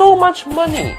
so much money.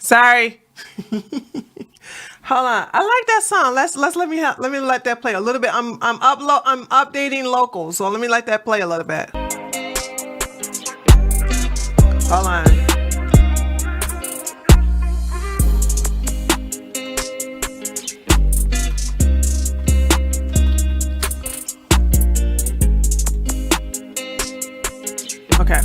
Sorry. Hold on. I like that song. Let me let that play a little bit. I'm updating locals, so let me let that play a little bit. Hold on. Okay.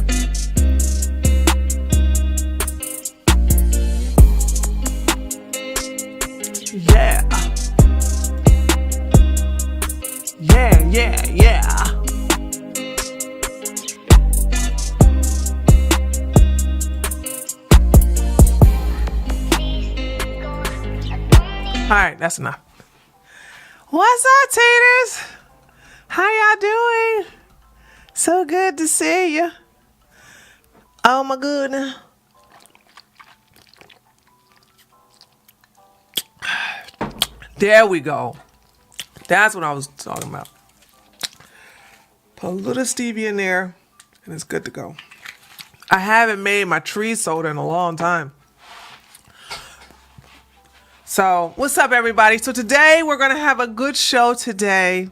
Yeah. Yeah. All right, that's enough. What's up, taters? How y'all doing? So good to see you. Oh my goodness. There we go. That's what I was talking about. Put a little stevia in there, and it's good to go. I haven't made my tree soda in a long time. So, what's up, everybody? So today we're going to have a good show today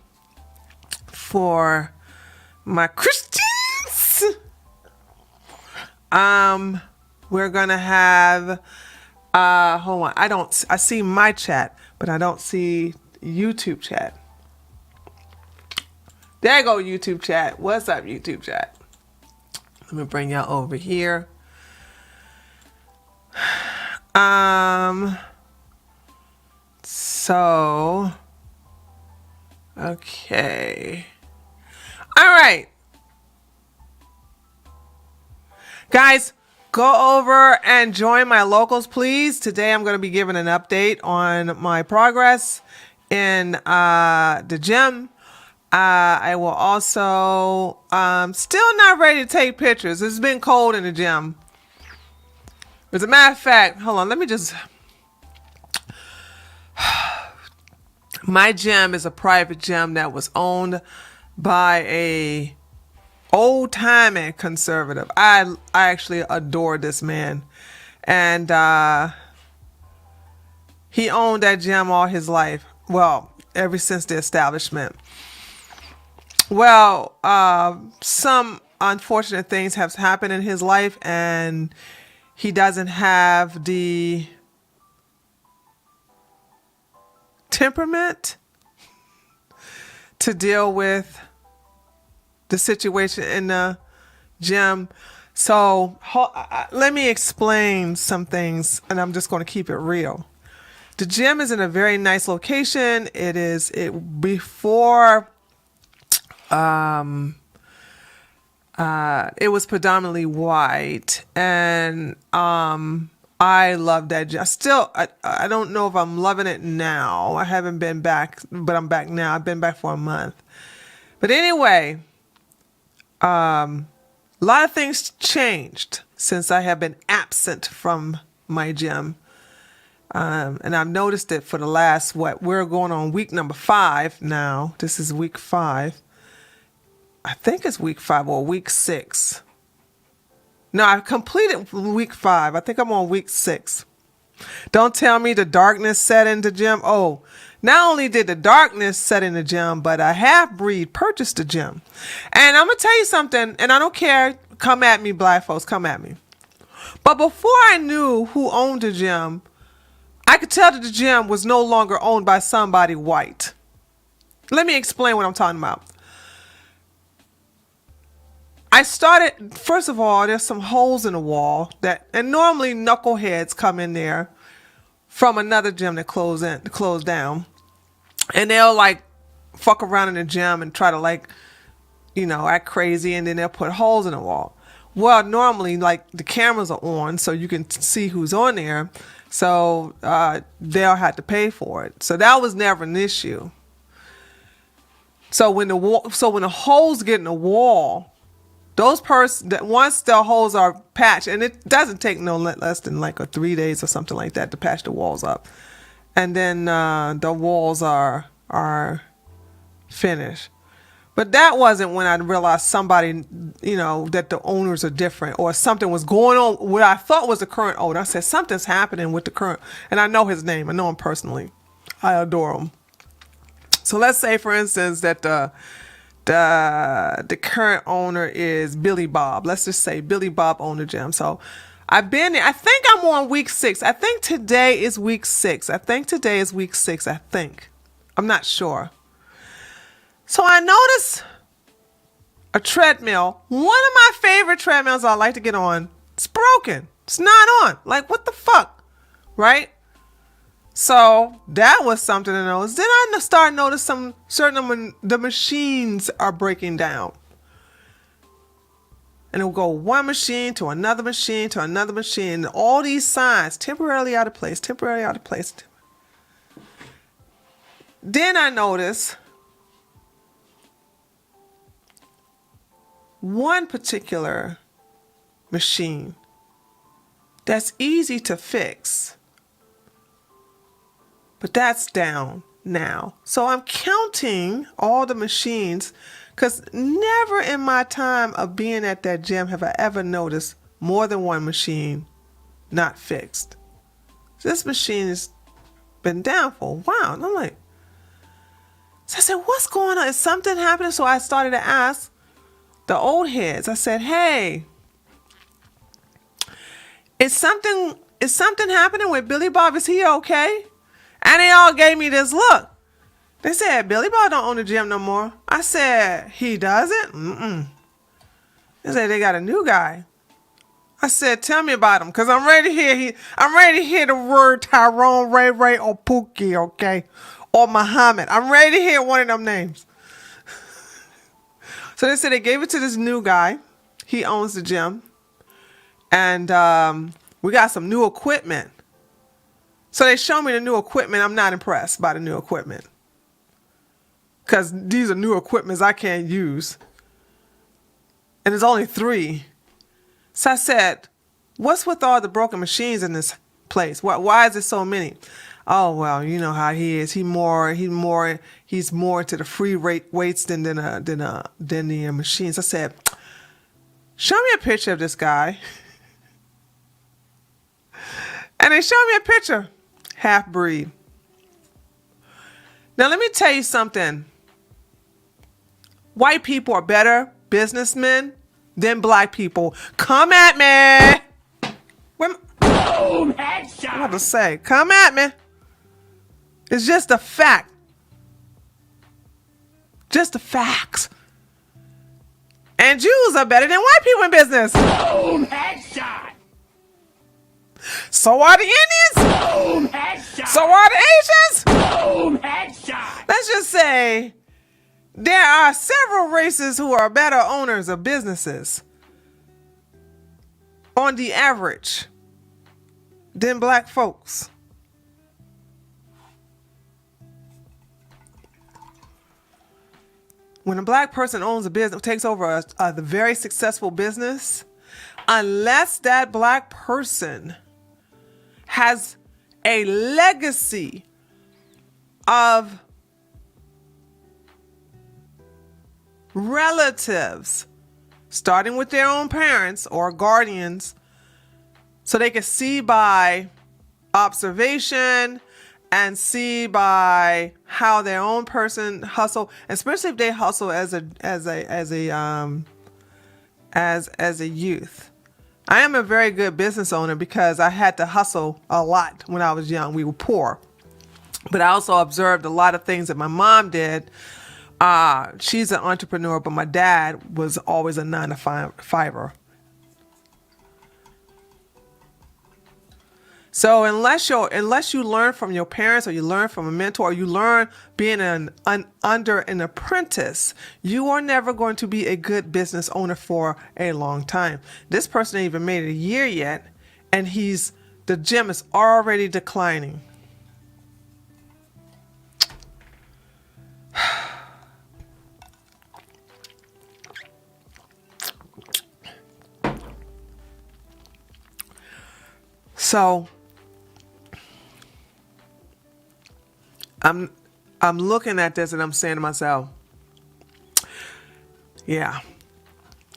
for my Christians. We're going to have, hold on. I see my chat, but I don't see YouTube chat. There you go, YouTube chat. What's up, YouTube chat? Let me bring y'all over here. So, okay. All right. Guys, go over and join my locals, please. Today I'm going to be giving an update on my progress in the gym. I will also, still not ready to take pictures. It's been cold in the gym. As a matter of fact, hold on, let me just, my gym is a private gym that was owned by a old-timey conservative. I actually adore this man. And he owned that gym all his life. Well, ever since the establishment. Well, some unfortunate things have happened in his life, and he doesn't have the temperament to deal with the situation in the gym. So let me explain some things, and I'm just going to keep it real. The gym is in a very nice location. Before it was predominantly white, and I love that gym. I don't know if I'm loving it now. I haven't been back, but I'm back now. I've been back for a month. But anyway, a lot of things changed since I have been absent from my gym. And I've noticed it for the last, we're going on week number 5 now. This is week 5. I think it's week 5 or week 6. No, I've completed week 5. I think I'm on week 6. Don't tell me the darkness set in the gym. Oh, not only did the darkness set in the gym, but a half-breed purchased the gym. And I'm going to tell you something, and I don't care. Come at me, black folks. Come at me. But before I knew who owned the gym, I could tell that the gym was no longer owned by somebody white. Let me explain what I'm talking about. First of all, there's some holes in the wall and normally knuckleheads come in there from another gym that closed down, and they'll like fuck around in the gym and try to act crazy, and then they'll put holes in the wall. Well, normally the cameras are on so you can see who's on there, so they'll have to pay for it. So that was never an issue. So when the holes get in the wall, once the holes are patched, and it doesn't take no less than 3 days or something like that to patch the walls up, and then the walls are finished. But that wasn't when I realized somebody, that the owners are different, or something was going on. What I thought was the current owner, I said something's happening with the current, and I know his name. I know him personally. I adore him. So let's say, for instance, that the current owner is Billy Bob. Let's just say Billy Bob owned the gym. So I've been there. I think I'm on week 6. I think today is week 6. I'm not sure. So I noticed a treadmill. One of my favorite treadmills I like to get on. It's broken. It's not on. What the fuck? Right? So that was something to notice. Then I started noticing the machines are breaking down. And it will go one machine to another machine to another machine. All these signs, temporarily out of place, temporarily out of place. Then I noticed one particular machine that's easy to fix. But that's down now. So I'm counting all the machines Because never in my time of being at that gym have I ever noticed more than one machine not fixed. This machine has been down for a while. And I'm like, so I said, what's going on? Is something happening? So I started to ask the old heads. I said, hey, is something happening with Billy Bob? Is he okay? And they all gave me this look. They said, Billy Bob don't own the gym no more. I said, he doesn't? They said, they got a new guy. I said, tell me about him, because I'm ready to hear the word Tyrone, Ray, or Pookie, okay? Or Muhammad. I'm ready to hear one of them names. So they said they gave it to this new guy. He owns the gym. And we got some new equipment. So they show me the new equipment. I'm not impressed by the new equipment, because these are new equipments I can't use. And there's only 3. So I said, what's with all the broken machines in this place? Why is there so many? Oh, well, you know how he is. He's more to the free weights than the machines. I said, show me a picture of this guy. And they showed me a picture, half breed. Now let me tell you something. White people are better businessmen than black people. Come at me. Boom, headshot. I want to say, come at me. It's just a fact. Just the facts. And Jews are better than white people in business. Boom, headshot. So are the Indians. Boom, headshot. So are the Asians. Boom, headshot. Let's just say there are several races who are better owners of businesses on the average than black folks. When a black person owns a business, takes over the very successful business, unless that black person has a legacy of relatives, starting with their own parents or guardians, so they can see by observation and see by how their own person hustle, especially if they hustle as a youth. I am a very good business owner because I had to hustle a lot when I was young. We were poor, but I also observed a lot of things that my mom did. She's an entrepreneur, but my dad was always a 9-to-5er. So unless you learn from your parents, or you learn from a mentor, or you learn being under an apprentice, you are never going to be a good business owner for a long time. This person ain't even made it a year yet, and the gym is already declining. So I'm looking at this and I'm saying to myself, yeah,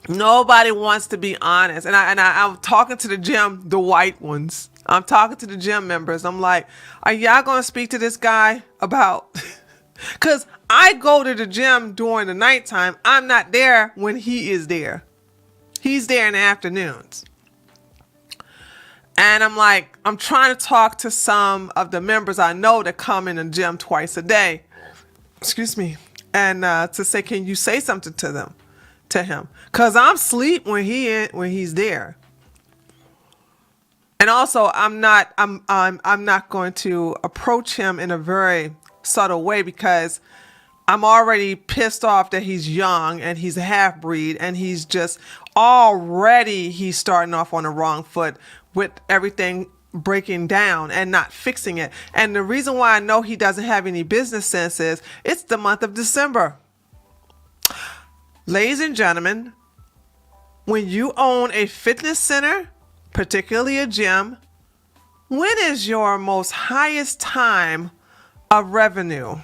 nobody wants to be honest. And I'm talking to the gym, the white ones. I'm talking to the gym members. I'm like, are y'all going to speak to this guy about, because I go to the gym during the nighttime. I'm not there when he is there. He's there in the afternoons. And I'm like, I'm trying to talk to some of the members I know that come in the gym twice a day. Excuse me. And to say, can you say something to him? Because I'm asleep when he's there. And also, I'm not going to approach him in a very subtle way, because I'm already pissed off that he's young and he's a half breed, and he's starting off on the wrong foot with everything breaking down and not fixing it. And the reason why I know he doesn't have any business sense is it's the month of December. Ladies and gentlemen, when you own a fitness center, particularly a gym, when is your most highest time of revenue?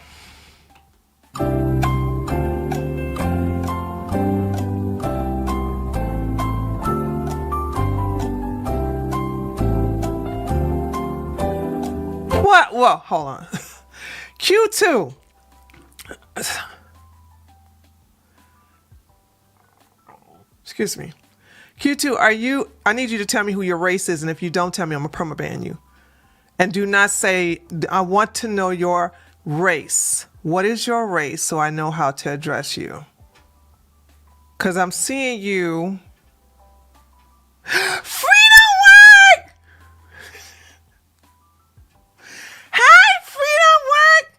well, hold on. Q2. Excuse me. Q2, I need you to tell me who your race is, and if you don't tell me, I'm going to permaban you. And do not say, I want to know your race. What is your race so I know how to address you? Because I'm seeing you. Freedom work! Hi, freedom work!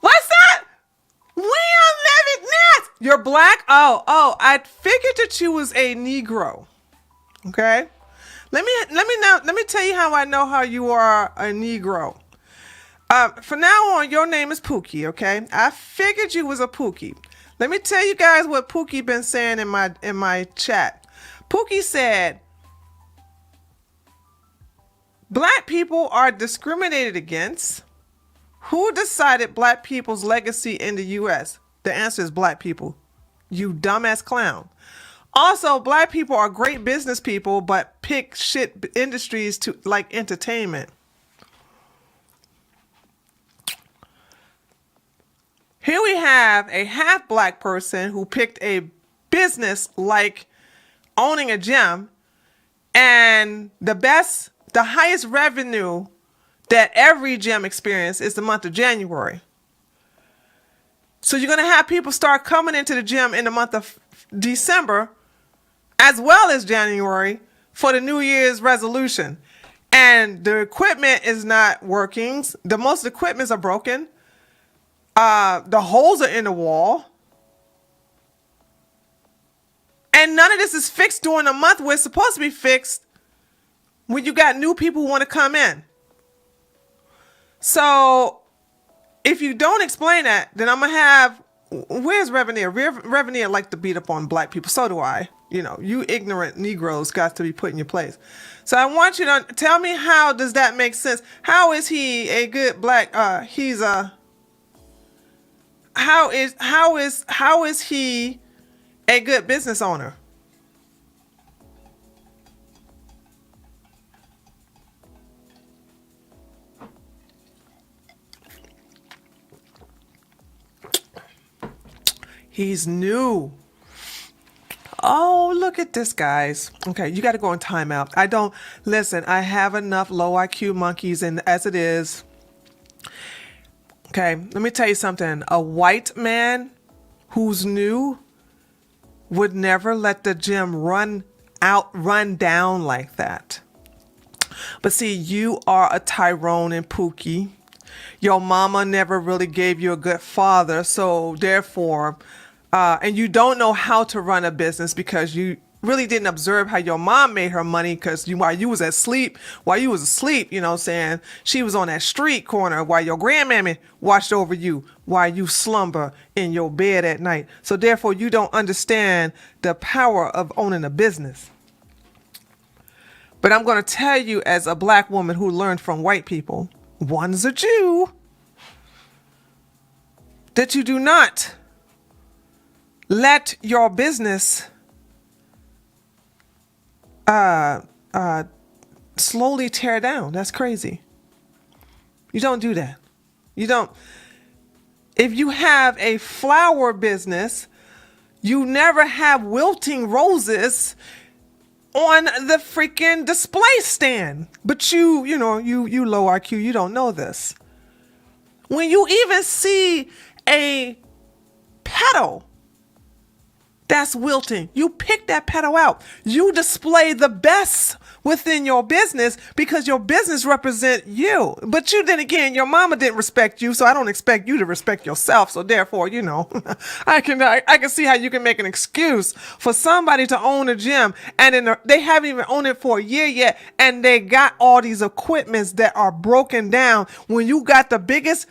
What's that? We are living next. You're black? Oh, I figured that you was a Negro. Okay? Let me tell you how I know how you are a Negro. From now on, your name is Pookie, okay? I figured you was a Pookie. Let me tell you guys what Pookie been saying in my chat. Pookie said, black people are discriminated against. Who decided black people's legacy in the U.S.? The answer is black people. You dumbass clown. Also, black people are great business people, but pick shit industries to like entertainment. Here we have a half black person who picked a business like owning a gym, and the highest revenue that every gym experiences is the month of January. So you're going to have people start coming into the gym in the month of December as well as January for the New Year's resolution. And the equipment is not working. Most equipments are broken. The holes are in the wall. And none of this is fixed during the month where it's supposed to be fixed when you got new people who want to come in. So if you don't explain that, then I'm going to have, where's Reveneer? Reveneer like to beat up on black people. So do I. You know, you ignorant Negroes got to be put in your place. So I want you to tell me, how does that make sense? How is he a good black, how is he a good business owner? He's new. Oh, look at this, guys. Okay, you got to go on timeout. I have enough low IQ monkeys as it is. Okay, let me tell you something. A white man who's new would never let the gym run down like that. But see, you are a Tyrone and Pookie. Your mama never really gave you a good father, so therefore, and you don't know how to run a business because you really didn't observe how your mom made her money, because while you was asleep, you know what I'm saying, she was on that street corner while your grandmammy watched over you while you slumber in your bed at night. So therefore, you don't understand the power of owning a business. But I'm going to tell you, as a black woman who learned from white people, one's a Jew, that you do not let your business slowly tear down. That's crazy. You don't do that. You don't. If you have a flower business, you never have wilting roses on the freaking display stand. But you low IQ, you don't know this. When you even see a petal that's wilting, you pick that petal out. You display the best within your business because your business represents you. But then again, your mama didn't respect you, so I don't expect you to respect yourself. So therefore, I can see how you can make an excuse for somebody to own a gym, and then they haven't even owned it for a year yet, and they got all these equipments that are broken down when you got the biggest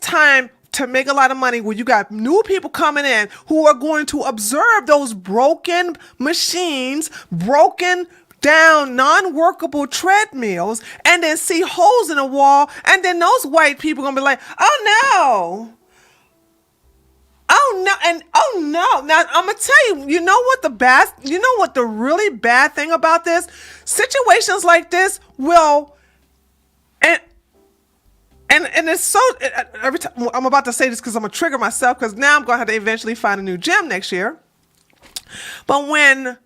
time to make a lot of money, when you got new people coming in who are going to observe those broken machines, broken down non-workable treadmills, and then see holes in the wall, and then those white people are gonna be like, oh no, and Oh no. Now I'm gonna tell you, you know what the really bad thing about this? Situations like this will and it's so every time I'm about to say this because I'm gonna trigger myself because now I'm gonna have to eventually find a new gym next year. But when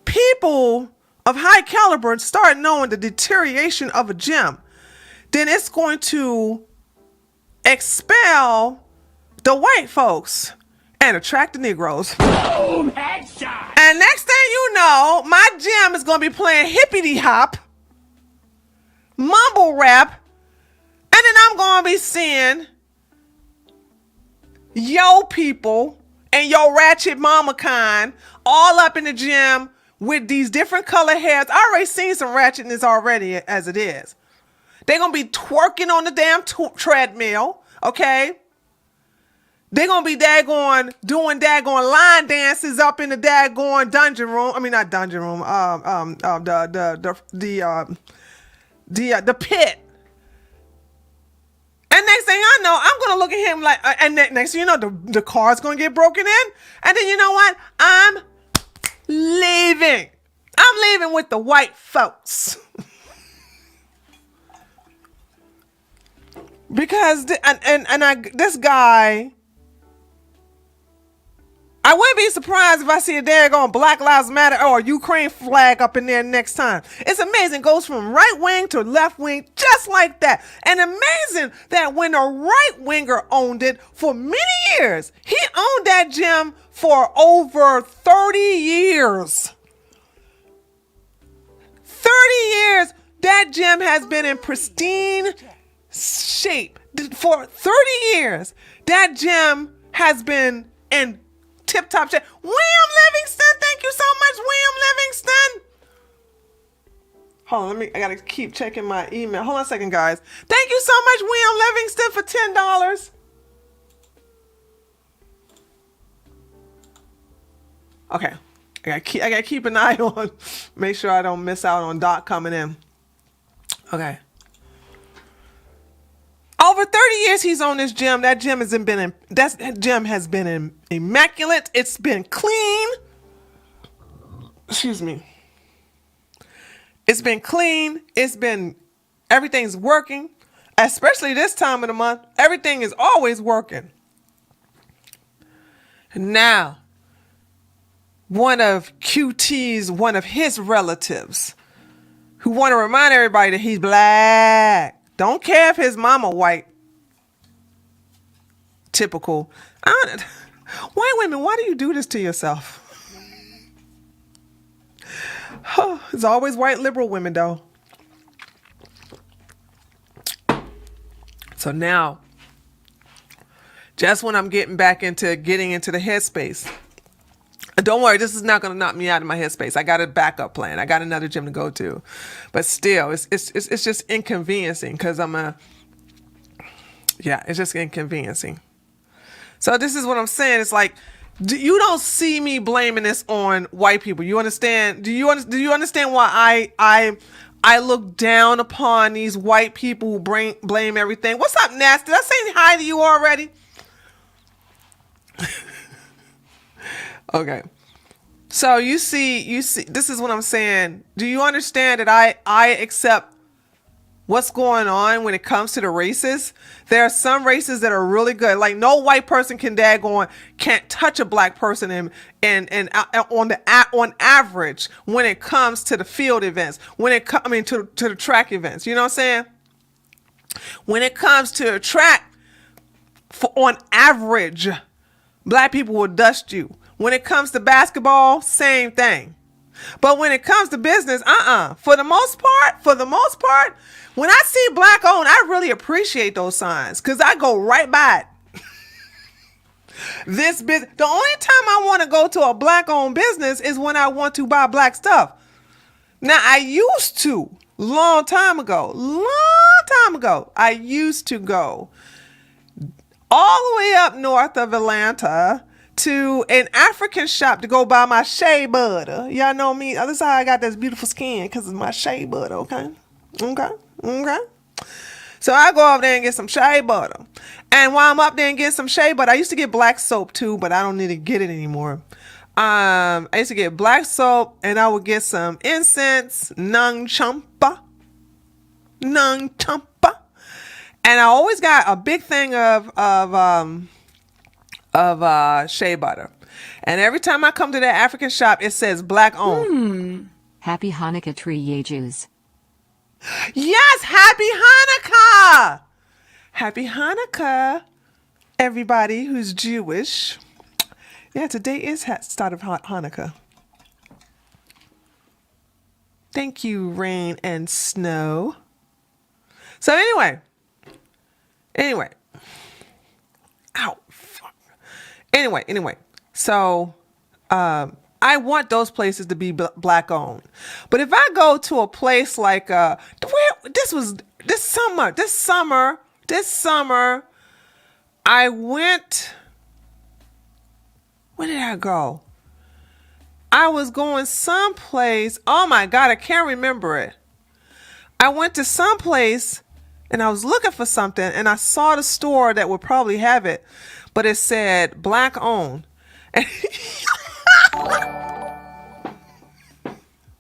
people of high caliber start knowing the deterioration of a gym, then it's going to expel the white folks and attract the Negroes. Boom, headshot. And next thing you know, my gym is going to be playing hippity hop, mumble rap, and then I'm going to be seeing yo people and yo ratchet mama kind all up in the gym with these different color hairs. I already seen some ratchetness already as it is. They're going to be twerking on the damn treadmill, okay? They're going to be doing daggone line dances up in the daggone dungeon room. I mean, not dungeon room, the pit. And next thing I know, I'm going to look at him like, and next thing you know, the car's going to get broken in. And then you know what? I'm leaving. I'm leaving with the white folks. Because, this guy, I wouldn't be surprised if I see a daggone Black Lives Matter or Ukraine flag up in there next time. It's amazing. It goes from right wing to left wing just like that. And amazing that when a right winger owned it for many years, he owned that gym for over 30 years. 30 years, that gym has been in pristine shape. For 30 years, that gym has been in tip-top shape. William Livingston, thank you so much, William Livingston. Hold on, I gotta keep checking my email. Hold on a second, guys. Thank you so much, William Livingston, for $10. Okay, I gotta keep an eye on, make sure I don't miss out on Doc coming in. Okay. Over 30 years he's on this gym. That gym has been immaculate. It's been clean. Excuse me. It's been clean. Everything's working. Especially this time of the month. Everything is always working. Now, one of his relatives who want to remind everybody that he's black. Don't care if his mama white. Typical. White women, why do you do this to yourself? It's always white liberal women, though. So now, just when I'm getting into the headspace, don't worry, this is not going to knock me out of my headspace. I got a backup plan. I got another gym to go to. But still, it's just inconveniencing because it's just inconveniencing. So this is what I'm saying. It's like, you don't see me blaming this on white people. You understand? Do you understand why I look down upon these white people who blame everything? What's up, Nasty? Did I say hi to you already? Okay. So you see, this is what I'm saying. Do you understand that I accept what's going on when it comes to the races? There are some races that are really good. Like no white person can't touch a black person on average when it comes to the field events, to the track events. You know what I'm saying? When it comes to a track, on average, black people will dust you. When it comes to basketball, same thing. But when it comes to business, For the most part, when I see black owned, I really appreciate those signs because I go right by it. The only time I want to go to a black owned business is when I want to buy black stuff. Now I used to, long time ago, I used to go all the way up north of Atlanta to an African shop to go buy my shea butter. Y'all know me. This is how I got this beautiful skin, because of my shea butter, okay? So I go up there and get some shea butter. And while I'm up there and getting some shea butter, I used to get black soap too, but I don't need to get it anymore. I used to get black soap, and I would get some incense, nung champa, and I always got a big thing of shea butter. And every time I come to that African shop, it says black owned. Happy Hanukkah tree Yejus. Yes, happy Hanukkah! Happy Hanukkah, everybody who's Jewish. Yeah, today is start of Hanukkah. Thank you, rain and snow. So anyway. Ow, fuck. Anyway. So, I want those places to be black owned. But if I go to a place like this summer, I went. Where did I go? I was going someplace. Oh my God, I can't remember it. I went to someplace and I was looking for something, and I saw the store that would probably have it, but it said black owned.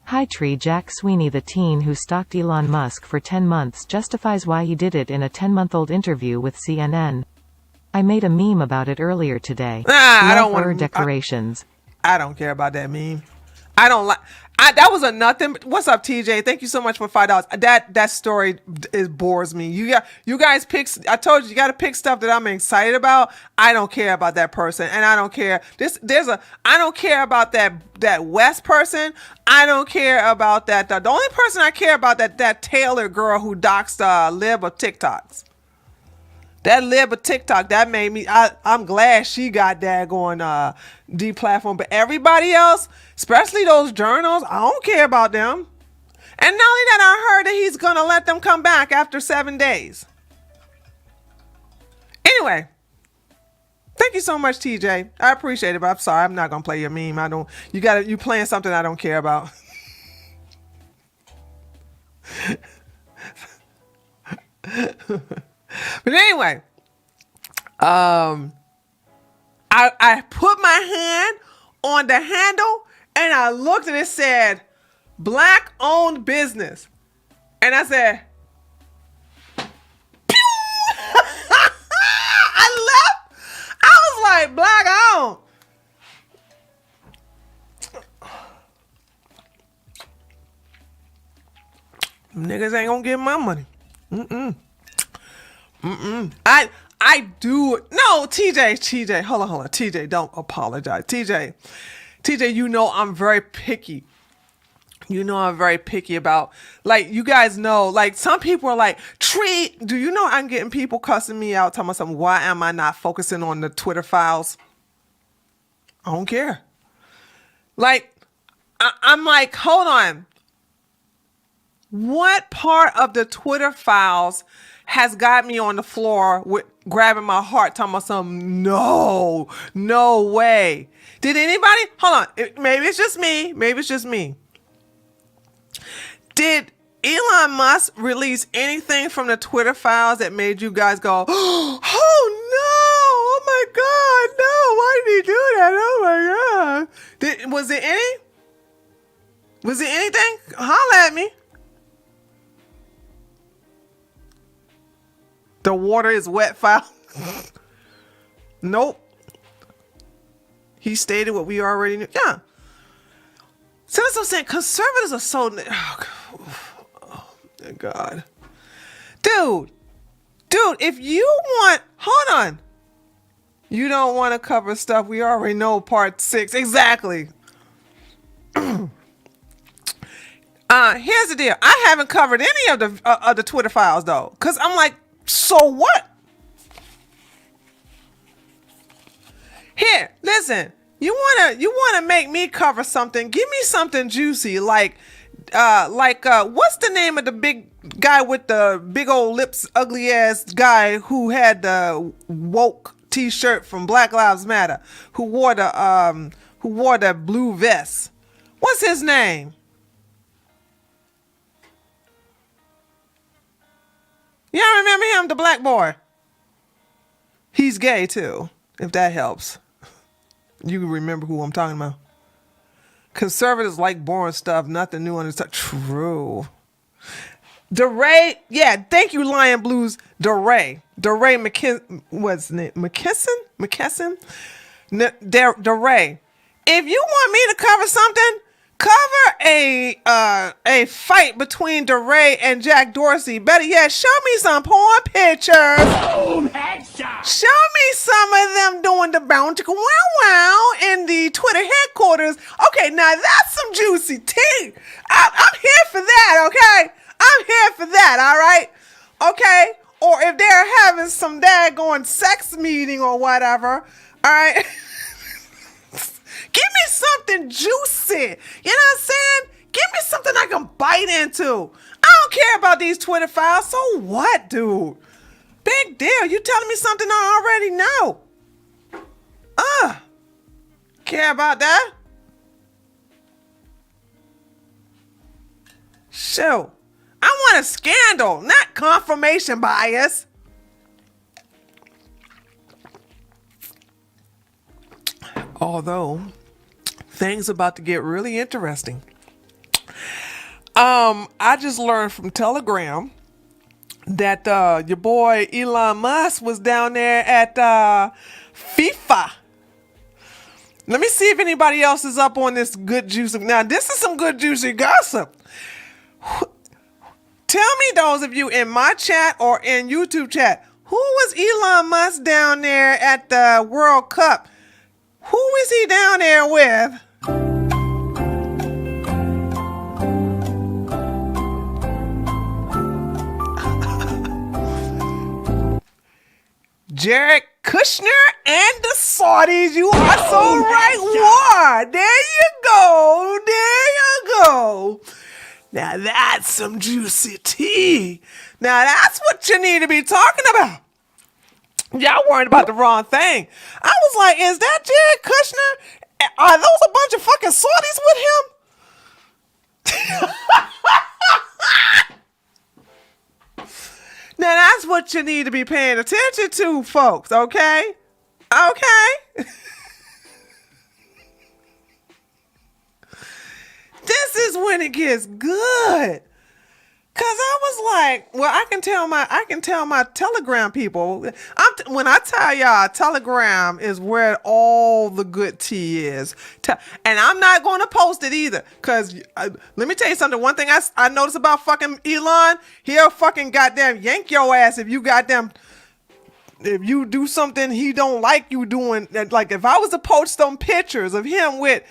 Hi Tree. Jack Sweeney, the teen who stalked Elon Musk for 10 months, justifies why he did it in a 10-month-old interview with CNN. I made a meme about it earlier today. I don't want decorations. I don't care about that meme. I don't like. That was a nothing. What's up, TJ? Thank you so much for $5. That story bores me. You guys pick. I told you got to pick stuff that I'm excited about. I don't care about that person, and I don't care. I don't care about that West person. I don't care about that. The only person I care about that Taylor girl who doxed Lib of TikToks. That Lib of TikTok, that made me, I'm glad she got that going deplatformed. But everybody else, especially those journals, I don't care about them. And not only that, I heard that he's going to let them come back after 7 days. Anyway, thank you so much, TJ. I appreciate it, but I'm sorry, I'm not going to play your meme. You playing something I don't care about. But anyway, I put my hand on the handle and I looked and it said black owned business. And I said, pew! I left. I was like, black owned. Niggas ain't gonna get my money. I do. No, TJ, hold on. TJ, don't apologize. TJ, you know I'm very picky. You know I'm very picky about, like, you guys know, like, some people are like, Tree, do you know I'm getting people cussing me out, telling me something, why am I not focusing on the Twitter files? I don't care. Like, I'm like, hold on. What part of the Twitter files has got me on the floor with grabbing my heart, talking about something? No way. Did anybody? Hold on. Maybe it's just me. Did Elon Musk release anything from the Twitter files that made you guys go, oh no, oh my God, no, why did he do that? Oh my God. Was it anything? Holla at me. The water is wet file. Nope. He stated what we already knew. Yeah. So that's what I'm saying. Conservatives are so... Oh, my God. Dude, if you want... Hold on. You don't want to cover stuff we already know, part 6. Exactly. Here's the deal. I haven't covered any of the Twitter files, though. Because I'm like, so what? Here, listen. You wanna make me cover something? Give me something juicy, like what's the name of the big guy with the big old lips, ugly ass guy who had the woke T-shirt from Black Lives Matter, who wore the blue vest? What's his name? Y'all remember him, the black boy? He's gay too, if that helps. You remember who I'm talking about. Conservatives like boring stuff, nothing new under the sun. True. DeRay, yeah, thank you, Lion Blues. DeRay what's his name? McKesson? DeRay. If you want me to cover something, cover a fight between DeRay and Jack Dorsey. Better yet, show me some porn pictures. Boom, headshot. Show me some of them doing the bounty wow in the Twitter headquarters. Okay, now that's some juicy tea. I'm here for that, okay? I'm here for that, all right? Okay? Or if they're having some daggone sex meeting or whatever, all right? Give me something juicy. You know what I'm saying? Give me something I can bite into. I don't care about these Twitter files. So what, dude? Big deal. You telling me something I already know. Care about that? Shoot. I want a scandal, not confirmation bias. Although things about to get really interesting. I just learned from Telegram that your boy Elon Musk was down there at FIFA. Let me see if anybody else is up on this good juicy. Now, this is some good juicy gossip. Tell me, those of you in my chat or in YouTube chat, who was Elon Musk down there at the World Cup? Who is he down there with? Jared Kushner and the Saudis. You are so right, War. There you go. There you go. Now that's some juicy tea. Now that's what you need to be talking about. Y'all worried about the wrong thing. I was like, is that Jared Kushner? Are those a bunch of fucking Saudis with him? Now that's what you need to be paying attention to, folks, okay? Okay? This is when it gets good. Cause I was like, well, I can tell my Telegram people. When I tell y'all, Telegram is where all the good tea is, and I'm not going to post it either. Cause let me tell you something. One thing I noticed about fucking Elon, he'll fucking goddamn yank your ass if you do something he don't like you doing. Like if I was to post some pictures of him with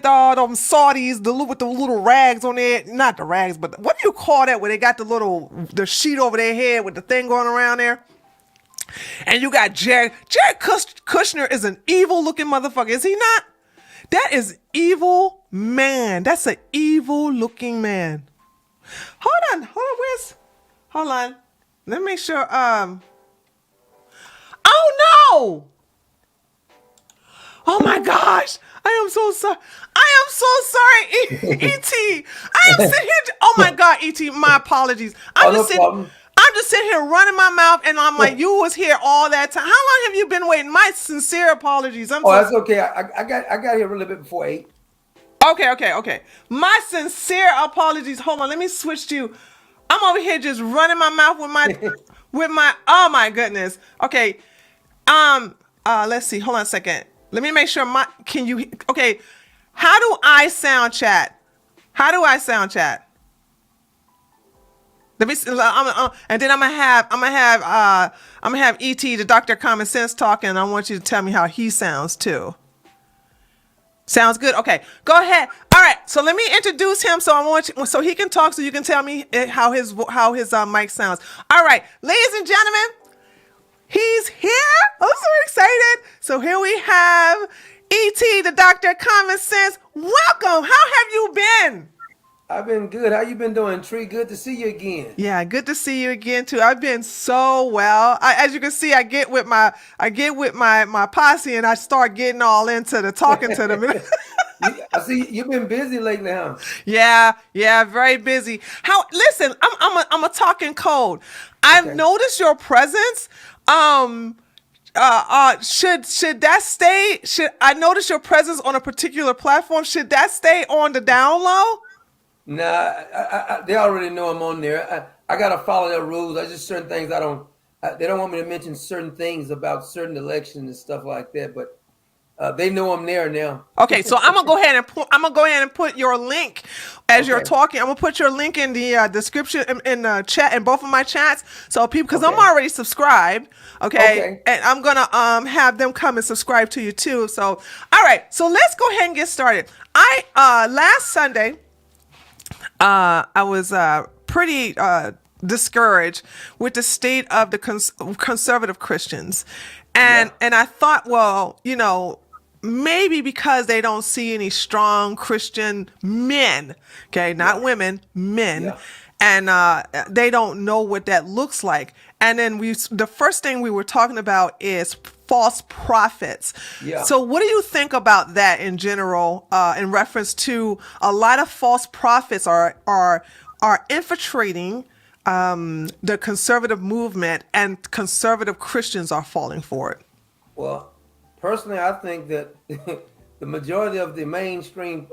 all them Saudis, with the little rags on there, not the rags, but what do you call that where they got the sheet over their head with the thing going around there? And you got Jared Kushner is an evil looking motherfucker, is he not? That is evil man. That's an evil looking man. Hold on. Let me make sure. Oh no! Oh my gosh! I am so sorry. E.T. I am sitting here. Oh my God, E.T. My apologies. I'm just sitting here running my mouth, and I'm like, you was here all that time. How long have you been waiting? My sincere apologies. That's okay. I got here a little bit before 8. Okay. My sincere apologies. Hold on, let me switch to you. I'm over here just running my mouth with my. Oh my goodness. Okay. Let's see. Hold on a second. Let me make sure okay. How do I sound chat? Let me see, and then I'm gonna have ET, the Dr. Common Sense, talking, and I want you to tell me how he sounds too. Sounds good? Okay, go ahead. All right, so let me introduce him so he can talk, so you can tell me how his mic sounds. All right, ladies and gentlemen, he's here. I'm so excited. So here we have E.T., the Dr. Common Sense. Welcome. How have you been? I've been good. How you been doing, Tree? Good to see you again. Yeah, good to see you again too. I've been so well. As you can see, I get with my posse and I start getting all into the talking to them. I see you've been busy lately, huh? Yeah, very busy. Listen, I'm a talking code. I've Okay. noticed your presence. Should that stay? Should I notice your presence on a particular platform? Should that stay on the down low? Nah, they already know I'm on there. I gotta follow their rules. There's just certain things I don't. They don't want me to mention certain things about certain elections and stuff like that. But they know I'm there now. Okay, so I'm gonna go ahead and put your link as you're Okay. talking. I'm gonna put your link in the description in the chat in both of my chats, so people, because I'm Okay. already subscribed. Okay, Okay. and I'm gonna have them come and subscribe to you too. So all right, so let's go ahead and get started. I last Sunday I was pretty discouraged with the state of the conservative Christians, and Yeah. and I thought, well, maybe because they don't see any strong Christian men, okay, not Yeah. women, men, Yeah. and they don't know what that looks like. And then the first thing we were talking about is false prophets. Yeah. So what do you think about that in general, in reference to a lot of false prophets are infiltrating the conservative movement, and conservative Christians are falling for it? Well, personally, I think that the majority of the mainstream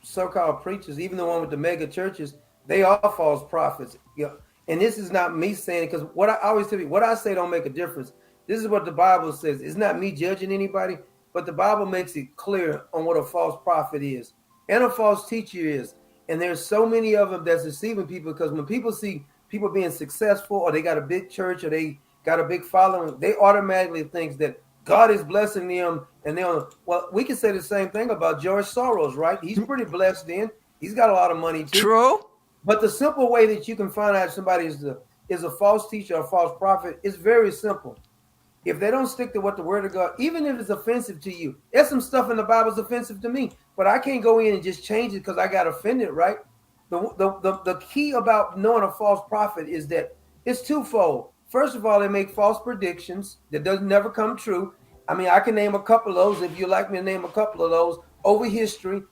so-called preachers, even the one with the mega churches, they are false prophets. Yeah, and this is not me saying it, because what I always tell you, what I say don't make a difference. This is what the Bible says. It's not me judging anybody, but the Bible makes it clear on what a false prophet is and a false teacher is. And there's so many of them that's deceiving people, because when people see people being successful, or they got a big church, or they got a big following, they automatically think that God is blessing them. And well, we can say the same thing about George Soros, right? He's pretty blessed in. He's got a lot of money too. True. But the simple way that you can find out if somebody is a false teacher or a false prophet is very simple. If they don't stick to what the word of God, even if it's offensive to you, there's some stuff in the Bible that's offensive to me, but I can't go in and just change it because I got offended, right? The key about knowing a false prophet is that it's twofold. First of all, they make false predictions that doesn't never come true. I mean, I can name a couple of those if you'd like me to name a couple of those over history.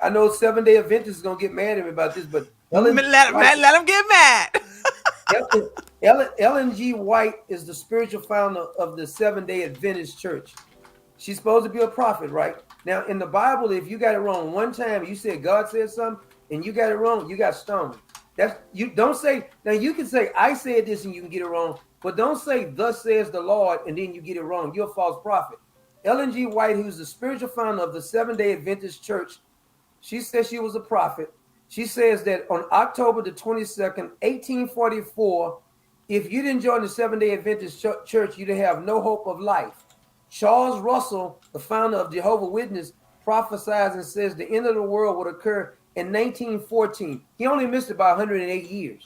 I know Seven-Day Adventists is gonna get mad at me about this, but Let them get mad. Ellen G. White is the spiritual founder of the Seven-Day Adventist Church. She's supposed to be a prophet, right? Now, in the Bible, if you got it wrong one time, you said God said something, and you got it wrong, you got stoned. That's you don't say. Now you can say I said this and you can get it wrong, but don't say thus says the Lord and then you get it wrong. You're a false prophet. Ellen G. White, who's the spiritual founder of the Seven-Day Adventist Church, she says she was a prophet. She says that on October the 22nd, 1844, if you didn't join the Seven-Day Adventist Church, you'd have no hope of life. Charles Russell, the founder of Jehovah's Witness, prophesies and says the end of the world would occur in 1914. He only missed about 108 years.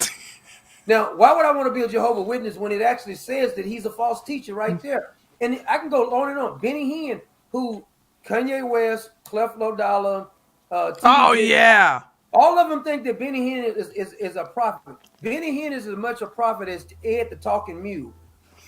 Now, why would I want to be a Jehovah's Witness when it actually says that he's a false teacher right there? And I can go on and on. Benny Hinn, who Kanye West, Clef Dollar, Oh yeah. all of them think that Benny Hinn is a prophet. Benny Hinn is as much a prophet as Ed the Talking Mule.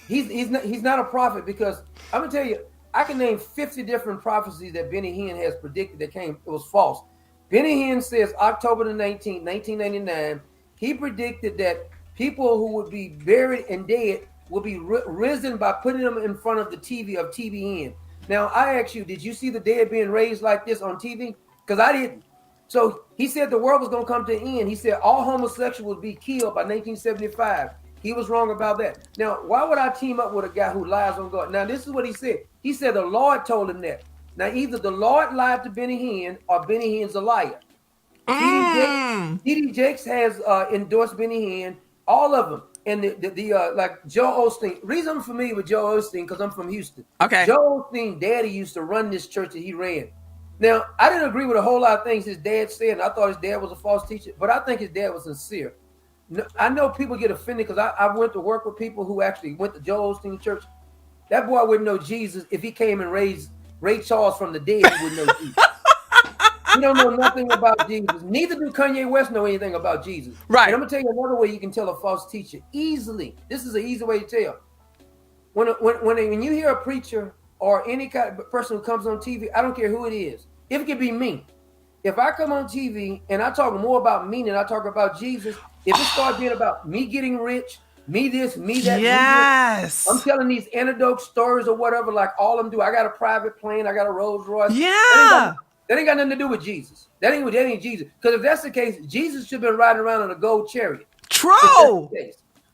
He's not a prophet, because I'm gonna tell you, I can name 50 different prophecies that Benny Hinn has predicted it was false. Benny Hinn says October the 19th, 1999, he predicted that people who would be buried and dead will be risen by putting them in front of the TV of TBN. Now, I ask you, did you see the dead being raised like this on TV? Because I didn't. So he said the world was going to come to an end. He said all homosexuals would be killed by 1975. He was wrong about that. Now, why would I team up with a guy who lies on God? Now, this is what he said. He said the Lord told him that. Now, either the Lord lied to Benny Hinn or Benny Hinn's a liar. T.D. Jakes has endorsed Benny Hinn, all of them. And like Joe Osteen. Reason I'm familiar with Joe Osteen, because I'm from Houston. Okay. Joe Osteen, daddy used to run this church that he ran. Now, I didn't agree with a whole lot of things his dad said, and I thought his dad was a false teacher, but I think his dad was sincere. I know people get offended because I went to work with people who actually went to Joel Osteen Church. That boy wouldn't know Jesus if he came and raised Ray Charles from the dead. He wouldn't know Jesus. He don't know nothing about Jesus. Neither do Kanye West know anything about Jesus. Right. And I'm gonna tell you another way you can tell a false teacher easily. This is an easy way to tell. When you hear a preacher or any kind of person who comes on TV, I don't care who it is. If it could be me. If I come on TV and I talk more about me than I talk about Jesus, if it starts being about me getting rich, me this, me that, Yes. I'm telling these anecdote stories or whatever, like all of them do. I got a private plane, I got a Rolls Royce. Yeah. That ain't got nothing to do with Jesus. That ain't Jesus. Because if that's the case, Jesus should have been riding around in a gold chariot. True.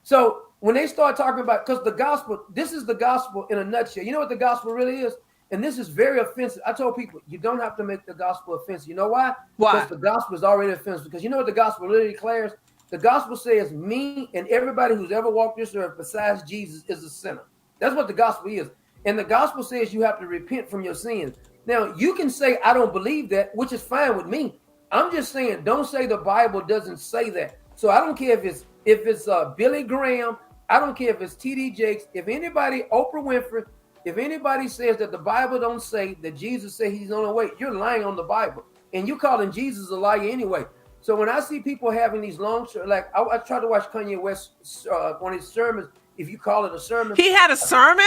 So when they start talking about, because the gospel, this is the gospel in a nutshell. You know what the gospel really is? And this is very offensive. I told people, you don't have to make the gospel offensive. You know why? Why? Because the gospel is already offensive. Because you know what the gospel really declares? The gospel says me and everybody who's ever walked this earth besides Jesus is a sinner. That's what the gospel is. And the gospel says you have to repent from your sins. Now, you can say, I don't believe that, which is fine with me. I'm just saying, don't say the Bible doesn't say that. So I don't care if it's Billy Graham. I don't care if it's T.D. Jakes. If anybody, Oprah Winfrey, if anybody says that the Bible don't say that Jesus said he's on the way, you're lying on the Bible. And you're calling Jesus a liar anyway. So when I see people having these long, like I tried to watch Kanye West on his sermons, if you call it a sermon. He had a sermon?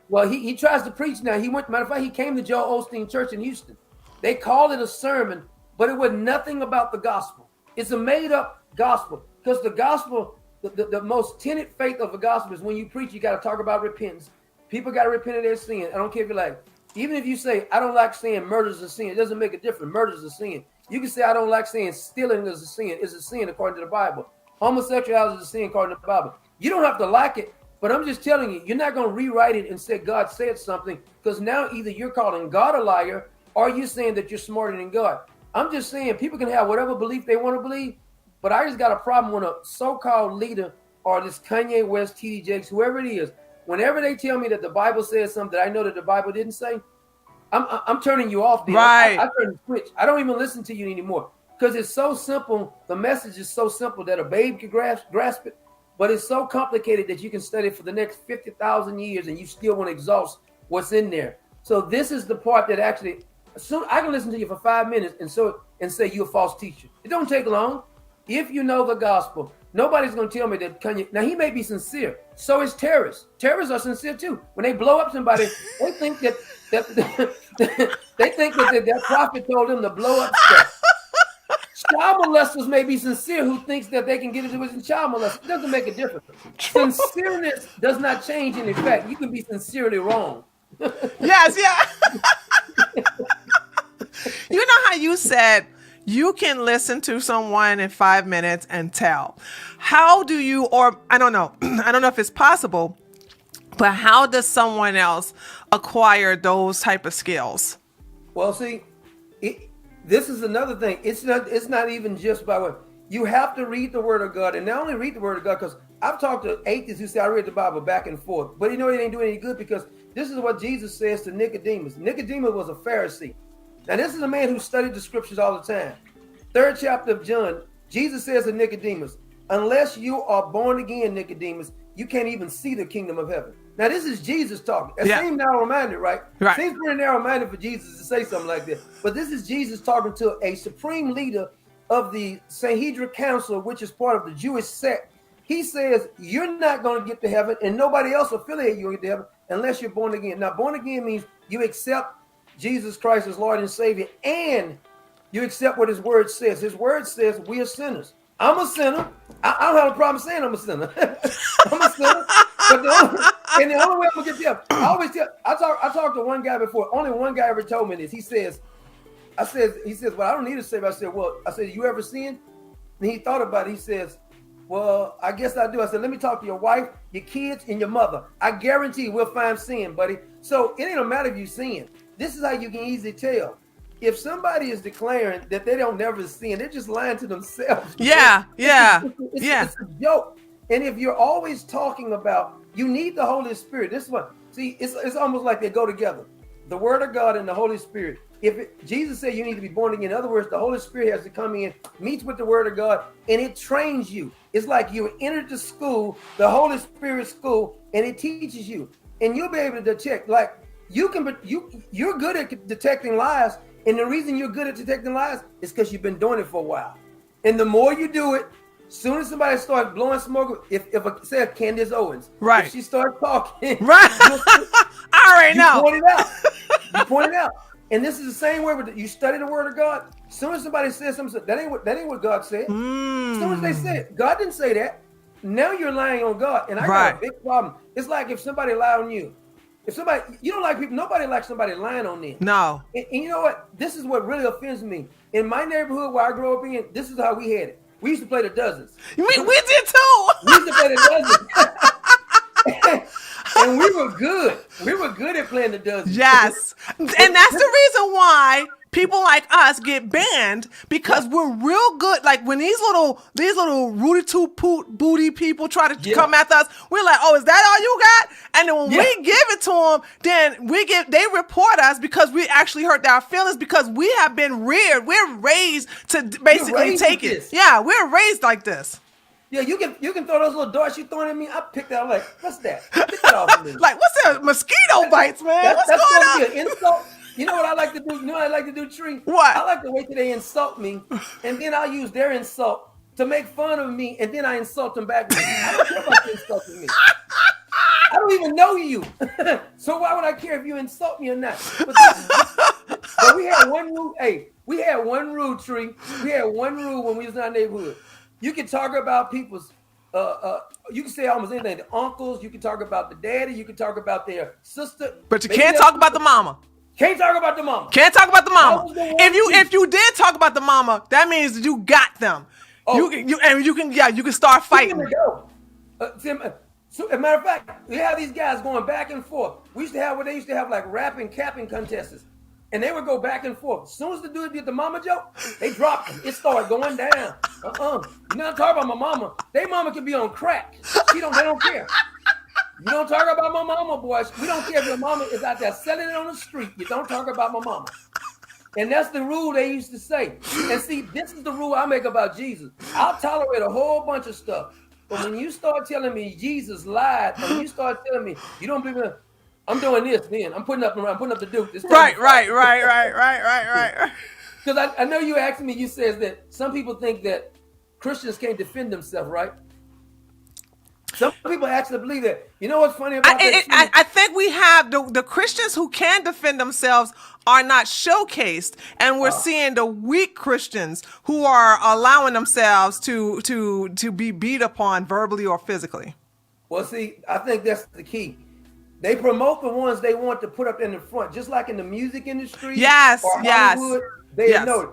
Well, he tries to preach now. Matter of fact, he came to Joel Osteen Church in Houston. They called it a sermon, but it was nothing about the gospel. It's a made up gospel because the gospel, the most tenet faith of the gospel is when you preach, you got to talk about repentance. People got to repent of their sin. I don't care if you're like, even if you say, I don't like saying murder is a sin, it doesn't make a difference. Murder is a sin. You can say, I don't like saying stealing is a sin. It's a sin according to the Bible. Homosexuality is a sin according to the Bible. You don't have to like it, but I'm just telling you, you're not going to rewrite it and say God said something because now either you're calling God a liar or you're saying that you're smarter than God. I'm just saying people can have whatever belief they want to believe, but I just got a problem when a so-called leader or this Kanye West, T.D. Jakes, whoever it is, whenever they tell me that the Bible says something that I know that the Bible didn't say, I'm turning you off. There. Right. I turn the switch. I don't even listen to you anymore because it's so simple. The message is so simple that a babe can grasp it, but it's so complicated that you can study for the next 50,000 years and you still want to exhaust what's in there. So this is the part that actually, soon I can listen to you for 5 minutes and say you're a false teacher. It don't take long. If you know the gospel, nobody's going to tell me that Kanye. Now he may be sincere. So is terrorists. Terrorists are sincere too. When they blow up somebody, they think that that prophet told them to blow up stuff. Child molesters may be sincere who thinks that they can get it with child molesters. It doesn't make a difference. Sincereness does not change any fact. You can be sincerely wrong. Yes, yeah. You know how you said you can listen to someone in 5 minutes and tell. How do you, or I don't know if it's possible, but how does someone else acquire those type of skills? Well, see, this is another thing. It's not even just by what you have to read the Word of God, and not only read the Word of God, because I've talked to atheists who say I read the Bible back and forth, but you know it ain't doing any good because this is what Jesus says to Nicodemus. Nicodemus was a Pharisee. Now this is a man who studied the Scriptures all the time. 3rd chapter of John, Jesus says to Nicodemus, "Unless you are born again, Nicodemus, you can't even see the kingdom of heaven." Now, this is Jesus talking. It seems narrow-minded, right? Right. Seems pretty narrow-minded for Jesus to say something like that. But this is Jesus talking to a supreme leader of the Sanhedrin Council, which is part of the Jewish sect. He says, you're not going to get to heaven, and nobody else affiliated you will get to heaven unless you're born again. Now, born again means you accept Jesus Christ as Lord and Savior, and you accept what his word says. His word says we are sinners. I'm a sinner. I don't have a problem saying I'm a sinner. I'm a sinner. But the only way I'm gonna get there, I talked to one guy before. Only one guy ever told me this. He says, well, I don't need a savior. I said, you ever sinned? And he thought about it. He says, well, I guess I do. I said, let me talk to your wife, your kids, and your mother. I guarantee we'll find sin, buddy. So it ain't a matter of you sin. This is how you can easily tell. If somebody is declaring that they don't never sin, they're just lying to themselves. Yeah. It's a joke. And if you're always talking about, you need the Holy Spirit. This one, see, it's almost like they go together. The Word of God and the Holy Spirit. Jesus said you need to be born again. In other words, the Holy Spirit has to come in, meets with the Word of God, and it trains you. It's like you entered the school, the Holy Spirit school, and it teaches you. And you'll be able to detect, like you're good at detecting lies. And the reason you're good at detecting lies is because you've been doing it for a while. And the more you do it, soon as somebody starts blowing smoke, if say Candace Owens, right? If she starts talking, right? I already know. You point it out. And this is the same way with you study the word of God. As soon as somebody says something, that ain't what God said. As soon as they say it, God didn't say that. Now you're lying on God. And I got a big problem. It's like if somebody lie on you. If somebody, you don't like people, nobody likes somebody lying on them. No. And you know what? This is what really offends me. In my neighborhood where I grew up in, this is how we had it. We used to play the dozens. We did too. We used to play the dozens. And we were good. We were good at playing the dozens. Yes. And that's the reason why people like us get banned, because we're real good. Like when these little Rudy booty people try to come after us, we're like, oh, is that all you got? And then when we give it to them, then they report us because we actually hurt their feelings, because we have been reared. We're raised to basically take it. Yeah, we're raised like this. Yeah, you can throw those little darts you throwing at me. I picked that. I'm like, what's that? Get that off of me. Like, what's that? Mosquito bites, man. What's going on? Be an insult. You know what I like to do? You know what I like to do, Tree? What? I like to wait till they insult me, and then I'll use their insult to make fun of me, and then I insult them back. I don't care about you insulting me. I don't even know you. So why would I care if you insult me or not? But we had one rule. Hey, we had one rule, Tree. We had one rule when we was in our neighborhood. You can talk about people's, you can say almost anything. The uncles, you can talk about the daddy, you can talk about their sister. But you can't talk about the mama. Can't talk about the mama. Can't talk about the mama. If you did talk about the mama, that means that you got them. Oh. You can start fighting. So, as a matter of fact, we have these guys going back and forth. We used to have what they used to have, like rapping, capping contests. And they would go back and forth. As soon as the dude did the mama joke, they dropped him. It started going down. You're not talking about my mama. They mama could be on crack. They don't care. You don't talk about my mama, boys. We don't care if your mama is out there selling it on the street. You don't talk about my mama. And that's the rule they used to say. And see, this is the rule I make about Jesus. I'll tolerate a whole bunch of stuff. But when you start telling me Jesus lied, and you start telling me you don't believe in, I'm doing this, then I'm putting up the Duke. Right. Because I know you asked me, you says that some people think that Christians can't defend themselves, right? Some people actually believe that. You know what's funny about that? I think we have the Christians who can defend themselves are not showcased, and we're seeing the weak Christians who are allowing themselves to be beat upon verbally or physically. Well, see, I think that's the key. They promote the ones they want to put up in the front, just like in the music industry. Yes, or Hollywood, they know it.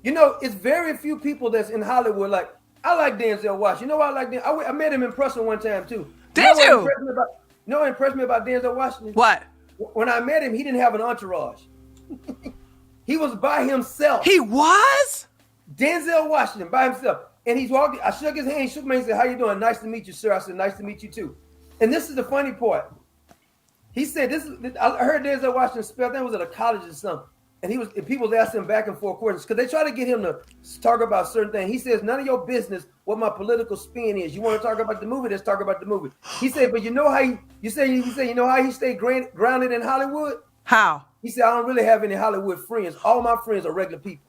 You know, it's very few people that's in Hollywood. Like, I like Denzel Washington. You know why I like Denzel? I met him in person one time too. Did you? What impressed me about Denzel Washington? What? When I met him, he didn't have an entourage. He was by himself. He was? Denzel Washington by himself. And he's walking. I shook his hand. He shook me and said, "How you doing? Nice to meet you, sir." I said, "Nice to meet you too." And this is the funny part. He said, I heard Denzel Washington spell. I think it was at a college or something. And people was asking him back and forth questions because they try to get him to talk about certain things. He says, "None of your business what my political spin is. You want to talk about the movie? Let's talk about the movie." He said, "But you know how you know how he stayed grounded in Hollywood? How?" He said, "I don't really have any Hollywood friends. All my friends are regular people."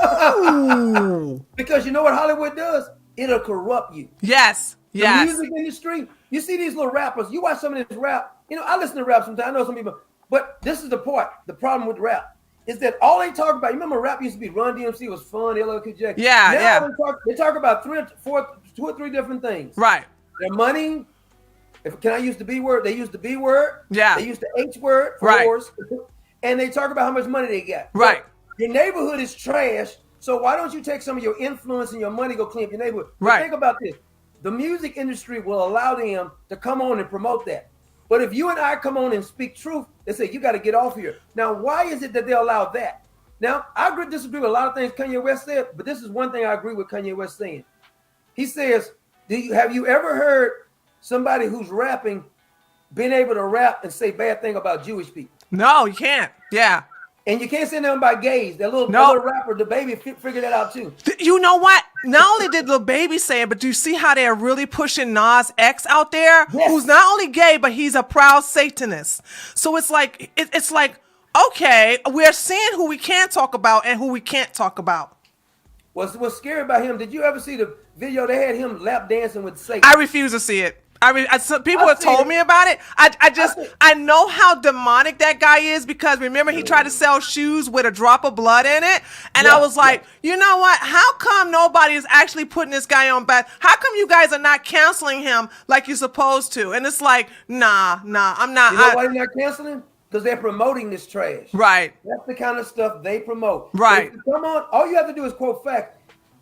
Ooh. Because you know what Hollywood does? It'll corrupt you. Yes. The music industry, you see these little rappers, you watch some of this rap. You know, I listen to rap sometimes. I know some people, but this is the problem with rap is that all they talk about, you remember rap used to be Run DMC was fun, LL Cool J. Yeah, now they talk about two or three different things. Right. Their money. Can I use the B word? They use the B word. Yeah. They use the H word for horse. And they talk about how much money they got. Right. But your neighborhood is trash. So why don't you take some of your influence and your money, go clean up your neighborhood? Right. But think about this. The music industry will allow them to come on and promote that. But if you and I come on and speak truth, they say, you got to get off here. Now, why is it that they allow that? Now, I disagree with a lot of things Kanye West said, but this is one thing I agree with Kanye West saying. He says, have you ever heard somebody who's rapping been able to rap and say bad thing about Jewish people? No, you can't. Yeah. And you can't say nothing about gays. That little rapper, the baby, figured that out too. You know what? Not only did Lil Baby say it, but do you see how they're really pushing Nas X out there? Yes. Who's not only gay, but he's a proud Satanist. So it's like, okay, we're seeing who we can talk about and who we can't talk about. What's scary about him, did you ever see the video they had him lap dancing with Satan? I refuse to see it. People have told me about it. I know how demonic that guy is because remember he tried to sell shoes with a drop of blood in it, and I was like, you know what? How come nobody is actually putting this guy on back? How come you guys are not canceling him like you're supposed to? And it's like, nah, I'm not. You know why they're not canceling? Because they're promoting this trash. Right. That's the kind of stuff they promote. Right. If you come on, all you have to do is quote facts.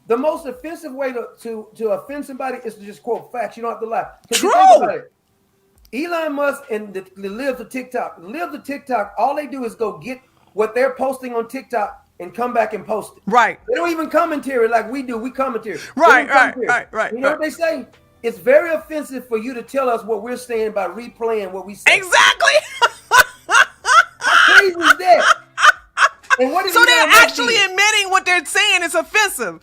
The most offensive way to offend somebody is to just quote facts. You don't have to lie. True. Think about it. Elon Musk and the Live to TikTok, all they do is go get what they're posting on TikTok and come back and post it. Right. They don't even commentary like we do. We commentary. Right. You know what they say? It's very offensive for you to tell us what we're saying by replaying what we say. Exactly. How crazy is that? And what so they're actually admitting what they're saying is offensive.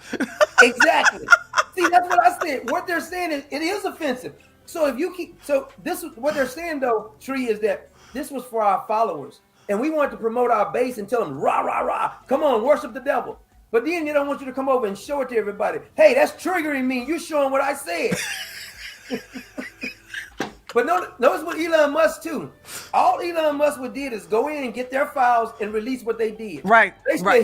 Exactly. See, that's what I said. What they're saying is it is offensive. So if you keep this is what they're saying though, Tree, is that this was for our followers. And we want to promote our base and tell them, rah, rah, rah, come on, worship the devil. But then they don't want you to come over and show it to everybody. Hey, that's triggering me. You're showing what I said. But notice what Elon Musk too. All Elon Musk did is go in and get their files and release what they did. Right. They say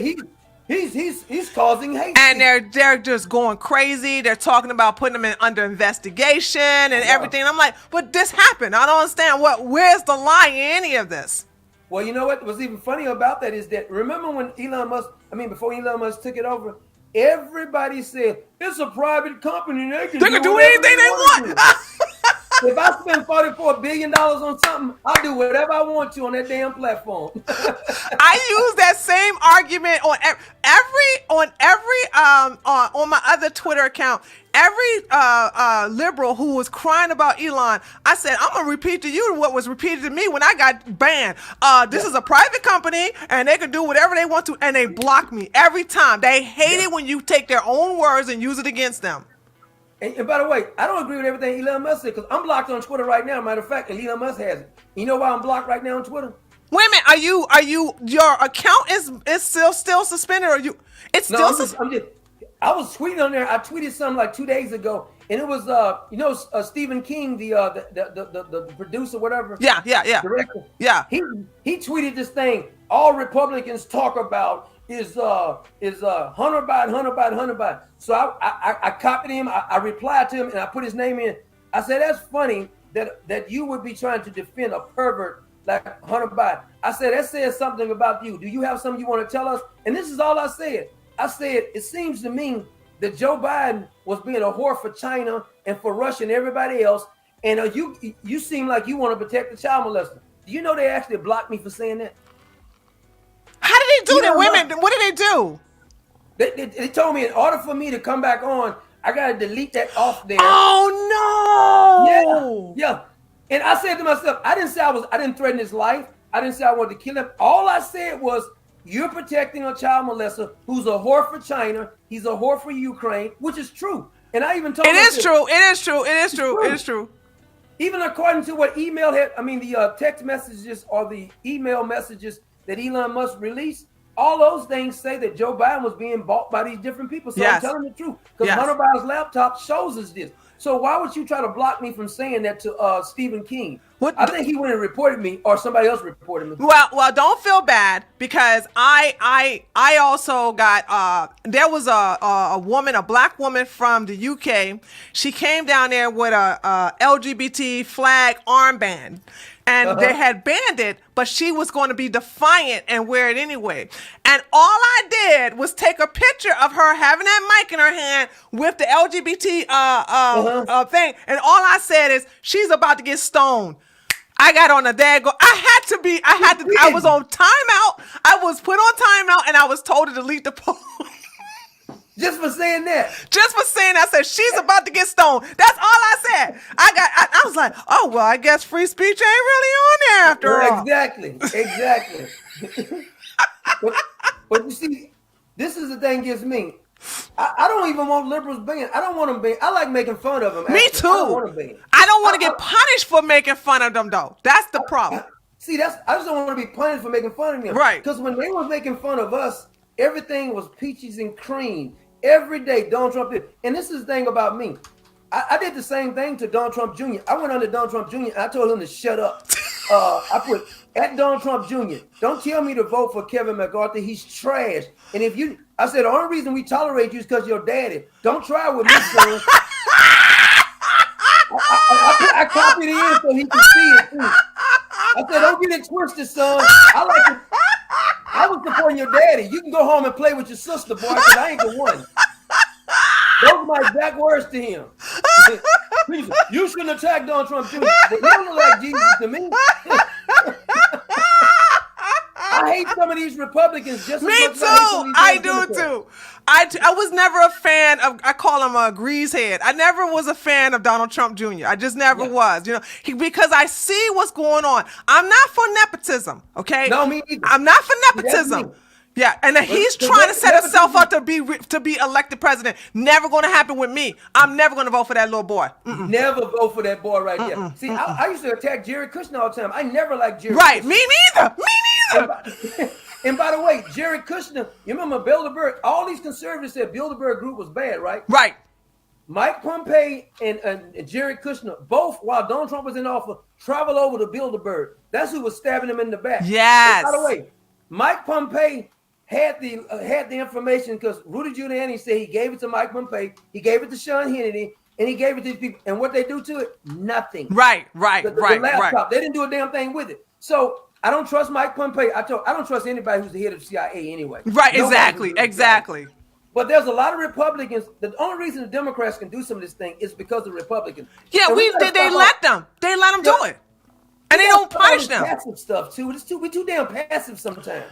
he's causing hate. And they're just going crazy. They're talking about putting them under investigation and everything. I'm like, but this happened. I don't understand where's the lie in any of this? Well, you know what was even funny about that is that remember when before Elon Musk took it over, everybody said it's a private company. They can do anything they want. If I spend $44 billion on something, I'll do whatever I want to on that damn platform. I use that same argument on my other Twitter account. Every liberal who was crying about Elon, I said, I'm gonna repeat to you what was repeated to me when I got banned. This is a private company, and they can do whatever they want to, and they block me every time. They hate it when you take their own words and use it against them. And by the way, I don't agree with everything Elon Musk said because I'm blocked on Twitter right now. Matter of fact, and Elon Musk has it. You know why I'm blocked right now on Twitter? Wait a minute, are you your account is still suspended, or you? It's still suspended. I was tweeting on there. I tweeted something like 2 days ago, and it was Stephen King, the producer, whatever. Yeah. Director. Yeah. He tweeted this thing. All Republicans talk about is Hunter Biden. So I copied him. I replied to him, and I put his name in. I said, that's funny that you would be trying to defend a pervert like Hunter Biden. I said, that says something about you. Do you have something you want to tell us? And this is all I said. I said, it seems to me that Joe Biden was being a whore for China and for Russia and everybody else. And you seem like you want to protect the child molester. Do you know they actually blocked me for saying that? How did they do that? Women, what did they do? They told me in order for me to come back on, I got to delete that off there. Oh, no. Yeah. And I said to myself, I didn't threaten his life. I didn't say I wanted to kill him. All I said was, you're protecting a child molester who's a whore for China. He's a whore for Ukraine, which is true. And I even told him It is true. Even according to what the text messages or the email messages that Elon Musk released, all those things say that Joe Biden was being bought by these different people. So I'm telling the truth. Because Hunter Biden's laptop shows us this. So why would you try to block me from saying that to Stephen King? I think he went and reported me, or somebody else reported me. Well, don't feel bad because I also got there was a woman, a black woman from the UK. She came down there with a LGBT flag armband. And they had banned it, but she was going to be defiant and wear it anyway. And all I did was take a picture of her having that mic in her hand with the LGBT thing. And all I said is, she's about to get stoned. I got on a dago. I was on timeout. I was put on timeout and I was told to delete the post. Just for saying that. I said, she's about to get stoned. That's all I said. I was like, oh, well, I guess free speech ain't really on there after all. Exactly. but you see, this is the thing gets me. I don't even want liberals banned. I don't want them banned. I like making fun of them. Me too. I don't want to get punished for making fun of them, though. That's the problem. See, I just don't want to be punished for making fun of them. Right. Because when they was making fun of us, everything was peaches and cream. Every day, Donald Trump did. And this is the thing about me. I did the same thing to Donald Trump Jr. I went under Donald Trump Jr. and I told him to shut up. I put at Donald Trump Jr. Don't tell me to vote for Kevin McCarthy. He's trash. And I said the only reason we tolerate you is because your daddy. Don't try with me, son. I copied it in so he can see it too. I said, don't get it twisted, son. I was supporting your daddy. You can go home and play with your sister, boy, because I ain't the one. Those are my exact words to him. You shouldn't attack Donald Trump Jr. But you don't look like Jesus to me. I hate some of these Republicans just as Me much too. as I hate some of these I do Democrats. too. I was never a fan of, I call him a greasehead. I never was a fan of Donald Trump Jr. I just never was, because I see what's going on. I'm not for nepotism, okay? No, me either. I'm not for That's nepotism. me. Yeah, and he's but trying to set nepotism- himself up to be elected president. Never going to happen with me. I'm never going to vote for that little boy. Never vote for that boy right there. See, I used to attack Jared Kushner all the time. I never liked Jared Right, Kushner. me neither. And by the way, Jared Kushner, you remember Bilderberg? All these conservatives said Bilderberg group was bad, right? Right. Mike Pompeo and Jared Kushner, both while Donald Trump was in office, traveled over to Bilderberg. That's who was stabbing him in the back. Yes. And by the way, Mike Pompeo had the information because Rudy Giuliani said he gave it to Mike Pompeo, he gave it to Sean Hannity, and he gave it to these people. And what they do to it? Nothing. Right. The laptop. They didn't do a damn thing with it. So I don't trust Mike Pompeo. I don't trust anybody who's the head of the CIA anyway. Right, Nobody exactly. But there's a lot of Republicans. The only reason the Democrats can do some of this thing is because of Republicans. Yeah, And they let them do it, and they don't punish them. Passive stuff too. We're too damn passive sometimes.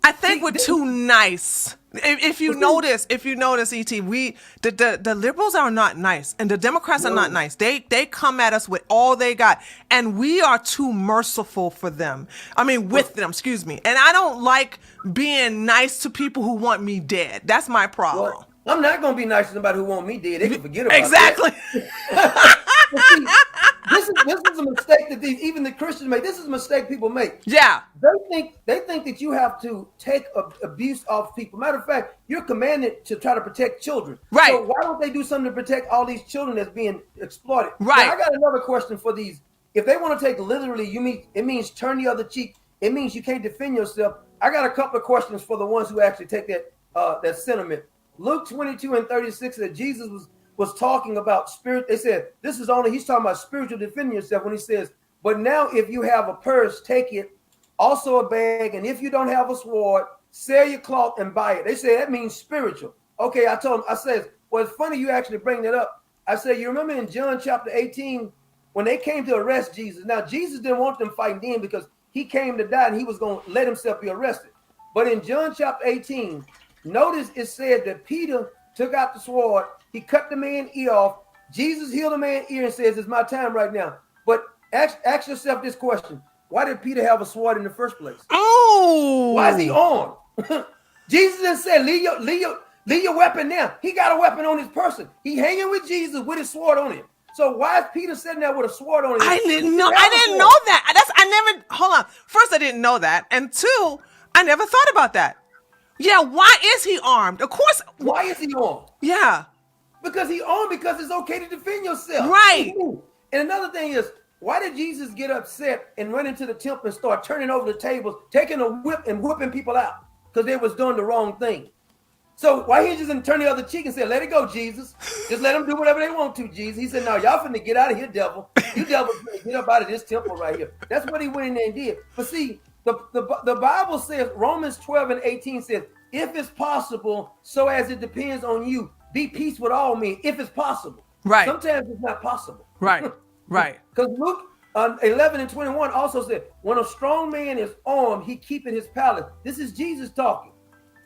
I think we're too nice. If you notice, ET, the liberals are not nice, and the Democrats are not nice. They come at us with all they got, and we are too merciful for them. I mean, with them, excuse me. And I don't like being nice to people who want me dead. That's my problem. Well, I'm not gonna be nice to somebody who want me dead. They can forget about Exactly. that. This is a mistake that even the Christians make. This is a mistake people make. Yeah. They think that you have to take abuse off people. Matter of fact, you're commanded to try to protect children. Right. So why don't they do something to protect all these children that's being exploited? Right. Now, I got another question for these. If they want to take literally, it means turn the other cheek. It means you can't defend yourself. I got a couple of questions for the ones who actually take that sentiment. Luke 22:36 that Jesus was talking about spirit. They said he's talking about spiritual defending yourself when he says, but now if you have a purse, take it, also a bag, and if you don't have a sword, sell your cloth and buy it. They say that means spiritual. Okay, I told him, I said, well, it's funny you actually bring that up. I said, you remember in John chapter 18 when they came to arrest Jesus? Now Jesus didn't want them fighting then because he came to die and he was going to let himself be arrested. But in John chapter 18, notice it said that Peter took out the sword. He cut the man's ear off. Jesus healed the man's ear and says, it's my time right now. But ask yourself this question. Why did Peter have a sword in the first place? Oh. Why is he armed? Jesus didn't say, leave your weapon now. He got a weapon on his person. He hanging with Jesus with his sword on him. So why is Peter sitting there with a sword on him? I didn't know that. Hold on. First, I didn't know that. And two, I never thought about that. Yeah, why is he armed? Of course. Why is he armed? Yeah. Because he armed because it's okay to defend yourself. Right. And another thing is, why did Jesus get upset and run into the temple and start turning over the tables, taking a whip and whipping people out because they was doing the wrong thing? So why he just didn't turn the other cheek and say, let it go, Jesus. Just let them do whatever they want to, Jesus. He said, no, y'all finna get out of here, devil. You devil, get up out of this temple right here. That's what he went in there and did. But see, the Bible says, Romans 12:18 says, if it's possible, so as it depends on you, be peace with all men, if it's possible. Right. Sometimes it's not possible. Right. Right. Because Luke 11:21 also said, when a strong man is armed, he keepeth his palace. This is Jesus talking.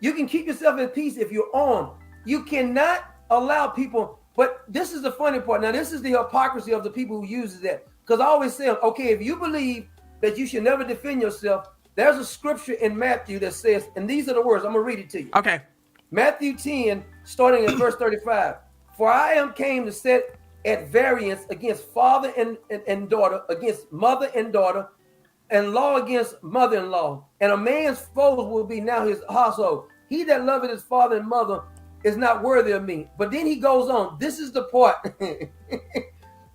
You can keep yourself in peace if you're armed. You cannot allow people, but this is the funny part. Now, this is the hypocrisy of the people who uses that. Because I always say, okay, if you believe that you should never defend yourself, there's a scripture in Matthew that says, and these are the words, I'm going to read it to you. Okay. Matthew 10, starting at verse 35. For I am came to set at variance against father and daughter, against mother and daughter, and law against mother-in-law. And a man's foes will be now his household. He that loveth his father and mother is not worthy of me. But then he goes on. This is the part.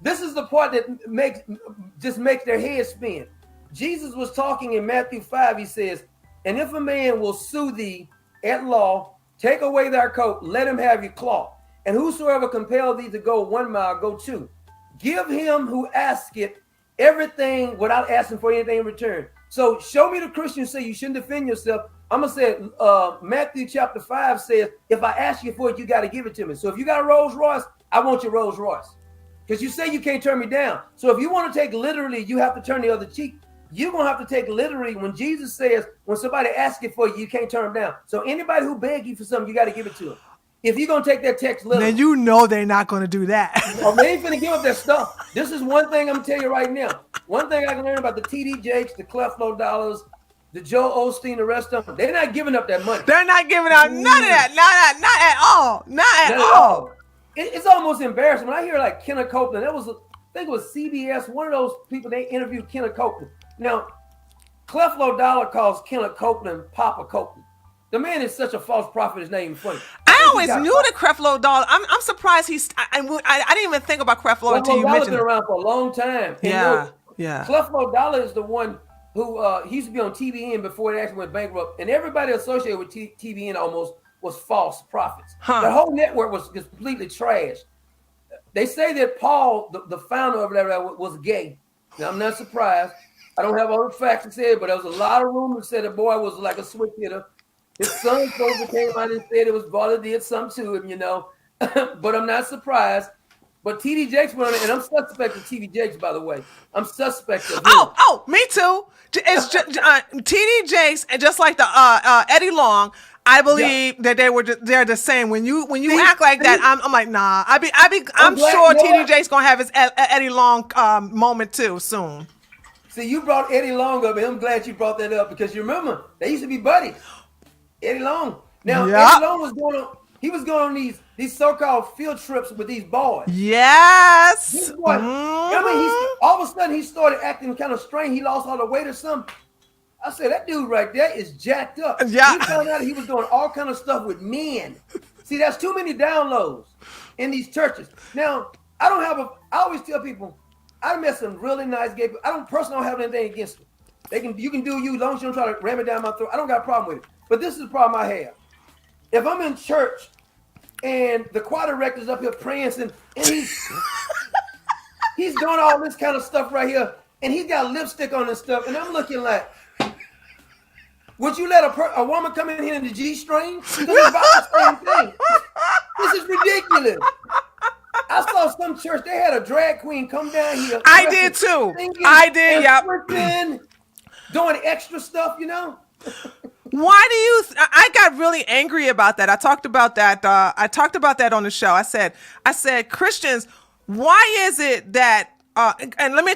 This is the part that makes their head spin. Jesus was talking in Matthew 5. He says, and if a man will sue thee at law, take away thy coat, let him have your cloth. And whosoever compel thee to go 1 mile, go 2. Give him who asketh everything without asking for anything in return. So show me the Christian say you shouldn't defend yourself. I'm going to say Matthew chapter 5 says, if I ask you for it, you got to give it to me. So if you got a Rolls Royce, I want your Rolls Royce. Because you say you can't turn me down. So if you want to take literally, you have to turn the other cheek. You're going to have to take literally when Jesus says, when somebody asks it for you, you can't turn them down. So anybody who beg you for something, you got to give it to them. If you're going to take that text literally. Now you know they're not going to do that. Oh, they ain't finna give up their stuff. This is one thing I'm going to tell you right now. One thing I can learn about the T.D. Jakes, the Creflo Dollars, the Joel Osteen, the rest of them, they're not giving up that money. They're not giving out none of that. Not at all. Not at all. It's almost embarrassing. When I hear like Kenneth Copeland, I think it was CBS, one of those people, they interviewed Kenneth Copeland. Now, Creflo Dollar calls Kenneth Copeland Papa Copeland. The man is such a false prophet, his name is funny. I always knew the Creflo Dollar. I'm surprised I didn't even think about Creflo until you mentioned it. Been around for a long time. Yeah. Creflo Dollar is the one who he used to be on TVN before it actually went bankrupt. And everybody associated with TVN almost was false prophets. The whole network was just completely trashed. They say that Paul, the founder of that, was gay. Now, I'm not surprised. I don't have all the facts to say it, but there was a lot of rumors that the boy was like a switch hitter. His son came out and said it was Bala did something to him, you know. But I'm not surprised. But T.D. Jakes went on it, and I'm suspect of T.D. Jakes, by the way. I'm suspect of him. Oh, me too. It's T.D. Jakes, and just like the Eddie Long, I believe that they're the same. When you act like that, I'm like, nah. I'm sure T.D. Jakes gonna have his Eddie Long moment too soon. See, you brought Eddie Long up, and I'm glad you brought that up because you remember they used to be buddies. Eddie Long. Now Eddie Long was going on these so-called field trips with these boys. Yes. This boy, all of a sudden he started acting kind of strange. He lost all the weight or something. I said, that dude right there is jacked up. Yeah. He found out he was doing all kind of stuff with men. See, that's too many downloads in these churches. Now, I always tell people, I met some really nice gay people. I don't personally have anything against them. You can do you as long as you don't try to ram it down my throat. I don't got a problem with it. But this is the problem I have. If I'm in church and the choir director's up here praying and he's doing all this kind of stuff right here, and he's got lipstick on and stuff, and I'm looking like, would you let a woman come in here in the G-string? Because it's about the same thing. This is ridiculous. I saw some church, they had a drag queen come down here. I did too. I did, yep. Doing extra stuff, you know? Why do you? I got really angry about that. I talked about that. On the show. I said, Christians, why is it that? And let me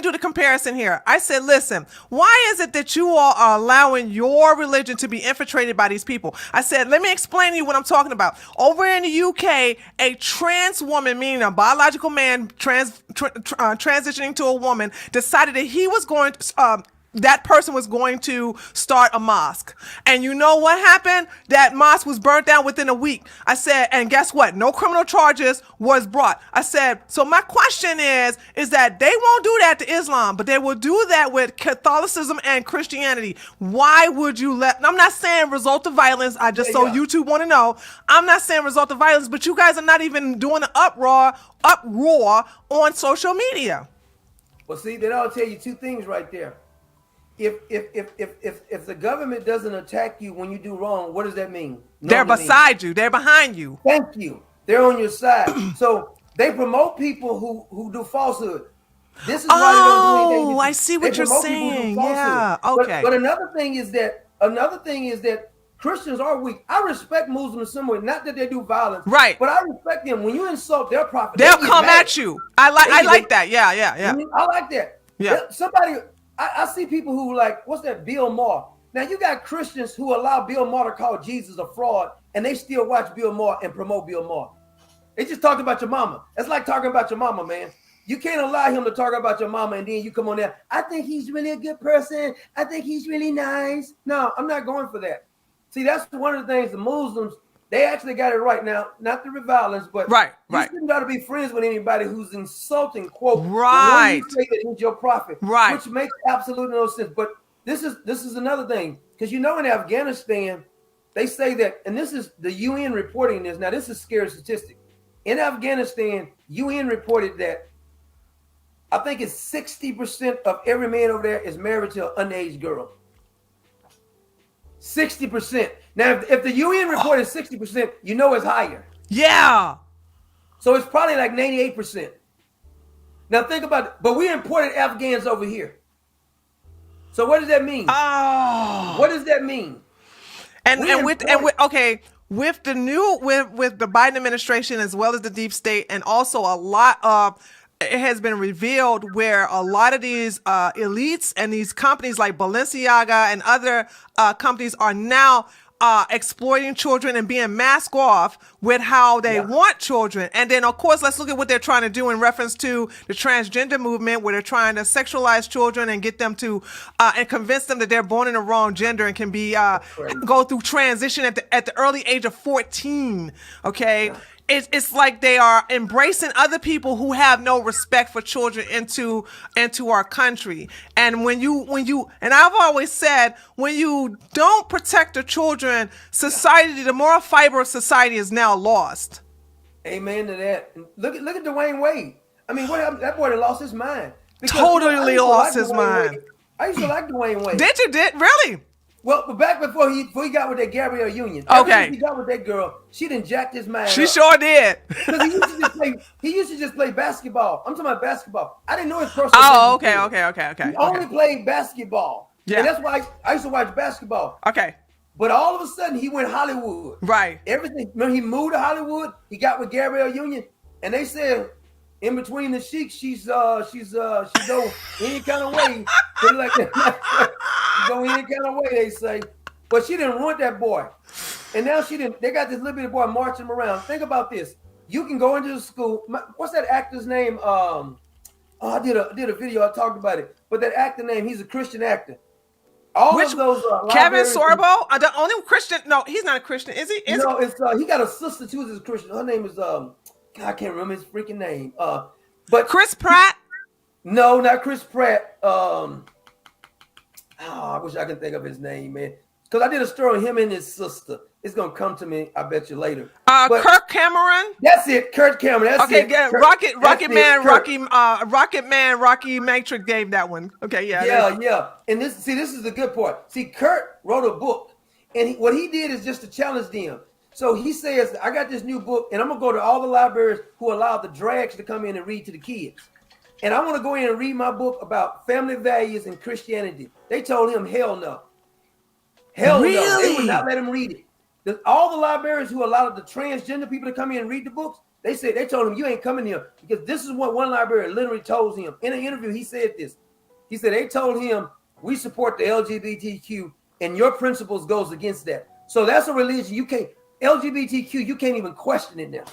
do the comparison here. I said, listen, why is it that you all are allowing your religion to be infiltrated by these people? I said, let me explain to you what I'm talking about. Over in the UK, a trans woman, meaning a biological man transitioning to a woman, decided that he was going to. That person was going to start a mosque. And you know what happened? That mosque was burnt down within a week. I said, and guess what? No criminal charges was brought. I said, so my question is that they won't do that to Islam, but they will do that with Catholicism and Christianity. Why would you I'm not saying result of violence. YouTube want to know. I'm not saying result of violence, but you guys are not even doing an uproar on social media. Well, see, then I'll tell you two things right there. If the government doesn't attack you when you do wrong, what does that mean? They're beside you. They're behind you. Thank you. They're on your side. So they promote people who do falsehood. This is why they don't do anything. I see what you're saying. Yeah. Okay. But another thing is that Christians are weak. I respect Muslims somewhere. Not that they do violence. Right. But I respect them. When you insult their prophet, they'll come at you. I like that. Yeah. I like that. Yeah. Somebody. I see people who like, what's that, Bill Maher? Now, you got Christians who allow Bill Maher to call Jesus a fraud, and they still watch Bill Maher and promote Bill Maher. They just talking about your mama. That's like talking about your mama, man. You can't allow him to talk about your mama, and then you come on there, I think he's really a good person. I think he's really nice. No, I'm not going for that. See, that's one of the things the Muslims, They actually got it right now, not the revilings, but Right. you shouldn't got to be friends with anybody who's insulting, quote, Right. the one you say that is your prophet, Right. which makes absolutely no sense. But this is another thing, because in Afghanistan, they say that, and this is the UN reporting this. Now, this is scary statistic. In Afghanistan, UN reported that I think it's 60% of every man over there is married to an underage girl. 60%. Now, if the UN reported 60%, it's higher. Yeah. So it's probably like 98%. Now think about it. But we imported Afghans over here. So what does that mean? Oh. What does that mean? With the new with the Biden administration as well as the deep state, and also a lot of it has been revealed where a lot of these elites and these companies like Balenciaga and other companies are now exploiting children and being masked off with how they want children. And then, of course, let's look at what they're trying to do in reference to the transgender movement, where they're trying to sexualize children and get them to and convince them that they're born in the wrong gender and can be go through transition at the early age of 14. Okay. Yeah. It's like they are embracing other people who have no respect for children into our country. And when you and I've always said, when you don't protect the children, society, the moral fiber of society is now lost. Amen to that. Look at Dwayne Wade. I mean, what happened? That boy lost his mind. Totally lost his mind. I used to like Dwayne Wade. Did you? Really? Well, but back before he got with that Gabrielle Union. Okay. He got with that girl. She done jacked his mind. She sure did. Because he used to just play basketball. I'm talking about basketball. I didn't know his personal. Oh, okay. He only played basketball. Yeah. And that's why I used to watch basketball. Okay. But all of a sudden he went Hollywood. Right. Everything. Remember, he moved to Hollywood. He got with Gabrielle Union, and they said in between the cheeks, she's go any kind of way. Like that. She go any kind of way, they say. But she didn't want that boy. And now they got this little bitty boy marching him around. Think about this. You can go into the school. What's that actor's name? I did a video. I talked about it. But that actor name, he's a Christian actor. Of those Kevin Sorbo? The only Christian? No, he's not a Christian, is he? No, it's he got a sister too that's a Christian. Her name is I can't remember his freaking name. But Chris Pratt? No, not Chris Pratt. I wish I could think of his name, man. Because I did a story on him and his sister. It's gonna come to me, I bet you later. Kirk Cameron. That's it, Kirk Cameron. That's it. Okay, Rocket Man, Rocky Matrix gave that one. Okay, yeah. Yeah. And this is the good part. See, Kurt wrote a book, and what he did is just to challenge them. So he says, I got this new book, and I'm gonna go to all the libraries who allow the drags to come in and read to the kids. And I want to go in and read my book about family values and Christianity. They told him, hell no. Hell no. They would not let him read it. All the librarians who allowed the transgender people to come in and read the books, they told him, you ain't coming here. Because this is what one librarian literally told him. In an interview, he said this. He said, they told him, we support the LGBTQ, and your principles goes against that. So that's a religion LGBTQ, you can't even question it now.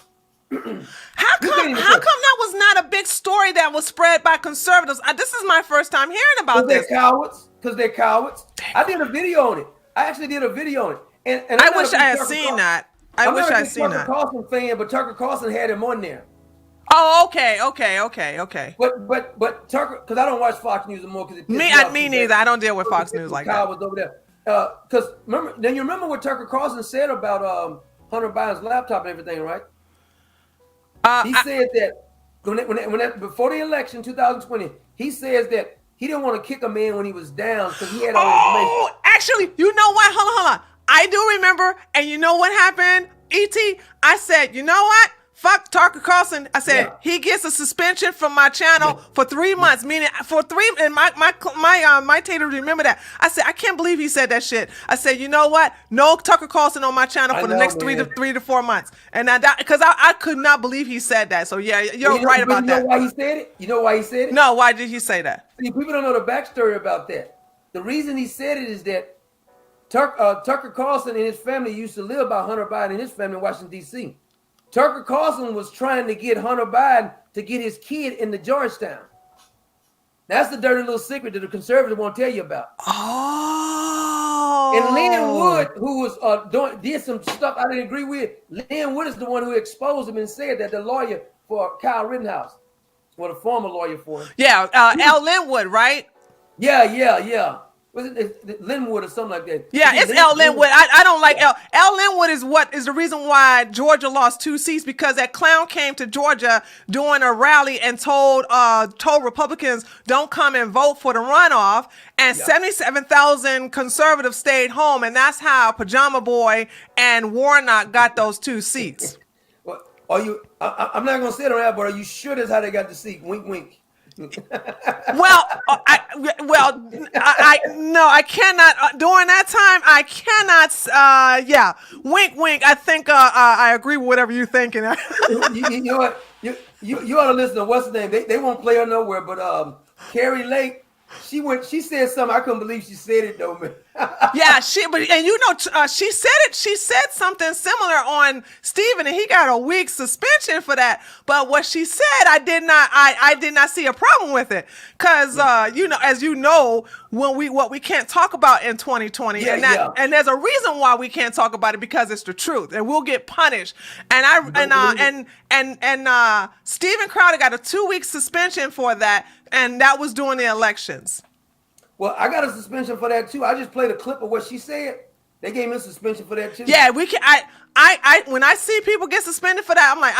How come that was not a big story that was spread by conservatives? This is my first time hearing about this. Because they're cowards. I did a video on it. I actually did a video on it. And I wish I had seen that. I'm not a Tucker Carlson fan, but Tucker Carlson had him on there. Oh, okay. But Tucker, because I don't watch Fox News anymore. Me neither. I don't deal with Fox News like that. Over there. Because remember what Tucker Carlson said about Hunter Biden's laptop and everything, right? He said that when before the election, 2020, he says that he didn't want to kick a man when he was down because he had all the information. Actually, you know what? Hold on. I do remember, and you know what happened, E.T.? I said, you know what? Fuck Tucker Carlson. I said, he gets a suspension from my channel for 3 months, meaning and my tater remember that. I said, I can't believe he said that shit. I said, you know what? No Tucker Carlson on my channel for the next 3 to 4 months. And because I could not believe he said that. So yeah, you're right about that. You know why he said it? You know why he said it? No, why did he say that? See, people don't know the backstory about that. The reason he said it is that Tucker Carlson and his family used to live by Hunter Biden and his family in Washington, D.C. Tucker Carlson was trying to get Hunter Biden to get his kid into Georgetown. That's the dirty little secret that the conservatives won't tell you about. Oh. And Lynn Wood, who was did some stuff I didn't agree with. Lynn Wood is the one who exposed him and said that the lawyer for Kyle Rittenhouse, or the former lawyer for him. Yeah, L. Linwood, right? Yeah. Was it Linwood or something like that? Yeah, it's L. Linwood. I don't like L. Linwood is what is the reason why Georgia lost 2 seats, because that clown came to Georgia doing a rally and told Republicans don't come and vote for the runoff, and 77,000 conservatives stayed home, and that's how Pajama Boy and Warnock got those 2 seats. Well, I'm not gonna say it on that, but are you sure that's how they got the seat? Wink, wink. I cannot during that time. I cannot. Wink, wink. I think I agree with whatever you're thinking. You know what? You ought to listen to what's the name? They won't play her nowhere, but Carrie Lake. She said something. I couldn't believe she said it though, man. She said it. She said something similar on Stephen, and he got a week suspension for that. But what she said, I did not see a problem with it, because as you know, what we can't talk about in 2020, and there's a reason why we can't talk about it, because it's the truth, and we'll get punished. And Stephen Crowder got a 2-week suspension for that. And that was during the elections. Well, I got a suspension for that too. I just played a clip of what she said. They gave me a suspension for that too. Yeah, we can. I when I see people get suspended for that, I'm like,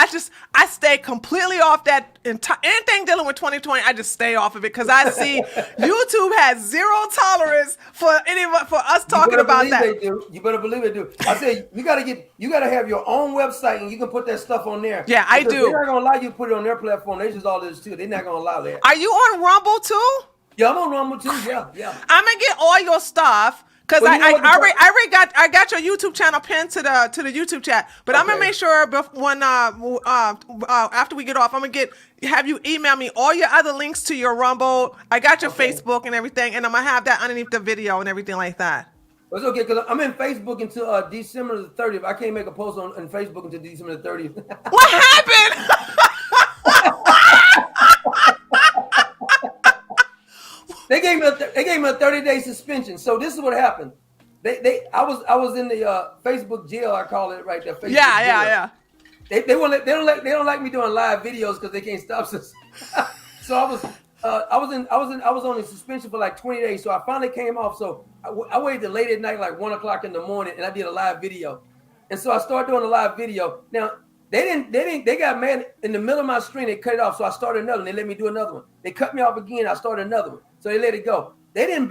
I stay completely off that anything dealing with 2020. I just stay off of it, because I see YouTube has zero tolerance for us talking about that. They do. You better believe they do. I say you got to have your own website, and you can put that stuff on there. Yeah, I do. They're not gonna allow you to put it on their platform. They just all this too. They're not gonna allow that. Are you on Rumble too? Yeah, I'm on Rumble too. Yeah. I'm gonna get all your stuff. Because I got your YouTube channel pinned to the YouTube chat, but I'm gonna make sure when after we get off, I'm gonna have you email me all your other links to your Rumble. I got your Facebook and everything, and I'm gonna have that underneath the video and everything like that. It's okay, because I'm in Facebook until December the 30th. I can't make a post on Facebook until December the 30th. What happened? They gave me a 30-day suspension. So this is what happened. I was in the Facebook jail. I call it right there. Facebook jail. They don't like me doing live videos because they can't stop us. So I was on a suspension for like 20 days. So I finally came off. So I waited late at night, like 1 o'clock in the morning, and I did a live video. And so I started doing a live video. Now they got mad in the middle of my screen. They cut it off. So I started another one. They let me do another one. They cut me off again. I started another one. So they let it go. They didn't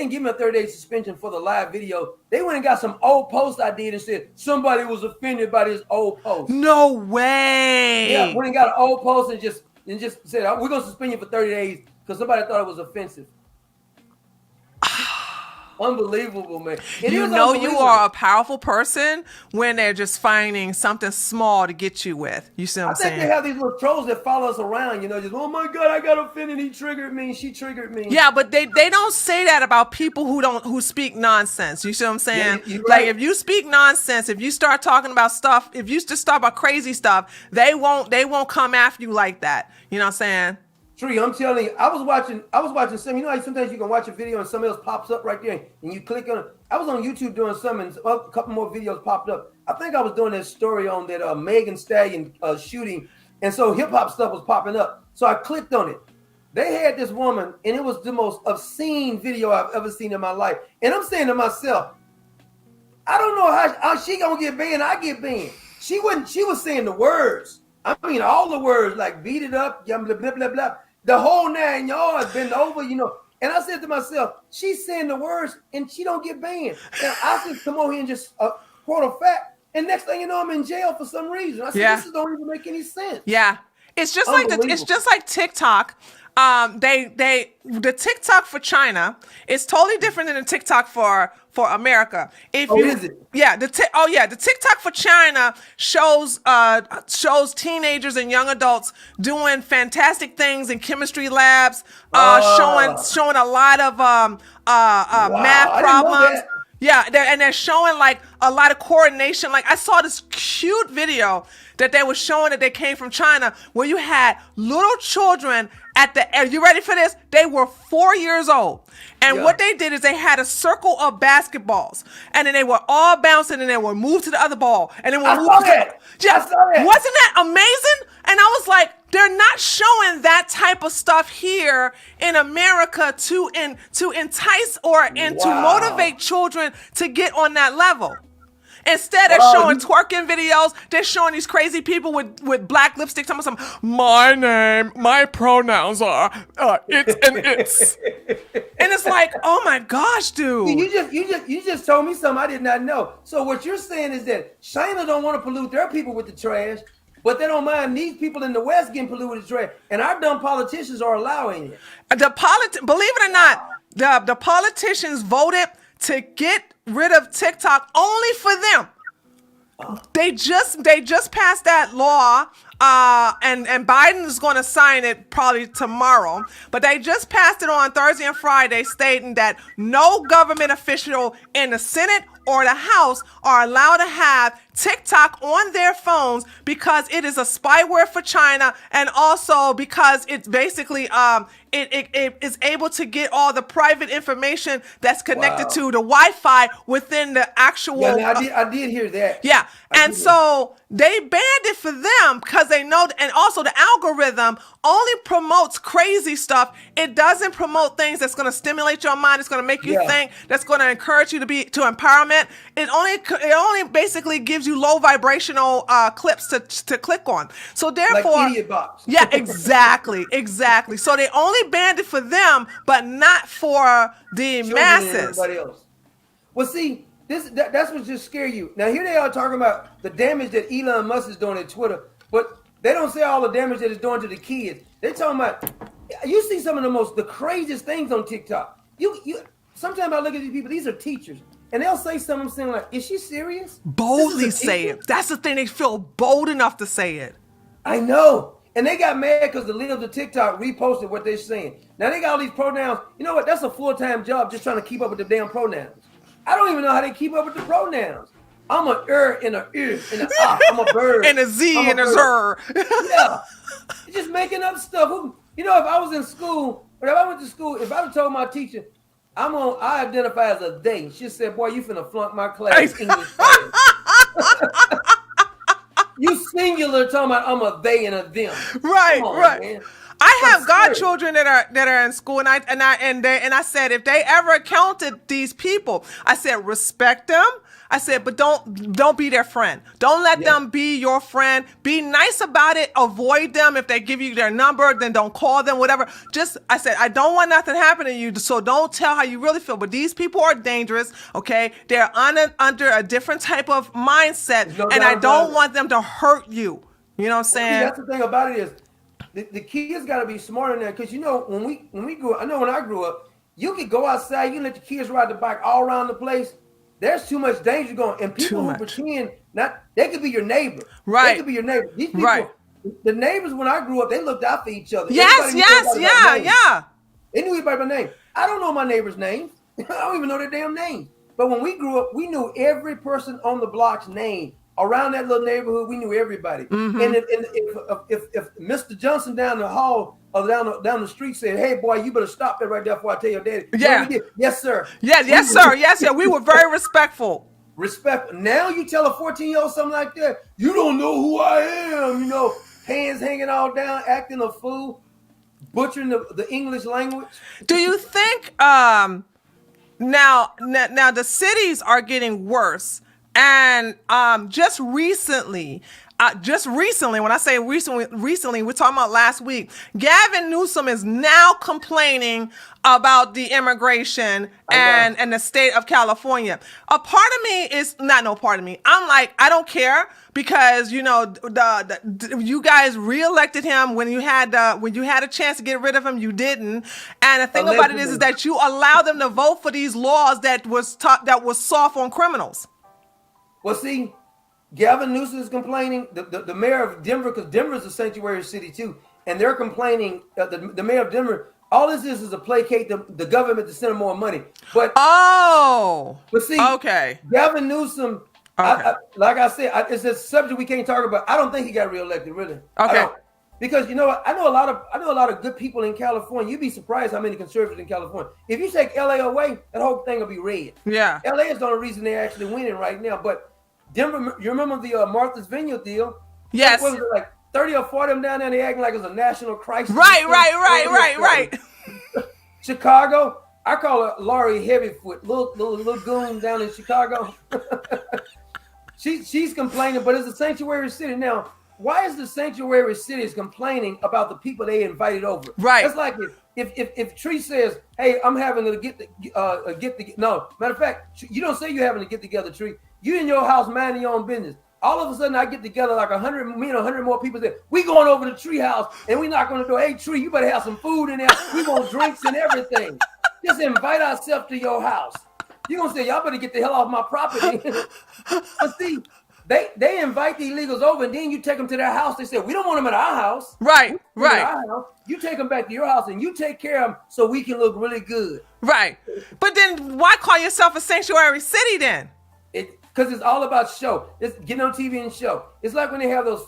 give me a 30-day suspension for the live video. They went and got some old posts I did and said somebody was offended by this old post. No way. Yeah, went and got an old post and just said we're gonna suspend you for 30 days because somebody thought it was offensive. Unbelievable, man. You are a powerful person when they're just finding something small to get you with. You see what I'm saying? I think they have these little trolls that follow us around, just, oh my God, I got offended. He triggered me. She triggered me. Yeah, but they don't say that about people who speak nonsense. You see what I'm saying? Yeah, like if you speak nonsense, if you start talking about stuff, if you just talk about crazy stuff, they won't come after you like that. You know what I'm saying? Tree, I'm telling you, I was watching some. How sometimes you can watch a video and something else pops up right there, and you click on it. I was on YouTube doing something, and a couple more videos popped up. I think I was doing that story on that Megan Stallion shooting, and so hip hop stuff was popping up. So I clicked on it. They had this woman, and it was the most obscene video I've ever seen in my life. And I'm saying to myself, I don't know how she gonna get banned. I get banned. She was saying the words. I mean, all the words like beat it up, blah blah blah blah. The whole 9 yards been over, And I said to myself, she's saying the words and she don't get banned. And I said, come on here and just quote a fact. And next thing you know, I'm in jail for some reason. I said, this don't even make any sense. Yeah. It's just like TikTok. The TikTok for China is totally different than the TikTok for America. Is it? Yeah, the TikTok for China shows teenagers and young adults doing fantastic things in chemistry labs, showing a lot of math problems. Yeah, they're showing like a lot of coordination. Like I saw this cute video that they were showing that they came from China, where you had little children are you ready for this? They were 4 years old. And what they did is they had a circle of basketballs, and then they were all bouncing, and they would move to the other ball, and then we'll move to I saw that. Wasn't that amazing? And I was like, they're not showing that type of stuff here in America to entice and to motivate children to get on that level. Instead of showing twerking videos, they're showing these crazy people with black lipstick talking about my pronouns are it's and it's. And it's like, oh my gosh, dude. You just told me something I did not know. So what you're saying is that China don't want to pollute their people with the trash, but they don't mind these people in the West getting polluted with the trash. And our dumb politicians are allowing it. Believe it or not, the politicians voted to get rid of TikTok only for them. They just passed that law, and Biden is going to sign it probably tomorrow. But they just passed it on Thursday and Friday, stating that no government official in the Senate or the House are allowed to have TikTok on their phones because it is a spyware for China, and also because it's basically it is able to get all the private information that's connected to the Wi-Fi within the actual. Yeah, I did hear that. Yeah, and so they banned it for them because they know, and also the algorithm only promotes crazy stuff. It doesn't promote things that's going to stimulate your mind. It's going to make you think. That's going to encourage you to empowerment. It only basically gives you low vibrational clips to click on. So therefore, like idiot box. Yeah, exactly. So they only banned it for them, but not for the masses. Everybody else. Well, see, that's what just scare you. Now here they are talking about the damage that Elon Musk is doing at Twitter, but they don't say all the damage that it's doing to the kids. They're talking about. You see some of the craziest things on TikTok. You sometimes I look at these people. These are teachers. And they'll say something saying like, is she serious? Boldly say it. That's the thing. They feel bold enough to say it. I know. And they got mad because the leader of the TikTok reposted what they're saying. Now they got all these pronouns. You know what? That's a full-time job just trying to keep up with the damn pronouns. I don't even know how they keep up with the pronouns. I'm an and a and a I'm a bird. And a Z and a zer. Yeah. You're just making up stuff. You know, if I was in school, or if I went to school, if I would told my teacher, I identify as a they. She said, boy, you finna flunk my class English class. You singular talking about I'm a they and a them. Right, right. Man. I have godchildren that are in school, and I said, if they ever encountered these people, I said, respect them. I said, but don't be their friend. Don't let them be your friend. Be nice about it. Avoid them. If they give you their number, then don't call them, whatever. I said, I don't want nothing to happen to you, so don't tell how you really feel. But these people are dangerous, okay? They're under a different type of mindset, and I don't want them to hurt you. You know what I'm saying? See, that's the thing about it is, the kids got to be smarter than that, because you know when we grew up, I know when I grew up, you could go outside, you can let the kids ride the bike all around the place. There's too much danger going, and people who pretend they could be your neighbor. Right. They could be your neighbor. These people, the neighbors when I grew up, they looked out for each other. Yes, yeah. They knew everybody by name. I don't know my neighbor's names. I don't even know their damn names. But when we grew up, we knew every person on the block's name. Around that little neighborhood, we knew everybody. Mm-hmm. And if Mr. Johnson down the hall or down the street said, "Hey boy, you better stop that right there before I tell your daddy." Yeah. Yes, sir. Yes, sir. Yes, sir. We were very respectful. Respect. Now you tell a 14-year-old something like that, you don't know who I am. You know, hands hanging all down, acting a fool, butchering the English language. Do you think now the cities are getting worse? And just recently, when I say recently, we're talking about last week, Gavin Newsom is now complaining about the immigration and the state of California. I'm like, I don't care, because you know you guys reelected him when you had a chance to get rid of him, you didn't. And the thing about it is that you allowed them to vote for these laws that was soft on criminals. Well, see, Gavin Newsom is complaining. The mayor of Denver, because Denver is a sanctuary city too, and they're complaining. The mayor of Denver. All this is to placate the government to send them more money. But see, okay, Gavin Newsom Like I said, it's a subject we can't talk about. I don't think he got reelected, really. Okay. Because you know what? I know a lot of good people in California. You'd be surprised how many conservatives in California. If you take LA away, that whole thing will be red. Yeah. LA is the only reason they're actually winning right now. But Denver, you remember the Martha's Vineyard deal? Yes. What was it, like 30 or 40 of them down there? They acting like it's a national crisis. Right. Chicago, I call her Laurie Heavyfoot, little goon down in Chicago. She's complaining, but it's a sanctuary city now. Why is the sanctuary cities complaining about the people they invited over? Right. It's like if Tree says, "Hey, I'm having to get no." Matter of fact, you don't say you're having to get together, Tree. You in your house minding your own business. All of a sudden, I get together like 100 more people. Say, we going over to Tree house and we knock on the door. Hey, Tree, you better have some food in there. We want drinks and everything. Just invite ourselves to your house. You're gonna say, y'all better get the hell off my property. But see. They invite the illegals over, and then you take them to their house. They say, we don't want them at our house. Right. You take them back to your house, and you take care of them so we can look really good. Right. But then why call yourself a sanctuary city then? Because it's all about show. It's getting on TV and show. It's like when they have those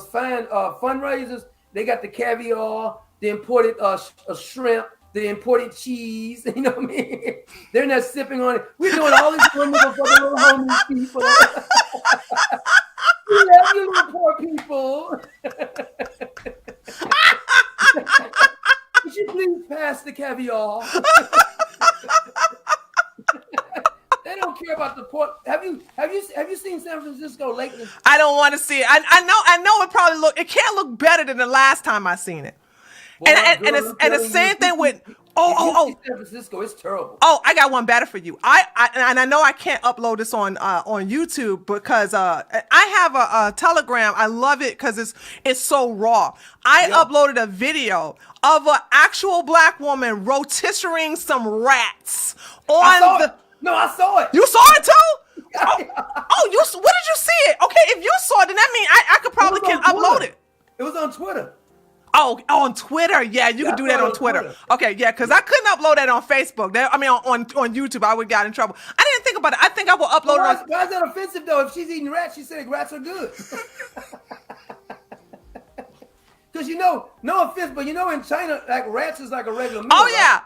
fine fundraisers. They got the caviar, the imported shrimp, the imported cheese. You know what I mean? They're not sipping on it. We're doing all these wonderful for the little homeless people. We love you, little poor people. Would you please pass the caviar? They don't care about the poor. Have you seen San Francisco lately? I don't want to see it. I know it can't look better than the last time I seen it. Boy, and the same thing with San Francisco, it's terrible. Oh, I got one better for you. I know I can't upload this on YouTube because I have a Telegram. I love it because it's so raw. I uploaded a video of an actual black woman rotisserie some rats on No, I saw it. You saw it too? What did you see it? Okay, if you saw it, then that means I could probably can upload it. It was on Twitter. Oh, on Twitter. Yeah, you can do that on Twitter. Okay, yeah, because I couldn't upload that on Facebook. On YouTube, I would have got in trouble. I didn't think about it. I think I will upload it on... Why is that offensive, though? If she's eating rats, she said rats are good. Because, no offense, but in China, like rats is like a regular meal. Oh, yeah. Right?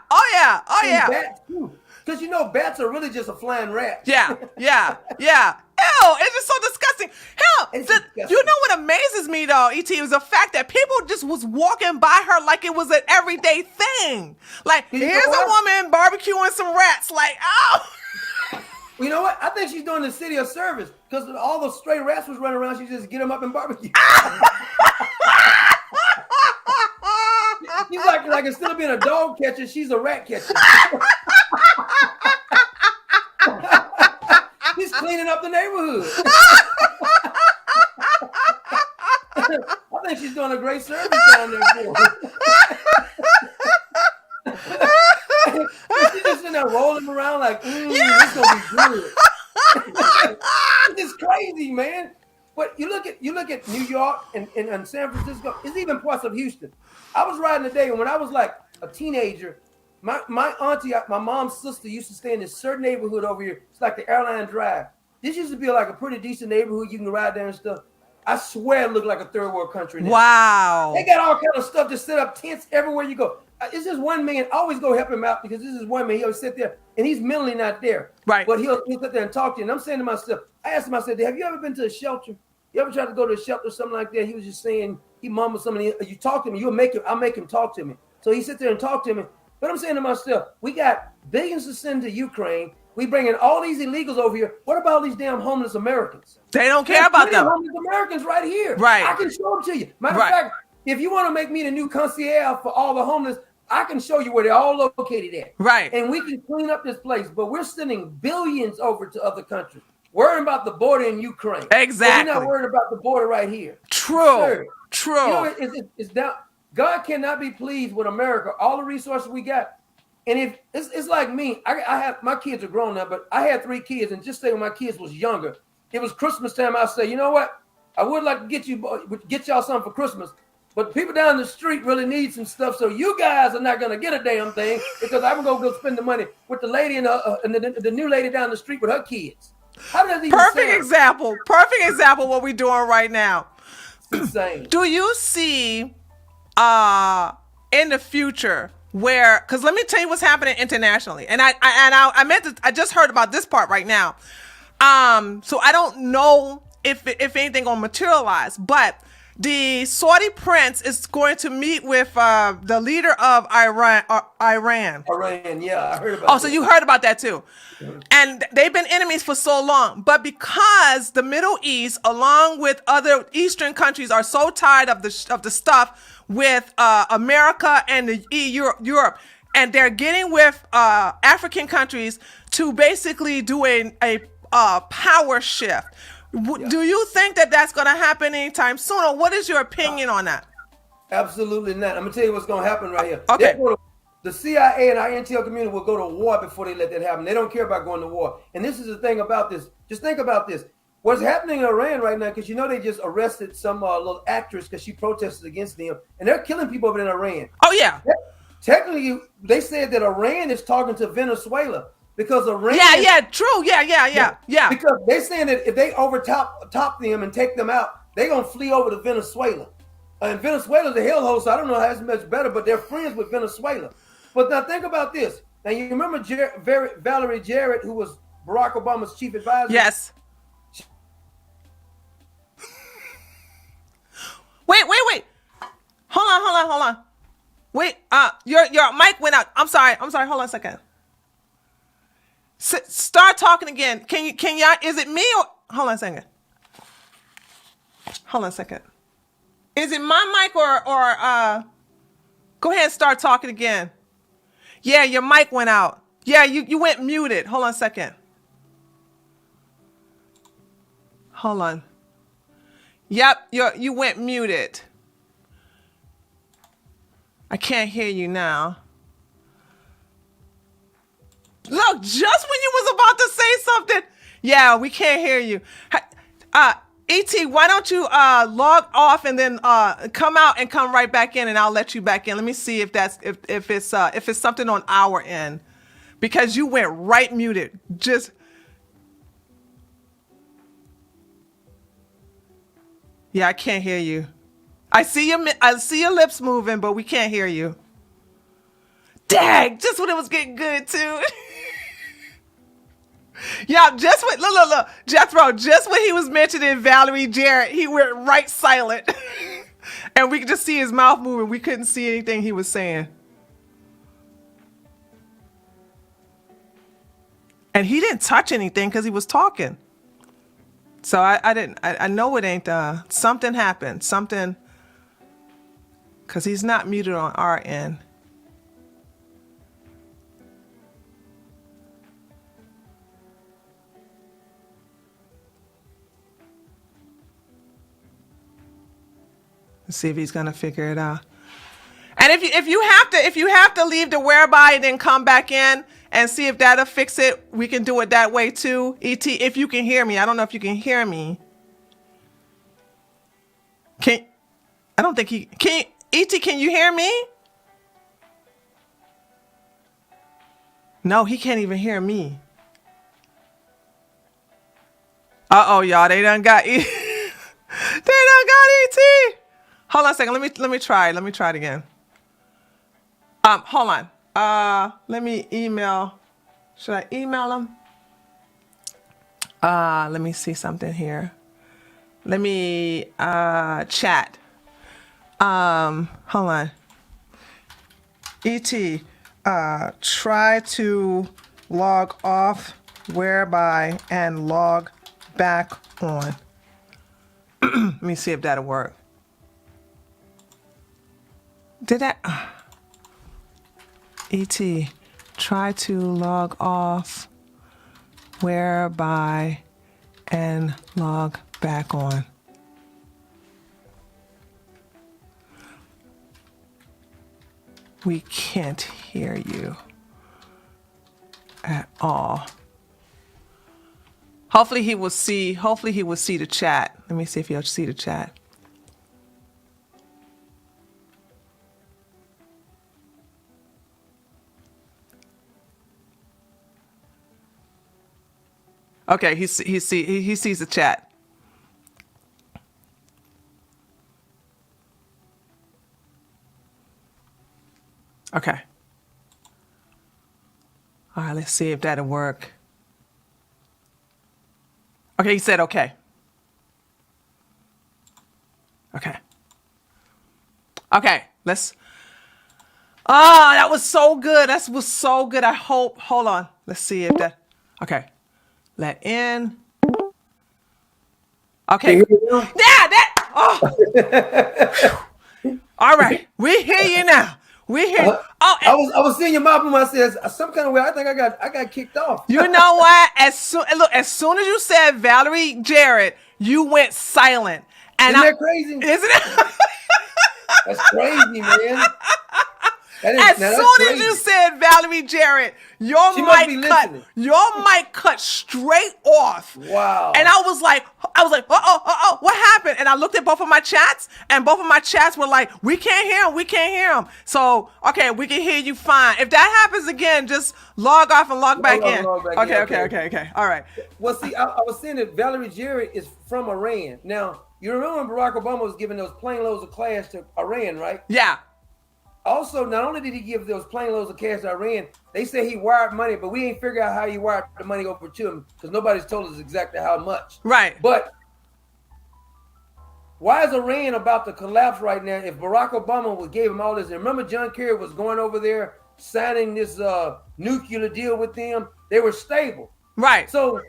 Oh, yeah. Bats, too. Because, bats are really just a flying rat. Yeah. Ew, it's just so disgusting. Hell, you know what amazes me though, E.T., was the fact that people just was walking by her like it was an everyday thing. Like, here's a woman barbecuing some rats. Like, oh. You know what? I think she's doing the city a service because all those stray rats was running around. She just get them up and barbecue. She's like instead of being a dog catcher, she's a rat catcher. He's cleaning up the neighborhood. I think she's doing a great service down there for her. She's just sitting there rolling around like, this gonna be good. It's crazy, man. But you look at New York and San Francisco. It's even parts of Houston. I was riding today, and when I was like a teenager, my auntie, my mom's sister used to stay in this certain neighborhood over here. It's like the Airline Drive. This used to be like a pretty decent neighborhood. You can ride there and stuff. I swear it looked like a third world country now. Wow. They got all kind of stuff to set up tents everywhere you go. It's just one man. I always go help him out because this is one man. He always sit there and he's mentally not there. Right. But he'll sit there and talk to you. And I'm saying to myself, I asked him, I said, have you ever been to a shelter? You ever tried to go to a shelter or something like that? He was just saying, he mumbled something. You talk to me, I'll make him talk to me. So he sit there and talk to me. But I'm saying to myself, we got billions to send to Ukraine. We bringing all these illegals over here. What about all these damn homeless Americans? They don't care about them. Homeless Americans right here. Right. I can show them to you. Matter of fact, if you want to make me the new concierge for all the homeless, I can show you where they're all located at. Right. And we can clean up this place. But we're sending billions over to other countries. Worrying about the border in Ukraine. Exactly. But we're not worried about the border right here. True. It's down. God cannot be pleased with America. All the resources we got. And if it's like me, I have my kids are grown now, but I had 3 kids, and just say when my kids was younger, it was Christmas time. I say, you know what? I would like to get y'all something for Christmas, but people down the street really need some stuff. So you guys are not gonna get a damn thing because I'm gonna go spend the money with the lady and the new lady down the street with her kids. How does that even sound? Perfect example what we're doing right now. It's insane. Do you see in the future where, because let me tell you what's happening internationally, and I meant to, I just heard about this part right now. So I don't know if anything gonna materialize, but the Saudi prince is going to meet with the leader of Iran. Iran, yeah, I heard about Oh, so you heard about that too. And they've been enemies for so long. But because the Middle East, along with other Eastern countries, are so tired of the stuff with America and the Europe, and they're getting with African countries to basically do a power shift. Do you think that that's going to happen anytime soon, or what is your opinion on that? Absolutely not. I'm gonna tell you what's gonna happen right here. Okay. The CIA and our intel community will go to war before they let that happen. They don't care about going to war. And this is the thing about this. Just think about this. What's happening in Iran right now, because you know they just arrested some little actress because she protested against them, and they're killing people over in Iran. Oh yeah. Technically, they said that Iran is talking to Venezuela because Iran. Yeah, true. Yeah. Because they're saying that if they top them and take them out, they're gonna flee over to Venezuela. And Venezuela's a hellhole, so I don't know how it's much better, but they're friends with Venezuela. But now think about this. Now you remember Valerie Jarrett, who was Barack Obama's chief advisor? Yes. Wait. Hold on. Wait, your mic went out. I'm sorry. Hold on a second. Start talking again. Can y'all, is it me or, hold on a second. Is it my mic or go ahead and start talking again. Yeah, your mic went out. Yeah, you went muted. Hold on a second. Hold on. Yep, you went muted. I can't hear you now. Look, just when you was about to say something. Yeah, we can't hear you. E.T., why don't you log off and then come out and come right back in, and I'll let you back in. Let me see if that's if it's something on our end, because you went right muted. Just yeah, I can't hear you. I see your lips moving, but we can't hear you. Dang, just when it was getting good too. Yeah, just when look, Jethro, just when he was mentioning Valerie Jarrett, he went right silent. And we could just see his mouth moving. We couldn't see anything he was saying. And he didn't touch anything because he was talking. So I know it ain't something happened. Something, because he's not muted on our end. Let's see if he's gonna figure it out. And if you have to leave the whereby and then come back in and see if that'll fix it, we can do it that way too. ET, if you can hear me, I don't know if you can hear me. I don't think he can. ET, can you hear me? No, he can't even hear me. Uh-oh, y'all, they done got ET. Hold on a second. Let me try it again. Hold on. Let me email. Should I email him? Let me see something here. Let me chat. Hold on. ET, try to log off whereby and log back on. Let me see if that'll work. Did that? ET, try to log off whereby and log back on. We can't hear you at all. Hopefully he will see the chat. Let me see if he'll see the chat. Okay, he sees the chat. Okay. All right, let's see if that'll work. Okay, he said okay. Okay. Okay, let's. Oh, that was so good. That was so good. I hope. Hold on. Let's see if that. Okay. Let in. Okay. Can you hear me now? Yeah, that. Oh. All right. We hear you now. We hear. Oh, I was seeing your mouth, and I said some kind of way. I think I got kicked off. you know what? As soon as you said Valerie Jarrett, you went silent. And Isn't that crazy? Isn't it? That's crazy, man. As soon as you said Valerie Jarrett, your mic cut straight off. Wow. And I was like, what happened? And I looked at both of my chats, and both of my chats were like, we can't hear him. So, okay, we can hear you fine. If that happens again, just log off and log back in. Okay. All right. Well, see, I was saying that Valerie Jarrett is from Iran. Now, you remember when Barack Obama was giving those plane loads of cash to Iran, right? Yeah. Also, not only did he give those plane loads of cash to Iran, they say he wired money, but we ain't figured out how he wired the money over to him because nobody's told us exactly how much. Right. But why is Iran about to collapse right now if Barack Obama gave him all this? And remember John Kerry was going over there signing this nuclear deal with them? They were stable. Right. So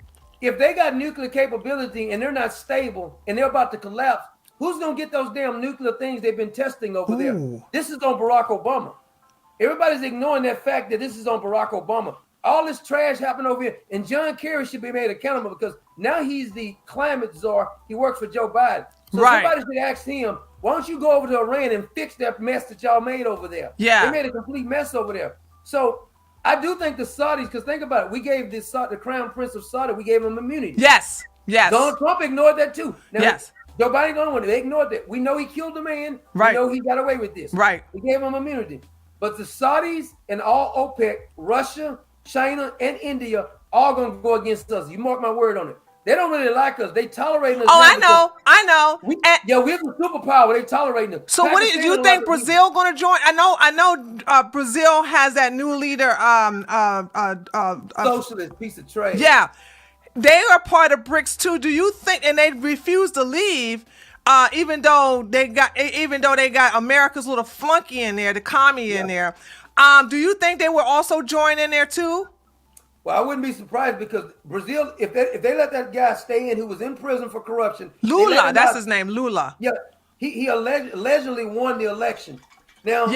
if they got nuclear capability and they're not stable and they're about to collapse, who's going to get those damn nuclear things they've been testing over there? This is on Barack Obama. Everybody's ignoring that fact that this is on Barack Obama. All this trash happened over here. And John Kerry should be made accountable because now he's the climate czar. He works for Joe Biden. So somebody should ask him, why don't you go over to Iran and fix that mess that y'all made over there? Yeah. They made a complete mess over there. So I do think the Saudis, because think about it, we gave the Crown Prince of Saudi, we gave him immunity. Yes. Donald Trump ignored that too. Now, yes. Joe Biden don't want it. They ignored that. We know he killed the man. Right. We know he got away with this. Right. We gave him immunity. But the Saudis and all OPEC, Russia, China, and India, all going to go against us. You mark my word on it. They don't really like us. They tolerate us. Oh, I know. We're the superpower. They tolerating us. So what do you think Brazil going to join? I know Brazil has that new leader. Socialist piece of trash. Yeah. They are part of BRICS too. Do you think, and they refuse to leave, even though they got America's little flunky in there, the commie in there. Do you think they will also join in there too? Well, I wouldn't be surprised because Brazil, if they let that guy stay in who was in prison for corruption. Lula, that's his name, Lula. Yeah, he allegedly won the election. Now,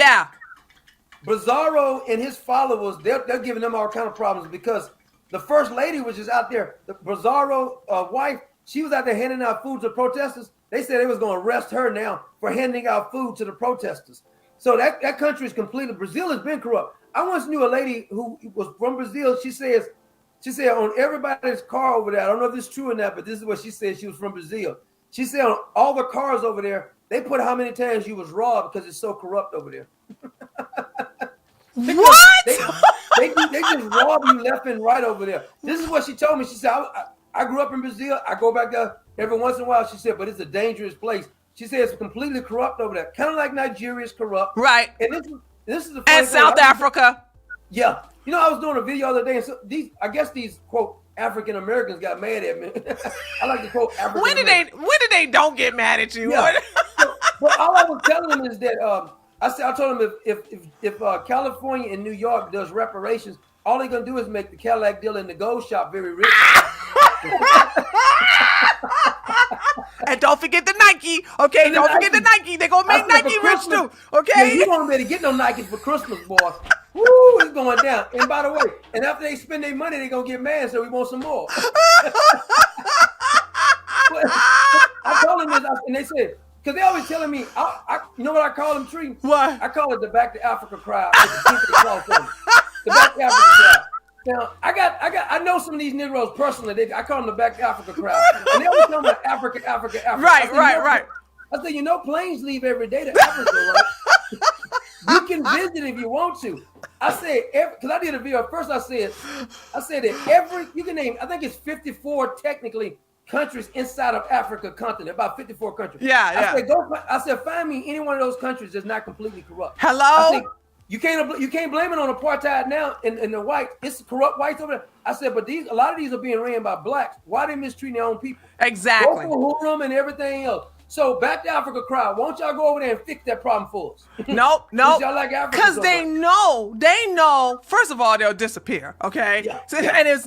Bolsonaro and his followers, they're giving them all kind of problems because the first lady was just out there. The Bolsonaro wife, she was out there handing out food to protesters. They said they was going to arrest her now for handing out food to the protesters. So that country is completely, Brazil has been corrupt. I once knew a lady who was from Brazil. She said on everybody's car over there, I don't know if this is true or not, but this is what she said. She was from Brazil. She said on all the cars over there, they put how many times you was robbed because it's so corrupt over there. What? They just rob you left and right over there. This is what she told me. She said, I grew up in Brazil. I go back there every once in a while. She said, but it's a dangerous place. She said it's completely corrupt over there. Kind of like Nigeria is corrupt. Right. And this is the and South Africa. Yeah. You know, I was doing a video the other day, and so these quote African Americans got mad at me. I like to quote African. When did they don't get mad at you? Yeah. But all I was telling them is that I told them if California and New York does reparations, all they're gonna do is make the Cadillac dealer in the gold shop very rich. And don't forget the Nike, okay? Don't forget the Nike. They're gonna make Nike rich too, okay? Yeah, you won't be able to get no Nikes for Christmas, boy. Woo, it's going down. And by the way, and after they spend their money, they're gonna get mad, so we want some more. I told them this, and they said, because they always telling me, you know what I call them, Tree? What? I call it the Back to Africa crowd. The Back to Africa crowd. Now, I know some of these Negroes personally. I call them the Back to Africa crowd. And they always tell me Africa. Right. I said, planes leave every day to Africa, right? You can visit if you want to. I said because I did a video. First, I said that you can name. I think it's 54 technically countries inside of Africa continent. About 54 countries. Yeah. I said find me any one of those countries that's not completely corrupt. Hello. I think you can't blame it on apartheid now in the white. It's corrupt whites over there. I said, but a lot of these are being ran by blacks. Why are they mistreating their own people? Exactly. Boko Haram and everything else. So back to Africa crowd. Won't y'all go over there and fix that problem for us? Nope. Y'all like Africa Because so they know, first of all, they'll disappear. Okay. Yeah. And it's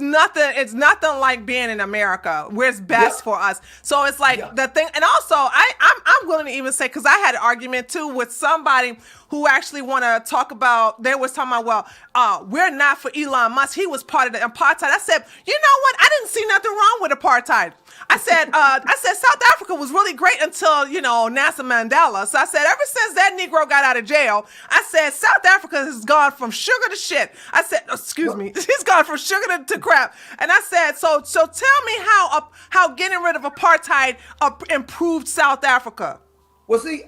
nothing like being in America where it's best for us. So it's like the thing. And also I'm willing to even say, because I had an argument too with somebody who actually want to talk about, they was talking about, well, we're not for Elon Musk. He was part of the apartheid. I said, you know what? I didn't see nothing wrong with apartheid. I said South Africa was really great until, Nelson Mandela. So I said, ever since that Negro got out of jail, I said, South Africa has gone from sugar to shit. I said, excuse me, he's gone from sugar to crap. And I said, so tell me how getting rid of apartheid improved South Africa. Well, see,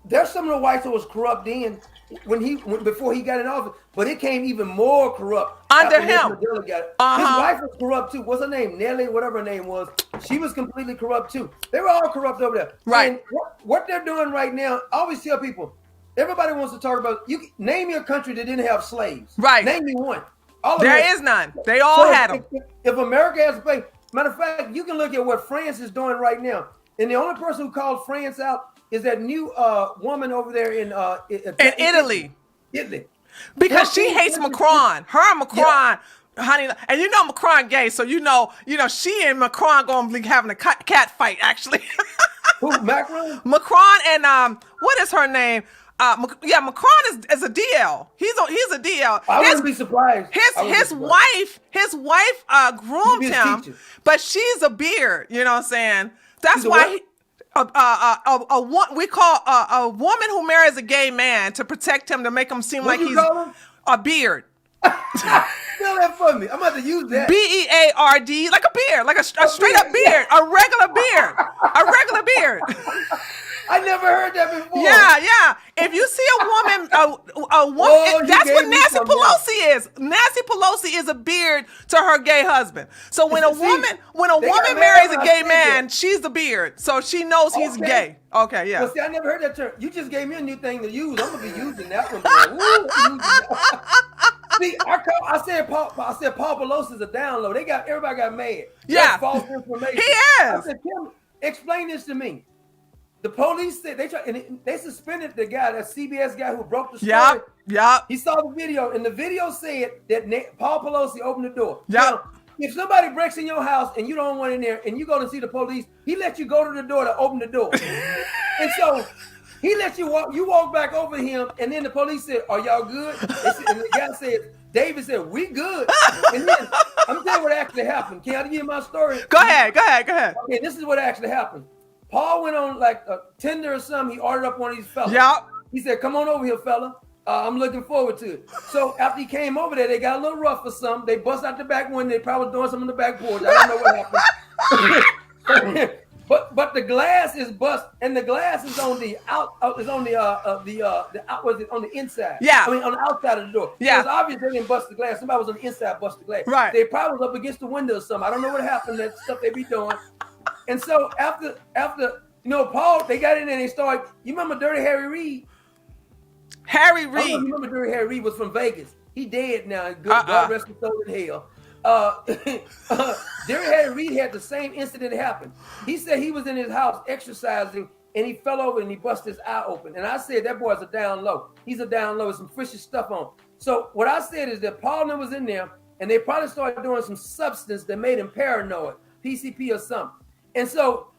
there's some of the whites that was corrupt then before he got in office, but it came even more corrupt under him. His wife was corrupt too. What's her name? Nelly, whatever her name was. She was completely corrupt too. They were all corrupt over there. Right. And what they're doing right now, I always tell people, everybody wants to talk about, name me a country that didn't have slaves. Right. Name me one. There is none. They all had them. If America has a place, matter of fact, you can look at what France is doing right now. And the only person who called France out is that new woman over there in Italy. Italy. Because she hates Macron. Her and Macron, honey, and Macron gay, so she and Macron gonna be having a cat fight actually. Who, Macron? Macron and what is her name? Macron is a DL. He's a DL. I wouldn't be surprised. His wife groomed him, but she's a beard. You know what I'm saying? That's why we call a woman who marries a gay man to protect him, to make him seem like he's a beard. Spell that for me. I'm about to use that. BEARD, like a beard, like a straight up beard, a regular beard, a regular beard. I never heard that before. Yeah. If you see a woman, that's what Nancy Pelosi is. Nancy Pelosi is a beard to her gay husband. So when a woman marries a gay man, she's the beard. So she knows he's gay. Okay, yeah. Well, see, I never heard that term. You just gave me a new thing to use. I'm gonna be using that one. See, I said Paul Pelosi is a download. Everybody got mad. Yeah. That's false information. He is. I said, Tim, explain this to me. The police said they suspended the guy, that CBS guy who broke the story. Yep. He saw the video, and the video said that Paul Pelosi opened the door. Yep. Now, if somebody breaks in your house and you don't want in there, and you go to see the police, he let you go to the door to open the door. And so he let you walk. You walk back over him, and then the police said, "Are y'all good?" And the guy said, "David said, we good." And then I'm telling you what actually happened. Can I give you my story? Go ahead. Okay, this is what actually happened. Paul went on like a Tinder or something. He ordered up one of these fellas. Yep. He said, "Come on over here, fella. I'm looking forward to it." So after he came over there, they got a little rough or something. They bust out the back window. They probably doing something on the back porch. I don't know what happened. But the glass is bust, and the glass is on the on the inside. Yeah. I mean on the outside of the door. Yeah. It's obvious they didn't bust the glass. Somebody was on the inside, bust the glass. Right. They probably was up against the window or something. I don't know what happened. That stuff they be doing. And so after Paul, they got in there and they started. You remember Dirty Harry Reid? Harry I don't know if Reid. you remember Dirty Harry Reid was from Vegas. He dead now. God rest his soul in hell. Dirty Harry Reid had the same incident happen. He said he was in his house exercising and he fell over and he busted his eye open. And I said that boy's a down low. He's a down low with some fishy stuff on. So what I said is that Paul was in there and they probably started doing some substance that made him paranoid, PCP or something. And so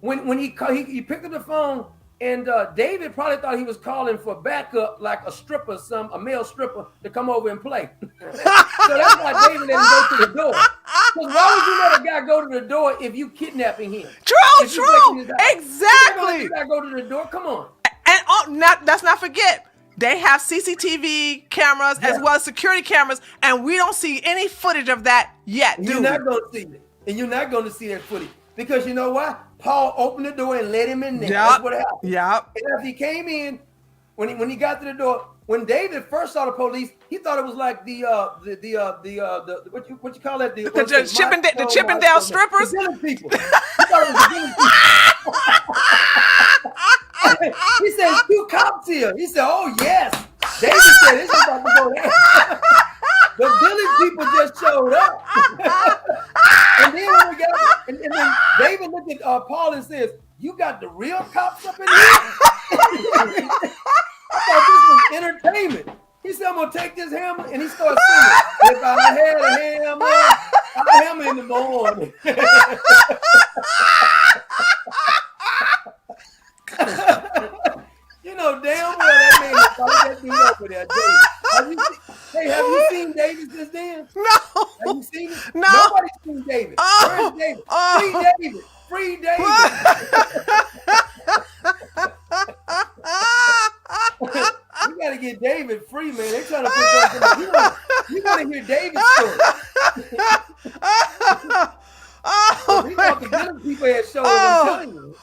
when he picked up the phone, and David probably thought he was calling for backup, like a stripper, a male stripper, to come over and play. So that's why David let him go to the door. Because why would you let a guy go to the door if you kidnapping him? True. Exactly. You gotta go to the door. Come on. And let's not forget, they have CCTV cameras as well as security cameras, and we don't see any footage of that yet. You're not going to see it. And you're not going to see that footage. Because you know why? Paul opened the door and let him in there. That's what happened. Yep. And as he came in, when he got to the door, when David first saw the police, he thought it was like the what you call that? The Chippendale strippers. The village people. He thought it was the village people. He said, 2 cops here. He said, oh yes. David said, this is about to go down. The village people just showed up. And then when we got, and then David looked at Paul and says, you got the real cops up in here? I thought this was entertainment. He said, I'm going to take this hammer. And he started singing, if I had a hammer, I'd hammer in the morning. You know damn well that man is probably that dude over there, David. Have you seen David since then? No. Have you seen it? No. Nobody's seen David. Where's David? Free David. Free David. We gotta get David free, man. They're trying to put that. You want to hear David's story. We want the village people at shows. I'm telling you.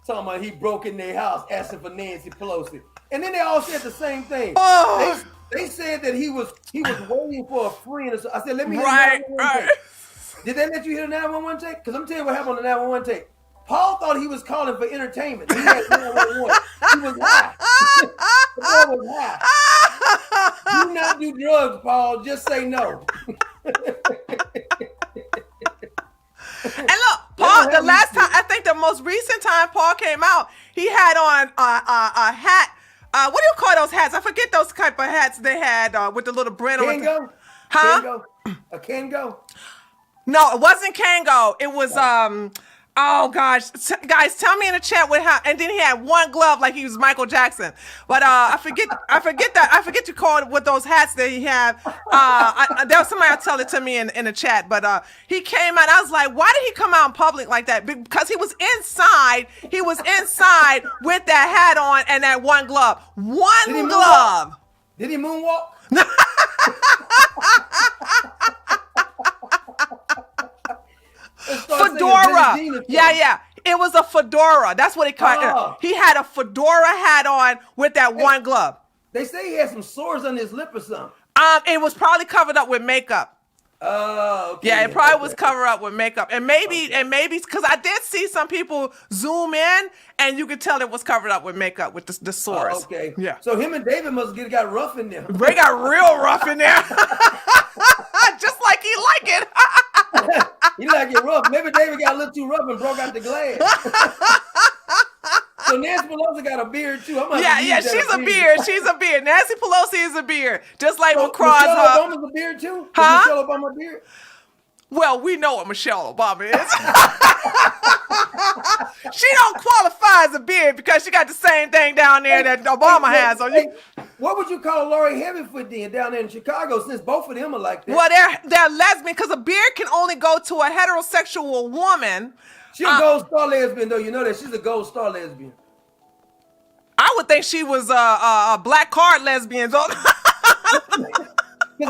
Talking about he broke in their house asking for Nancy Pelosi, and then they all said the same thing. They said that he was waiting for a friend. I said, let me hear the 911 tape. Did they let you hear the 911 tape? Because I'm telling you what happened on the 911 tape. Paul thought he was calling for entertainment. He had 911. He was high. The boy was high. Do not do drugs, Paul. Just say no. And look, Paul, the last time, I think the most recent time Paul came out, he had on a hat. What do you call those hats? I forget those type of hats they had with the little brim on it. Kango? Huh? Kango? A Kango? No, it wasn't Kango. It was, oh gosh. Guys, tell me in the chat what happened. And then he had one glove like he was Michael Jackson. But I forget to call it what those hats that he had. There was somebody tell it to me in the chat. But he came out. I was like, why did he come out in public like that? Because he was inside. He was inside with that hat on and that one glove. One glove. Did he moonwalk? Fedora. Yeah. It was a fedora. That's what it called. He had a fedora hat on with that one glove. They say he had some sores on his lip or something. It was probably covered up with makeup. Oh, okay. Yeah, it probably was covered up with makeup. And maybe because I did see some people zoom in and you could tell it was covered up with makeup with the sores. Okay. Yeah. So him and David must have got rough in there. They got real rough in there. Just like he like it. He like it rough. Maybe David got a little too rough and broke out the glass. So Nancy Pelosi got a beard too. Yeah, she's a beard. She's a beard. Nancy Pelosi is a beard. Just like so Michelle Obama's a beard too? Huh? Is Michelle Obama a beard? Well, we know what Michelle Obama is. She don't qualify as a beard because she got the same thing down there that Obama has. What would you call Lori Heavyfoot then down there in Chicago, since both of them are like that? Well, they're lesbian because a beard can only go to a heterosexual woman. She's a gold star lesbian, though. You know that she's a gold star lesbian. I would think she was a black card lesbian. Because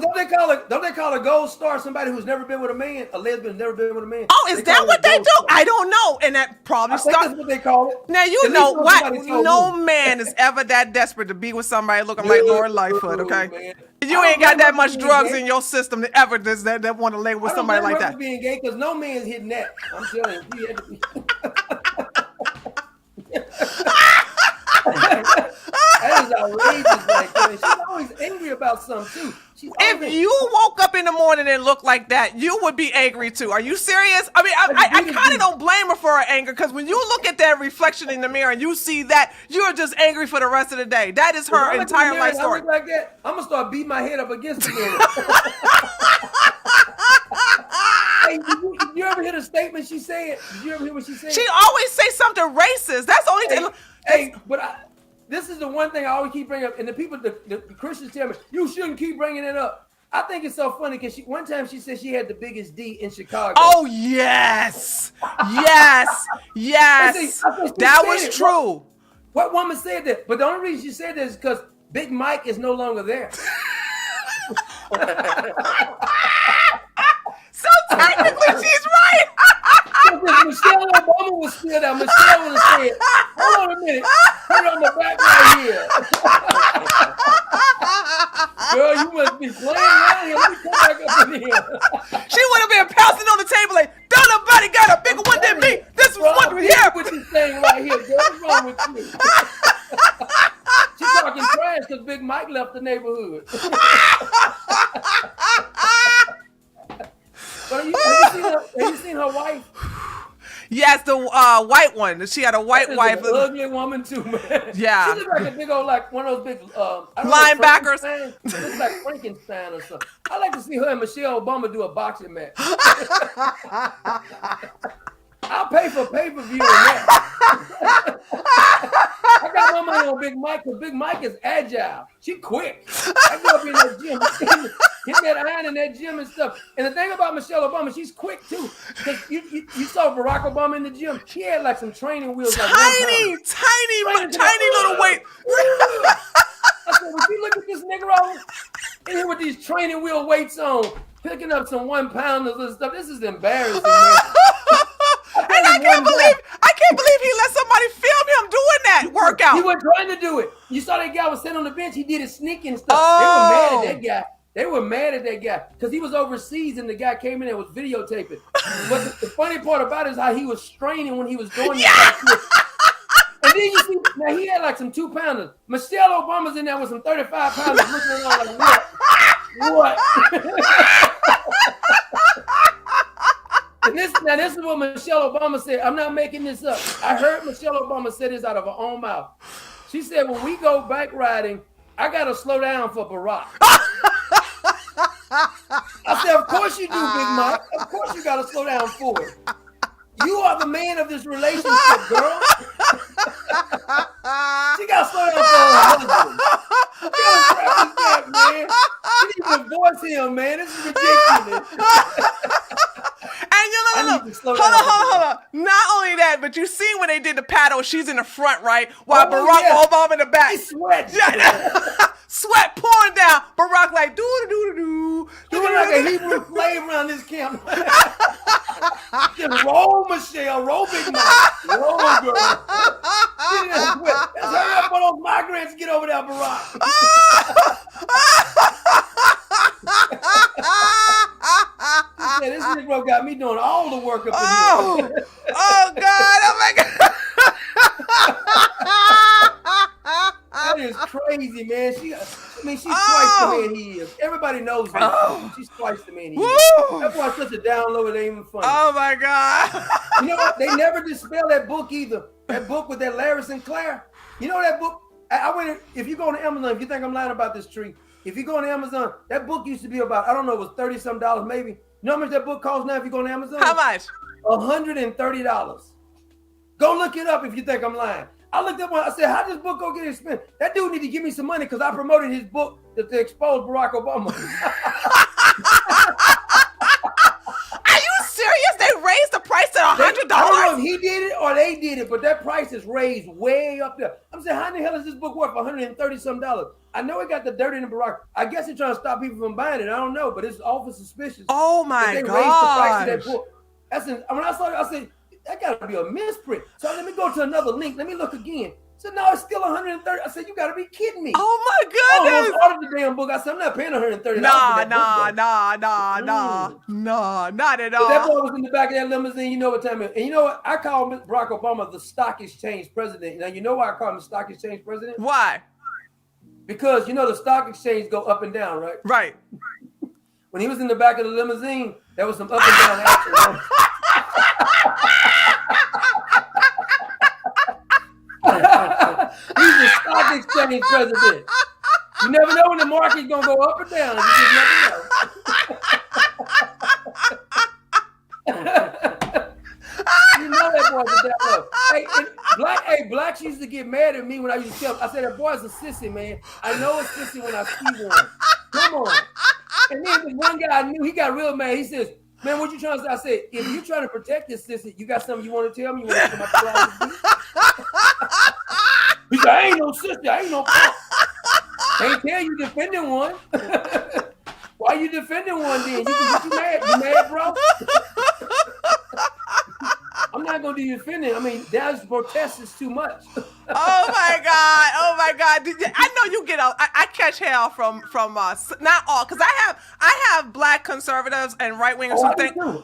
don't they call a gold star somebody who's never been with a man? A lesbian who's never been with a man? Oh, is that what they do? Star. I don't know. And that probably starts. That's what they call it. Now you know what? No man is ever that desperate to be with somebody looking like Lori Lightfoot. Okay, man. You ain't got that much drugs in your system to ever that want to lay with somebody like that. Being gay, because no man's hitting that. I'm telling you, he had to be. That is outrageous, like that. She's always angry about something too. If you woke up in the morning and looked like that, you would be angry too. Are you serious? I mean, I kind of don't blame her for her anger, because when you look at that reflection in the mirror and you see that, you're just angry for the rest of the day. That is her entire life story. Like that, I'm gonna start beating my head up against the mirror. Hey, did you ever hear the statement she said? Did you ever hear what she said? She always say something racist. That's the only thing. Hey, but this is the one thing I always keep bringing up, and the people, the Christians tell me, you shouldn't keep bringing it up. I think it's so funny because one time she said she had the biggest D in Chicago. Oh, yes. Yes. Yes. That was true. What woman said that? But the only reason she said that is because Big Mike is no longer there. So technically she's right. Michelle Obama was still there. Michelle would have said, hold on a minute. Put it on the back right here. Girl, you must be playing around here. Let me come back up in here. She would have been pouncing on the table like, don't nobody got a bigger one than me. This was one right here. What you saying right here, girl? What's wrong with you? She's talking trash because Big Mike left the neighborhood. But have you seen her wife? Yes, the white one. She had a white wife. An ugly woman too, man. Yeah. She looks like a big old, like one of those big linebackers. Looks like Frankenstein or something. I like to see her and Michelle Obama do a boxing match. I'll pay for pay-per-view on that. I got my money on Big Mike because Big Mike is agile. She quick. I go up in that gym, hit that iron in that gym and stuff. And the thing about Michelle Obama, she's quick too. Because you saw Barack Obama in the gym. He had like some training wheels. Tiny little weight. I said, would you look at this Negro in here with these training wheel weights on, picking up some 1 pounders and stuff? This is embarrassing, man. I can't believe he let somebody film him doing that workout. He wasn't trying to do it. You saw that guy was sitting on the bench. He did it sneaking and stuff. Oh. They were mad at that guy because he was overseas and the guy came in and was videotaping. But the funny part about it is how he was straining when he was doing that. And then you see, now he had like some 2 pounders. Michelle Obama's in there with some 35 pounders looking around like, what? And this is what Michelle Obama said. I'm not making this up. I heard Michelle Obama say this out of her own mouth. She said, when we go bike riding, I got to slow down for Barack. I said, of course you do, Big Mike. Of course you got to slow down for it. You are the man of this relationship, girl. She got to slow down for her husband. You got to trap this back, man. You need to divorce him, man. This is ridiculous. And hold on. Not only that, but you seen when they did the paddle, she's in the front, right? While Barack Obama in the back. He sweat. Sweat pouring down. Barack like, doo-doo-doo-doo-doo. Looking like a Hebrew slave around this camp. Just roll, Michelle. Roll, Big Mike. Roll, girl. Let's hurry up for those migrants to get over there, Barack. Yeah, this Negro got me doing all the work up in here. Oh, God. Oh, my God. That is crazy, man. She's twice the man he is. Everybody knows her. She's twice the man he is. That's why it's such a download. It ain't even funny. Oh, my God. You know what? They never dispel that book either. That book with that Larry Sinclair. You know that book? I went. If you go on Amazon, if you think I'm lying about this tree, if you go on Amazon, that book used to be about, I don't know, it was $30-some maybe. You know how much that book costs now if you go on Amazon? How much? $130. Go look it up if you think I'm lying. I looked up one, I said, how does this book go get expensive? That dude need to give me some money because I promoted his book to expose Barack Obama. Are you serious? They raised the price to $100? I don't know if he did it or they did it, but that price is raised way up there. I'm saying, how the hell is this book worth $130-some? I know it got the dirt in the Barack. I guess they're trying to stop people from buying it. I don't know, but it's awful suspicious. Oh my they God! Raised the price of that book. When I saw it, I said, that got to be a misprint. So let me go to another link. Let me look again. So now it's still $130. I said, you got to be kidding me. Oh my goodness! I ordered the damn book. I said, I'm not paying $130. Nah, not at all. But that boy was in the back of that limousine. You know what time it is. And you know what? I call Barack Obama the stock exchange president. Now, you know why I call him the stock exchange president? Why? Because, you know, the stock exchange go up and down, right? Right. When he was in the back of the limousine, there was some up and down action. He's the stock exchange president. You never know when the market's going to go up or down. You just never know. You know that boy's a damn low. Blacks used to get mad at me when I used to tell them. I said, that boy's a sissy, man. I know a sissy when I see one. Come on. And then this one guy I knew, he got real mad. He says, man, what you trying to say? I said, if you're trying to protect this sissy, you got something you want to tell me? You want to come out the closet with me? He said, I ain't no sister. I ain't no punk. Can't tell you defending one. Why you defending one then? You mad? You mad, bro? I'm not not going to do you offending. I mean, that's protest is too much. Oh my God! Oh my God! I know you get I catch hell from not all, because I have black conservatives and right wingers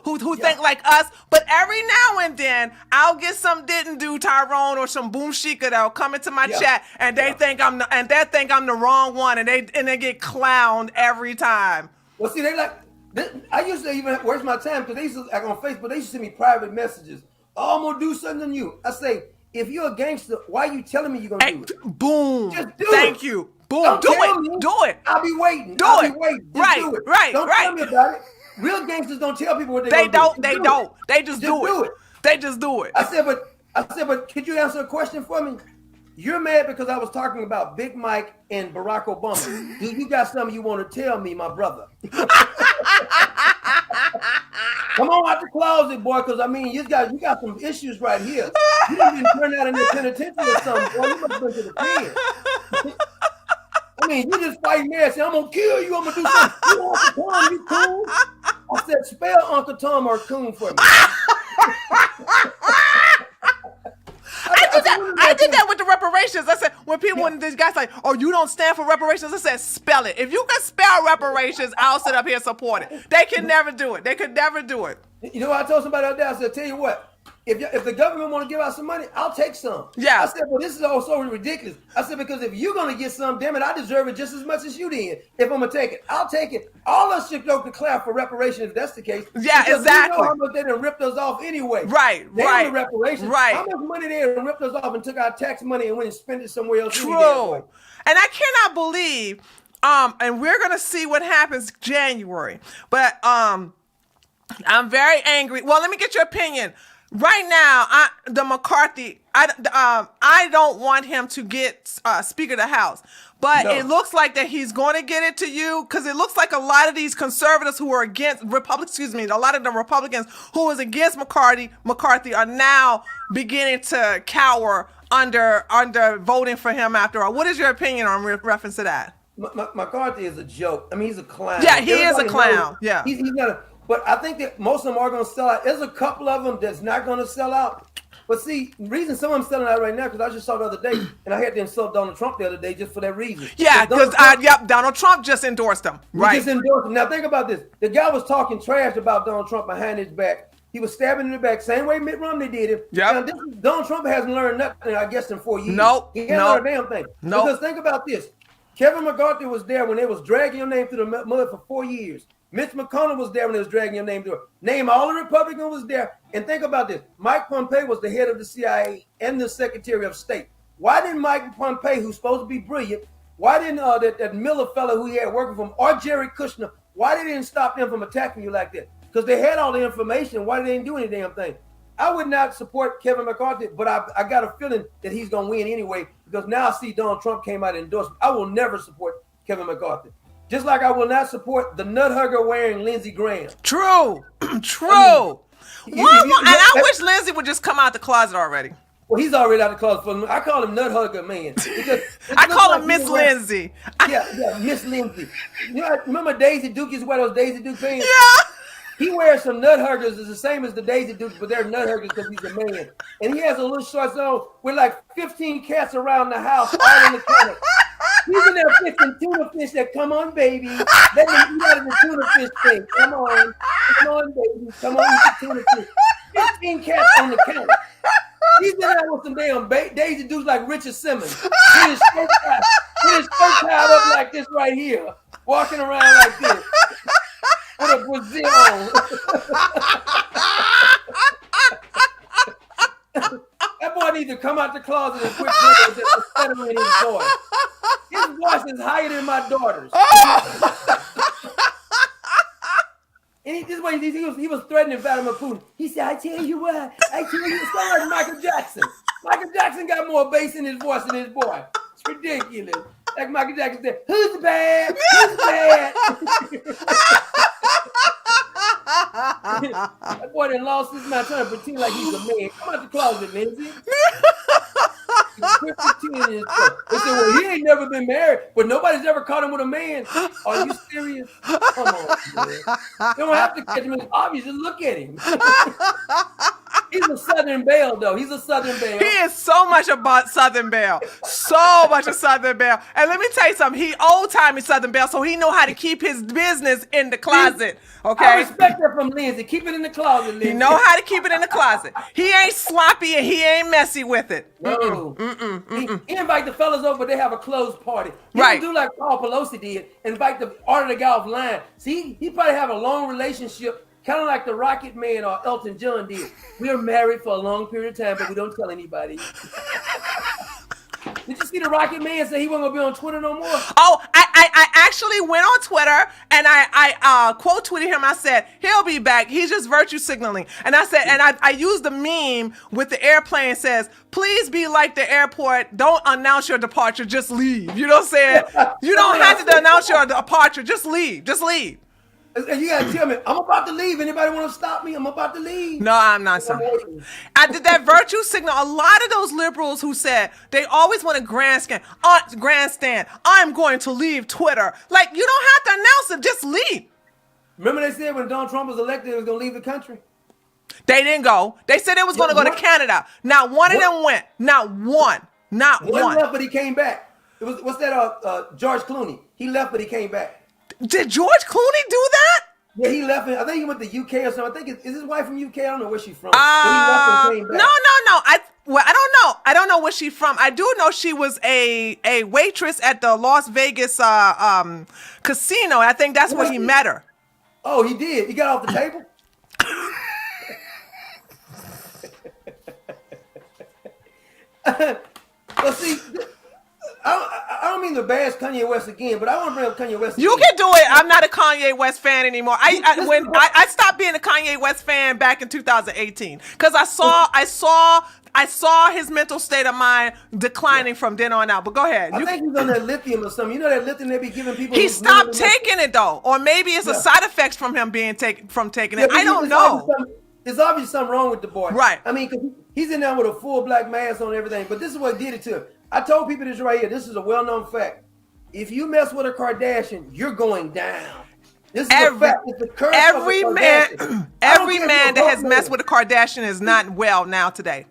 who think like us, but every now and then I'll get some didn't do Tyrone or some boom shika that'll come into my chat and they think I'm the wrong one, and they get clowned every time. Well, see, they like. I used to even waste my time because they used to, like on Facebook, they used to send me private messages. Oh, I'm gonna do something to you. I say, if you're a gangster, why are you telling me you're gonna do it? Boom. Just do it. Thank you. Boom. Don't Do it. Do it. I'll be waiting. Do I'll it. be waiting. Just Right. do it. Right. Don't Right. tell me about it. Real gangsters don't tell people what They don't. do. They don't. They just do it. They just do it. I said, but could you answer a question for me? You're mad because I was talking about Big Mike and Barack Obama. Do you got something you want to tell me, my brother? Come on out the closet, boy, because I mean, you got some issues right here. You didn't even turn out in the penitentiary or something, boy. You must have been to the pen. I mean, you just fight me and say, I'm gonna kill you, I'm gonna do something. You Uncle Tom, you cool? I said, spell Uncle Tom or coon for me. I did that with the reparations. I said, when these guys like, oh, you don't stand for reparations, I said, spell it. If you can spell reparations, I'll sit up here and support it. They can never do it. They could never do it. You know what I told somebody out there? I said, tell you what, if the government want to give out some money, I'll take some. Yeah. I said, well, this is all so ridiculous. I said, because if you're going to get some, damn it, I deserve it just as much as you did. If I'm going to take it, I'll take it. All us should go declare for reparations if that's the case. Yeah, because exactly. We know how much they done ripped us off anyway. Right, they right. The reparations. Right. How much money they done ripped us off and took our tax money and went and spent it somewhere else? True. And I cannot believe, and we're going to see what happens January, but I'm very angry. Well, let me get your opinion. Right now, the McCarthy, I don't want him to get Speaker of the House, but it looks like that he's going to get it to you, because it looks like a lot of these conservatives who are against a lot of the Republicans who was against McCarthy are now beginning to cower under voting for him after all. What is your opinion on reference to that? McCarthy is a joke. I mean, he's a clown. Yeah, he is a clown. Yeah. He's not a. But I think that most of them are going to sell out. There's a couple of them that's not going to sell out. But see, the reason some of them selling out right now, because I just saw the other day, and I had to insult Donald Trump the other day just for that reason. Yeah, because Donald Trump just endorsed him. Right. Just endorsed him. Now think about this. The guy was talking trash about Donald Trump behind his back. He was stabbing in the back, same way Mitt Romney did him. Yeah. Donald Trump hasn't learned nothing, I guess, in 4 years. Nope. He hasn't learned a damn thing. Nope. Because think about this. Kevin McCarthy was there when they was dragging your name through the mud for 4 years. Mitch McConnell was there when they was dragging your name through it. Name all the Republicans was there. And think about this. Mike Pompeo was the head of the CIA and the Secretary of State. Why didn't Mike Pompeo, who's supposed to be brilliant, why didn't that Miller fellow who he had working for him, or Jerry Kushner, why they didn't stop them from attacking you like that? Because they had all the information. Why they didn't do any damn thing? I would not support Kevin McCarthy, but I got a feeling that he's going to win anyway, because now I see Donald Trump came out and endorsed him. I will never support Kevin McCarthy. Just like I will not support the nut hugger wearing Lindsey Graham. True. True. And I wish Lindsey would just come out the closet already. Well, he's already out of the closet for him. I call him nut hugger, man. I call him Miss Lindsey. Yeah, Miss Lindsey. You know, remember Daisy Duke used to wear those Daisy Duke pants? Yeah. He wears some nut huggers. It's the same as the Daisy Dukes, but they're nut huggers because he's a man. And he has a little shorts on with like 15 cats around the house, all in the corner. He's in there fishing tuna fish that, come on, baby. Let me eat out of the tuna fish thing. Come on, baby. Come on, eat the tuna fish. 15 cats on the counter. He's in there with some damn Daisy Dukes like Richard Simmons. With his shirt tied up like this right here. Walking around like this. With a Brazil on. That boy needs to come out the closet and quit stuttering his voice. His voice is higher than my daughter's. And he was threatening Vladimir Putin. He said, I tell you what, it's like Michael Jackson. Michael Jackson got more bass in his voice than his boy. It's ridiculous. Like Michael Jackson said, who's bad? Who's bad? That boy done lost his mind trying to pretend like he's a man. Come out the closet, Lindsey. They said, well, he ain't never been married, but nobody's ever caught him with a man. Are you serious? Come on, man. You don't have to catch him. It's obvious. Just look at him. He's He's a Southern Belle, though. He's a Southern Belle. He is so much about Southern Belle. So much of Southern Belle. And let me tell you something. He old-timey Southern Belle, so he know how to keep his business in the closet. Okay? I respect that from Lindsay. Keep it in the closet, Lindsay. He know how to keep it in the closet. He ain't sloppy and he ain't messy with it. No. He invite the fellas over, but they have a closed party. He Right. don't do like Paul Pelosi did, invite the order the guy offline. See, he probably have a long relationship, kind of like the Rocket Man or Elton John did. We are married for a long period of time, but we don't tell anybody. Did you see the Rocket Man say he wasn't gonna be on Twitter no more? Oh, I actually went on Twitter and I quote tweeted him. I said, he'll be back. He's just virtue signaling. And I said, and I used the meme with the airplane says, please be like the airport. Don't announce your departure. Just leave. You know what I'm saying? You don't have to announce your departure. Just leave. Just leave. And you gotta tell me, I'm about to leave. Anybody want to stop me? I'm about to leave. No, I'm not. I did that virtue signal. A lot of those liberals who said they always want to grandstand. I'm going to leave Twitter. Like, you don't have to announce it. Just leave. Remember they said when Donald Trump was elected, he was gonna leave the country. They didn't go. They said they was going to go to Canada. Not one of them went. Not one. Not One one. left, but he came back. It was what's that? George Clooney. He left, but he came back. Did George Clooney do that? Yeah, he left. I think he went to UK or something. I think is his wife from UK? I don't know where she's from. No. But he left and came back. I don't know. I don't know where she's from. I do know she was a waitress at the Las Vegas casino. I think that's where he met her. Oh, he did. He got off the table. Well, see, I don't mean to bash Kanye West again, but I want to bring up Kanye West. You again. can do it. I'm not a Kanye West fan anymore. I stopped being a Kanye West fan back in 2018 because I saw his mental state of mind declining from then on out. But go ahead. I think he's on that lithium or something. You know that lithium they be giving people. He stopped taking it though, or maybe it's a side effects from him being taking it. I don't know. There's obviously something wrong with the boy. Right. I mean, 'cause he's in there with a full black mask on and everything. But this is what did it to him. I told people this right here. This is a well-known fact. If you mess with a Kardashian, you're going down. This is a fact. It's the curse every of a man, Kardashian. every man that has messed with a Kardashian is not well now today.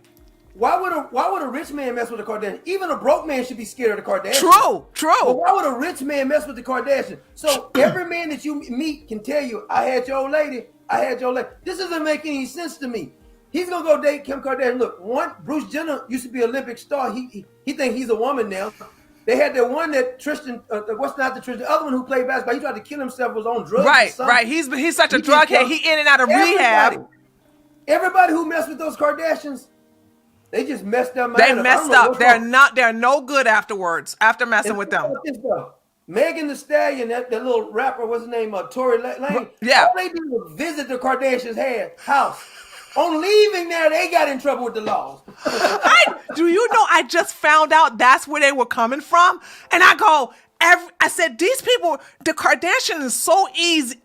Why would a rich man mess with a Kardashian? Even a broke man should be scared of the Kardashian. True. But why would a rich man mess with the Kardashian? So every man that you meet can tell you, I had your old lady. This doesn't make any sense to me. He's gonna go date Kim Kardashian. Look, Bruce Jenner used to be an Olympic star. He think he's a woman now. They had that one that Tristan, the other one who played basketball. He tried to kill himself, was on drugs. Right. He's such a drug head. He in and out of rehab. Everybody who messed with those Kardashians, they just messed up. They messed up. They're no good afterwards. After messing with them. Megan Thee Stallion, that little rapper, what's his name? Tory Lanez. Yeah. All they did was visit the Kardashians' house. On leaving there, they got in trouble with the laws. Do you know? I just found out that's where they were coming from, and I go. I said, these people, the Kardashians is so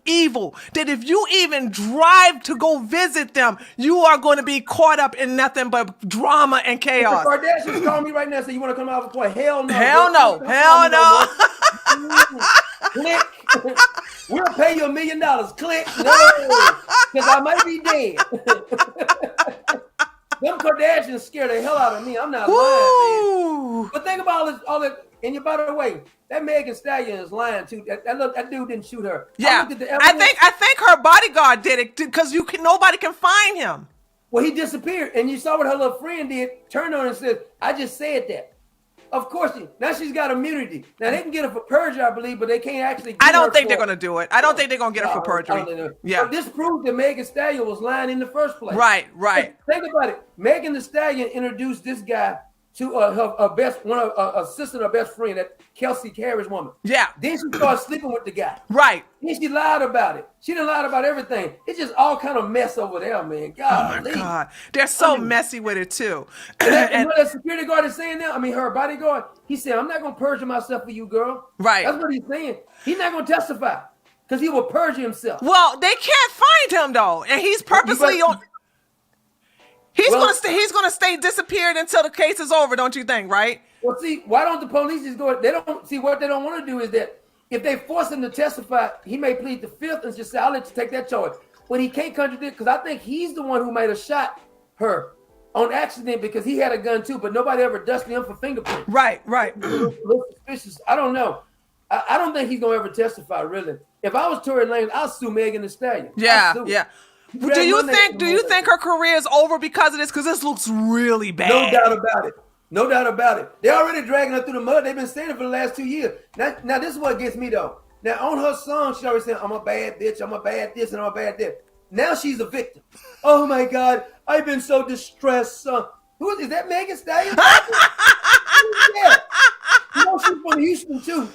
evil that if you even drive to go visit them, you are going to be caught up in nothing but drama and chaos. If the Kardashians call me right now and say, you want to come out for a hell no. Hell no. Click. We'll pay you $1 million. Click. No. Because I might be dead. Them Kardashians scare the hell out of me. I'm not lying, man. But think about all this. And by the way, that Megan Stallion is lying too. That dude didn't shoot her. Yeah, I think her bodyguard did it because nobody can find him. Well, he disappeared, and you saw what her little friend did. Turned on her and said, "I just said that." Of course, now she's got immunity. Now they can get her for perjury, I believe, but they can't actually. I don't think they're going to do it. I don't think they're going to get her for perjury. Yeah, but this proved that Megan Stallion was lying in the first place. Right. Think about it. Megan Thee Stallion introduced this guy to her sister, her best friend, that Kelsey Harris woman. Yeah. Then she started sleeping with the guy. Right. Then she lied about it. She done lied about everything. It's just all kind of mess over there, man. God, oh my God, they're so messy with it too. And what that security guard is saying now, her bodyguard, he said, "I'm not gonna perjure myself for you, girl." Right. That's what he's saying. He's not gonna testify because he will perjure himself. Well, they can't find him though, and he's purposely on. He's gonna stay disappeared until the case is over, don't you think? Right? Well, see, why don't the police just go? They don't see what they don't want to do is that if they force him to testify, he may plead the fifth and just say, "I'll let you take that charge." But he can't contradict because I think he's the one who might have shot her on accident because he had a gun too, but nobody ever dusted him for fingerprints. Right. Look suspicious. I don't know. I don't think he's gonna ever testify. Really, if I was Tory Lanez, I'll sue Megan Thee Stallion. Yeah. Do you think her career is over because of this? Because this looks really bad. No doubt about it. No doubt about it. They're already dragging her through the mud. They've been saying it for the last 2 years. Now this is what gets me though. Now on her song, she always saying, "I'm a bad bitch. I'm a bad this and I'm a bad that." Now she's a victim. Oh my God, I've been so distressed. Who is that? Megan Thee Stallion? Yeah. You know she's from Houston too.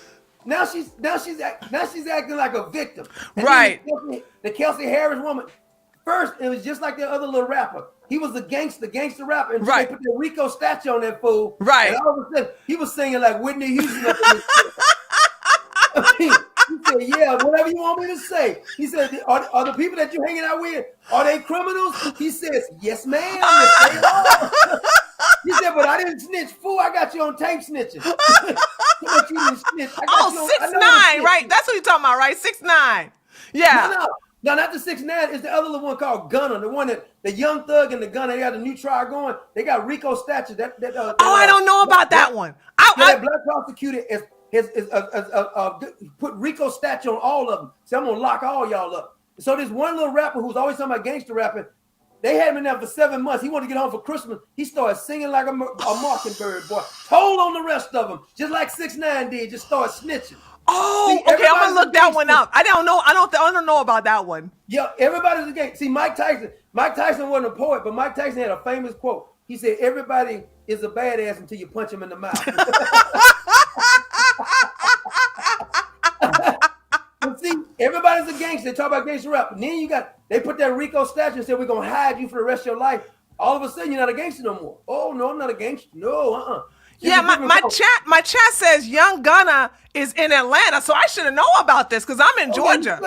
Now she's acting like a victim. And right. The Kelsey Harris woman. First, it was just like the other little rapper. He was a gangster rapper, and they put the Rico statue on that fool. Right. And all of a sudden, he was singing like Whitney Houston. Up in his he said, "Yeah, whatever you want me to say." He said, "Are the people that you're hanging out with, are they criminals?" He says, "Yes, ma'am." Yes, they are. He said, "But I didn't snitch, fool. I got you on tape snitching." You didn't snitch. 6ix9ine, right? That's what you're talking about, right? 6ix9ine. Yeah. No, not the 6ix9ine. It's the other little one called Gunner, the one that the Young Thug and the Gunner. They got a new trial going. They got Rico statue. I don't know about that one. That black prosecutor has put Rico statue on all of them. So I'm gonna lock all y'all up. So this one little rapper who's always talking about gangster rapping, they had him in there for 7 months. He wanted to get home for Christmas. He started singing like a mockingbird, boy. Told on the rest of them, just like 6ix9ine did. Just started snitching. Oh, see, okay. I'm gonna look that one up. I don't know. I don't know about that one. Yeah, everybody's a gangster. See, Mike Tyson wasn't a poet, but Mike Tyson had a famous quote. He said, "Everybody is a badass until you punch him in the mouth." See, everybody's a gangster. They talk about gangster rap. And then they put that Rico statue and said, "We're gonna hide you for the rest of your life." All of a sudden, you're not a gangster no more. Oh no, I'm not a gangster. No, Yeah, my chat says Young Gunna is in Atlanta, so I should have known about this because I'm in Georgia.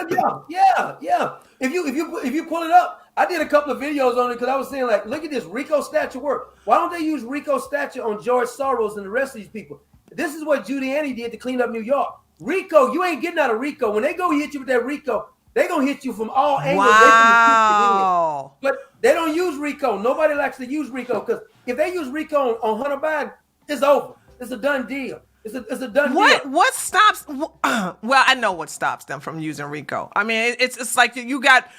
Yeah. If you pull it up, I did a couple of videos on it because I was saying, like, look at this Rico statue work. Why don't they use Rico statue on George Soros and the rest of these people? This is what Giuliani did to clean up New York. Rico, you ain't getting out of Rico. When they go hit you with that Rico, they gonna hit you from all angles. Wow. But they don't use Rico. Nobody likes to use Rico because if they use Rico on Hunter Biden, it's over. It's a done deal. It's a done deal. What stops? Well, I know what stops them from using Rico. I mean, it's like you got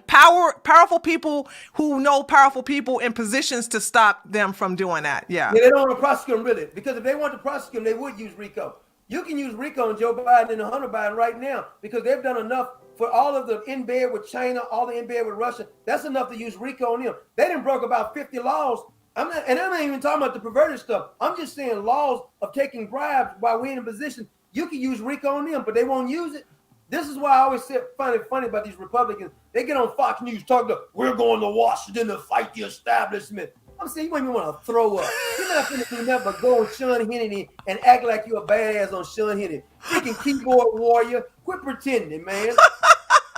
powerful people who know powerful people in positions to stop them from doing that. Yeah. They don't want to prosecute them really, because if they want to prosecute them, they would use Rico. You can use Rico on Joe Biden and Hunter Biden right now because they've done enough for all of the in bed with China, all the in bed with Russia. That's enough to use Rico on them. They done broke about 50 laws. I'm not even talking about the perverted stuff. I'm just saying laws of taking bribes while we're in a position. You can use Rico on them, but they won't use it. This is why I always find it funny about these Republicans. They get on Fox News talking about, "We're going to Washington to fight the establishment." I'm saying, you make me want to throw up. You're not going to do nothing but go on Sean Hannity and act like you're a badass on Sean Hannity. Freaking keyboard warrior. Quit pretending, man.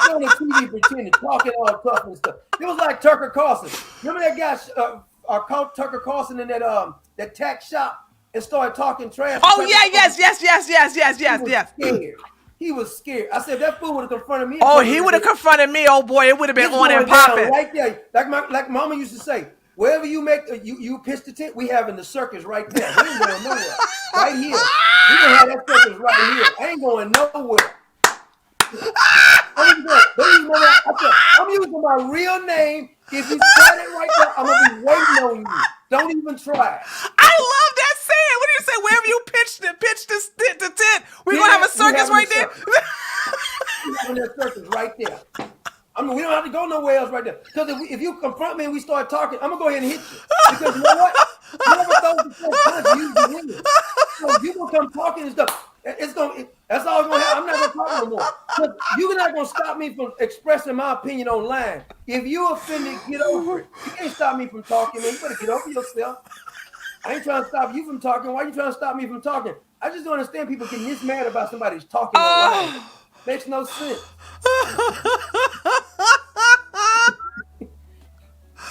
Go on the TV pretending, talking all tough and stuff. It was like Tucker Carlson. Remember that guy called Tucker Carlson in that tax shop and started talking trash? Oh, yes. Scared. He was scared. I said, that fool would have confronted me. Oh, he would have confronted me. Oh, boy, it would have been on and popping. Right there. Like Mama used to say, wherever you make you pitch the tent, we having the circus right there. We ain't going nowhere. Right here. We gonna have that circus right here. I ain't going nowhere. I'm using my real name. If you try it right there, I'm gonna be waiting on you. Don't even try. I love that saying. What do you say? Wherever you pitch the tent, we're gonna have a circus right there. We're having that circus right there. I mean, we don't have to go nowhere else right there. Because if you confront me and we start talking, I'm gonna go ahead and hit you. Because you know what? Whoever throws the first punch, you the winner. So you gonna come talking and stuff. That's all it's gonna happen. I'm not gonna talk no more. Because you're not gonna stop me from expressing my opinion online. If you offended, get over it. You can't stop me from talking, man. You better get over yourself. I ain't trying to stop you from talking. Why are you trying to stop me from talking? I just don't understand people getting this mad about somebody's talking online. Makes no sense.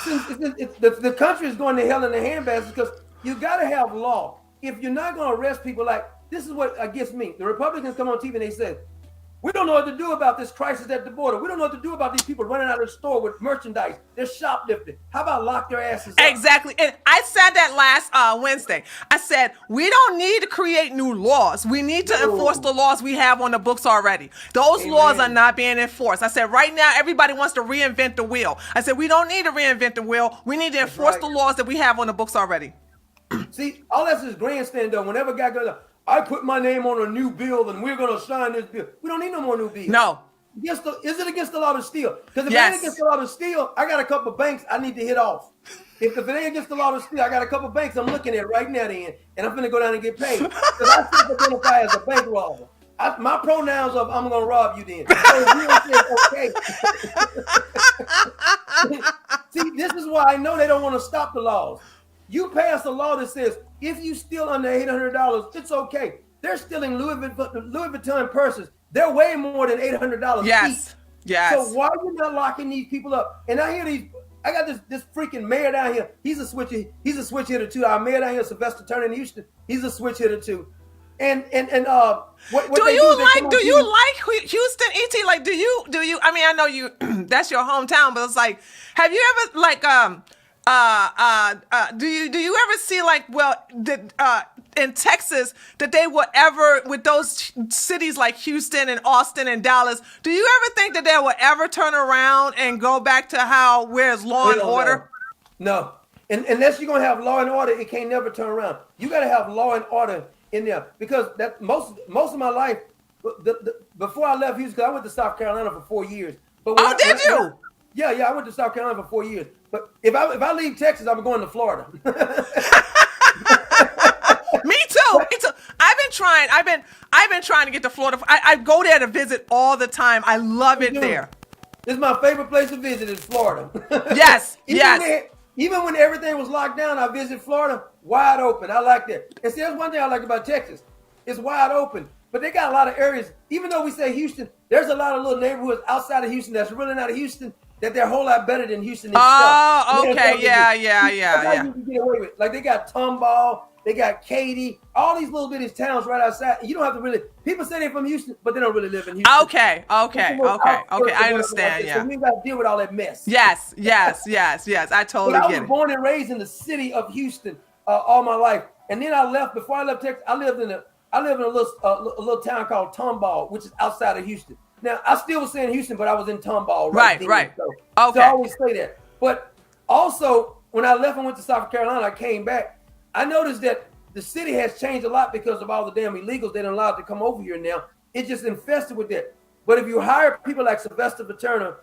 The country is going to hell in the handbags because you got to have law. If you're not going to arrest people, like this is what gets me. The Republicans come on TV and they say, We don't know what to do about this crisis at the border. We don't know what to do about these people running out of the store with merchandise. They're shoplifting. How about lock their asses up? Exactly. And I said that last Wednesday. I said, we don't need to create new laws. We need to enforce the laws we have on the books already. Those laws are not being enforced. I said, right now, everybody wants to reinvent the wheel. I said, we don't need to reinvent the wheel. We need to enforce the laws that we have on the books already. See, all that's just grandstand though. Whenever a guy goes, I put my name on a new bill and we're going to sign this bill. We don't need no more new bills. No. Is it against the law to steal? Because if it ain't against the law to steal, I got a couple banks I need to hit off. If it ain't against the law to steal, I got a couple banks I'm looking at right now then, and I'm going to go down and get paid. Because I self-identify as a bank robber. My pronouns of I'm going to rob you then. So if you don't say, okay. See, this is why I know they don't want to stop the laws. You pass a law that says if you steal under $800, it's okay. They're stealing Louis Vuitton purses. They're way more than $800 Yes. each. Yes. So why are you not locking these people up? And I hear I got this freaking mayor down here. He's a switch hitter too. Our mayor down here, Sylvester Turner in Houston, he's a switch hitter too. And what do you like Houston, ET? Like, do you? I mean, I know you. That's your hometown, but it's like, have you ever like do you ever see like in Texas that they will ever, with those cities like Houston and Austin and Dallas, do you ever think that they will ever turn around and go back to where's law and order? No. And unless you're gonna have law and order, it can't never turn around. You gotta have law and order in there, because that most of my life, before I left Houston, 'cause I went to South Carolina for 4 years. But did you? Yeah, I went to South Carolina for 4 years. But if I leave Texas, I'm going to Florida. Me too. I've been trying to get to Florida. I go there to visit all the time. I love it there. This is my favorite place to visit is Florida. Yes, Even when everything was locked down, I visited Florida wide open. I like that. And see, that's one thing I like about Texas. It's wide open. But they got a lot of areas, even though we say Houston, there's a lot of little neighborhoods outside of Houston that's really not Houston, that they're a whole lot better than Houston itself. Oh, okay. Yeah. You can get away with. Like, they got Tomball, they got Katy, all these little bitty towns right outside. You don't have to really, people say they're from Houston, but they don't really live in Houston. Okay. I understand, yeah. So we got to deal with all that mess. Yes. I totally get it. I was born and raised in the city of Houston all my life. And then I left, before I left Texas, I lived in a little town called Tomball, which is outside of Houston. Now, I still was saying Houston, but I was in Tomball. Right. So I always say that. But also, when I left and went to South Carolina, I came back. I noticed that the city has changed a lot because of all the damn illegals they don't allow to come over here now. It's just infested with that. But if you hire people like Sylvester Turner,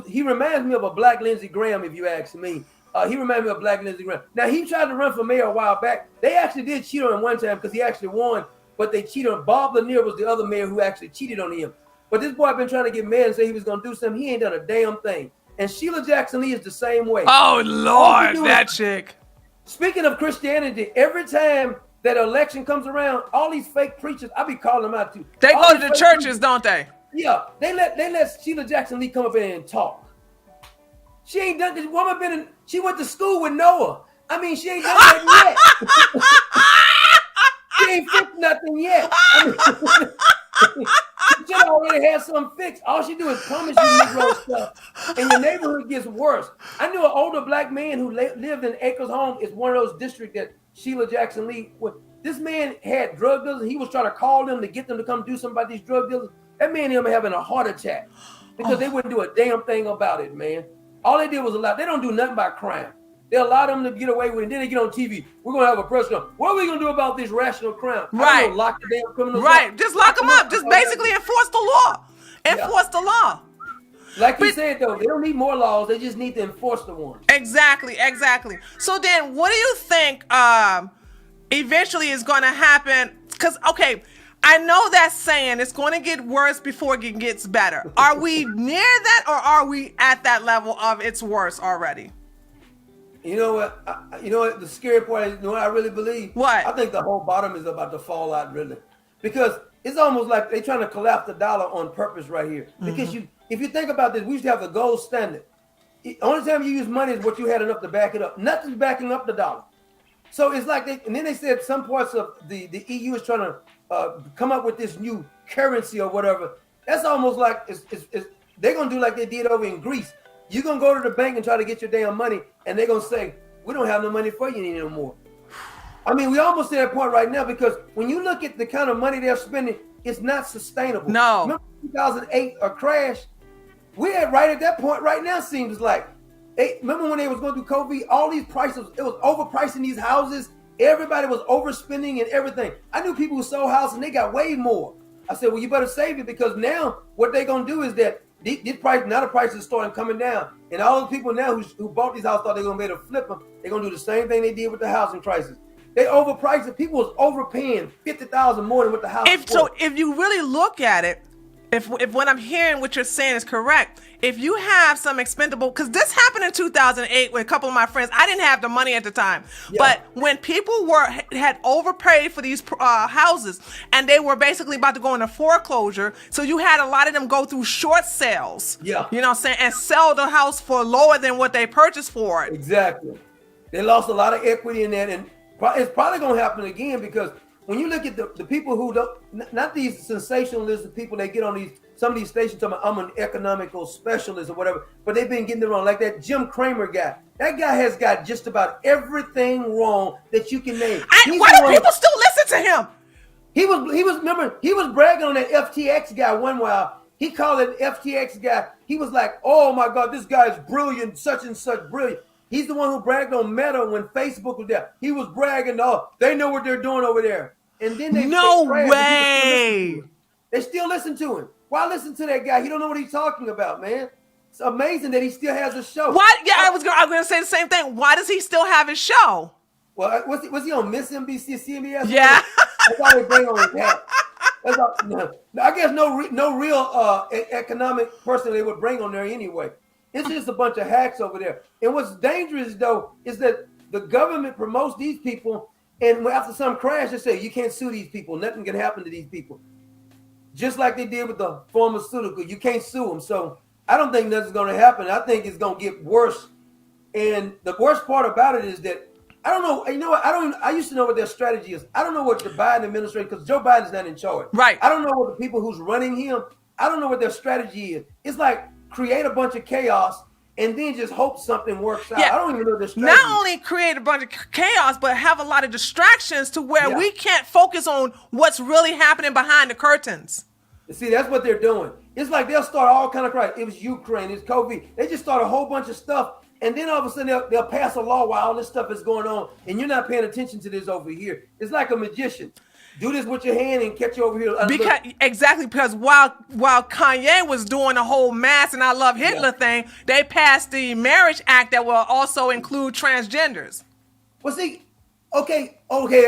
he reminds me of a black Lindsey Graham, if you ask me. He reminds me of black Lindsey Graham. Now, he tried to run for mayor a while back. They actually did cheat on him one time because he actually won, but they cheated on Bob Lanier was the other mayor who actually cheated on him. But this boy been trying to get mad and say he was going to do something. He ain't done a damn thing. And Sheila Jackson Lee is the same way. Oh, Lord, that chick. Speaking of Christianity, every time that election comes around, all these fake preachers, I be calling them out too. They go to the churches, don't they? Yeah, they let Sheila Jackson Lee come up in and talk. She ain't done this woman she went to school with Noah. I mean, she ain't done that yet. She ain't fixed nothing yet. She should already have something fixed. All she do is promise you Negro stuff, and your neighborhood gets worse. I knew an older black man who lived in Acres Home. It's one of those districts that Sheila Jackson Lee. This man had drug dealers. He was trying to call them to get them to come do something about these drug dealers. That man and him having a heart attack because they wouldn't do a damn thing about it, man. All they did was allow. They don't do nothing about crime. They allow them to get away with it. And then they get on TV. We're going to have a press conference. What are we going to do about this rational crime? Right. Lock the damn criminals up. Up. Just lock them up. Just basically enforce the law. Enforce the law. Like you said, though, they don't need more laws. They just need to enforce the ones. Exactly. So then what do you think eventually is going to happen? Because, okay, I know that saying it's going to get worse before it gets better. Are we near that, or are we at that level of it's worse already? You know what? The scary part is, you know what I really believe? What? I think the whole bottom is about to fall out, really. Because it's almost like they're trying to collapse the dollar on purpose right here. Because if you think about this, we used to have the gold standard. The only time you use money is what you had enough to back it up. Nothing's backing up the dollar. So it's like and then they said some parts of the EU is trying to come up with this new currency or whatever. That's almost like they're gonna do like they did over in Greece. You're gonna go to the bank and try to get your damn money, and they're gonna say, we don't have no money for you anymore. I mean, we almost at that point right now, because when you look at the kind of money they're spending, it's not sustainable. No. Remember 2008 crash? We're right at that point right now, seems like. Remember when they was going through COVID, all these prices, it was overpricing these houses. Everybody was overspending and everything. I knew people who sold houses and they got way more. I said, well, you better save it, because now what they're going to do is that these prices, now the prices starting coming down. And all the people now who bought these houses thought they were going to be able to flip them. They're going to do the same thing they did with the housing crisis. They overpriced it. People was overpaying $50,000 more than what the house was. So if you really look at it, if what I'm hearing, what you're saying is correct, if you have some expendable, because this happened in 2008 with a couple of my friends, I didn't have the money at the time, but when people had overpaid for these houses, and they were basically about to go into foreclosure, so you had a lot of them go through short sales, you know what I'm saying, and sell the house for lower than what they purchased for it. Exactly. They lost a lot of equity in that, and it's probably going to happen again, because when you look at the people who don't, not these sensationalistic people they get on some of these stations talking about, I'm an economical specialist or whatever, but they've been getting it wrong. Like that Jim Cramer guy. That guy has got just about everything wrong that you can name. Why do people still listen to him? He was bragging on that FTX guy one while. He called it FTX guy. He was like, oh my God, this guy is brilliant, such and such brilliant. He's the one who bragged on Meta when Facebook was there. He was bragging, oh, they know what they're doing over there. And then they way. They still listen to him. Why listen to that guy? He don't know what he's talking about, man. It's amazing that he still has a show. Why? Yeah, I was going to say the same thing. Why does he still have his show? Well, was he on Miss NBC, CBS? Yeah. That's all they bring on his hat. That's all, no, I guess no real economic person they would bring on there anyway. It's just a bunch of hacks over there. And what's dangerous, though, is that the government promotes these people, and after some crash, they say, you can't sue these people. Nothing can happen to these people. Just like they did with the pharmaceutical. You can't sue them. So I don't think nothing's going to happen. I think it's going to get worse. And the worst part about it is that I don't know. You know what? I used to know what their strategy is. I don't know what the Biden administration, because Joe Biden's not in charge. Right. I don't know what the people who's running him, I don't know what their strategy is. It's like create a bunch of chaos and then just hope something works out. I don't even know the strategy. Not only create a bunch of chaos, but have a lot of distractions to where we can't focus on what's really happening behind the curtains. See, that's what they're doing. It's like they'll start all kind of crap. It was Ukraine, it's COVID. They just start a whole bunch of stuff, and then all of a sudden they'll pass a law while all this stuff is going on, and you're not paying attention to this over here. It's like a magician. Do this with your hand and catch you over here. Because while Kanye was doing the whole mass and I love Hitler thing, they passed the Marriage Act that will also include transgenders. Well, see, okay,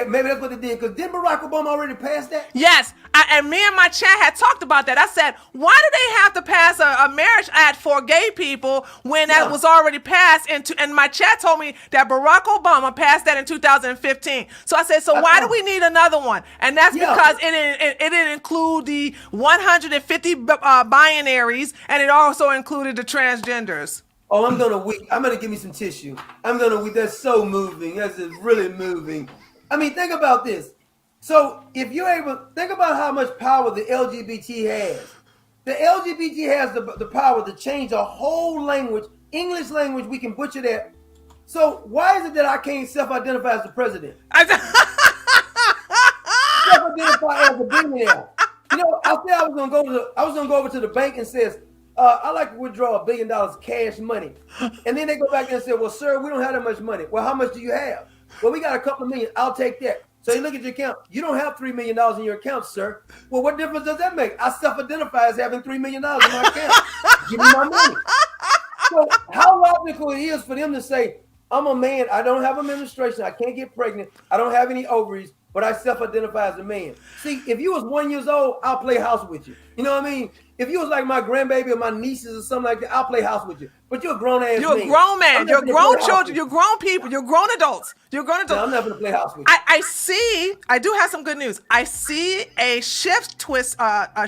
maybe that's what they did. Because didn't Barack Obama already pass that? Yes, and me and my chat had talked about that. I said, why do they have to pass a marriage act for gay people when that was already passed? And my chat told me that Barack Obama passed that in 2015. So I said, why do we need another one? And that's because it didn't include the 150 binaries, and it also included the transgenders. Oh, I'm gonna weep. I'm gonna give me some tissue. I'm gonna weep. That's so moving. That's just really moving. I mean, think about this. So if you're able, think about how much power the LGBT has. The LGBT has the power to change a whole language, English language. We can butcher that. So why is it that I can't self-identify as the president? Self-identify as a billionaire. You know, I said I was gonna go over to the bank and says, I'd like to withdraw $1 billion cash money. And then they go back and say, well, sir, we don't have that much money. Well, how much do you have? Well, we got a couple of million. I'll take that. So you look at your account. You don't have $3 million in your account, sir. Well, what difference does that make? I self-identify as having $3 million in my account. Give me my money. So how logical it is for them to say, I'm a man. I don't have a menstruation. I can't get pregnant. I don't have any ovaries, but I self-identify as a man. See, if you was 1 year old, I'll play house with you. You know what I mean? If you was like my grandbaby or my nieces or something like that, I'll play house with you. But you're a grown ass man. You're a grown man. You're grown children. You're grown people. You're grown adults. You're grown adults. No, I'm not going to play house with you. I do have some good news. I see a shifting. I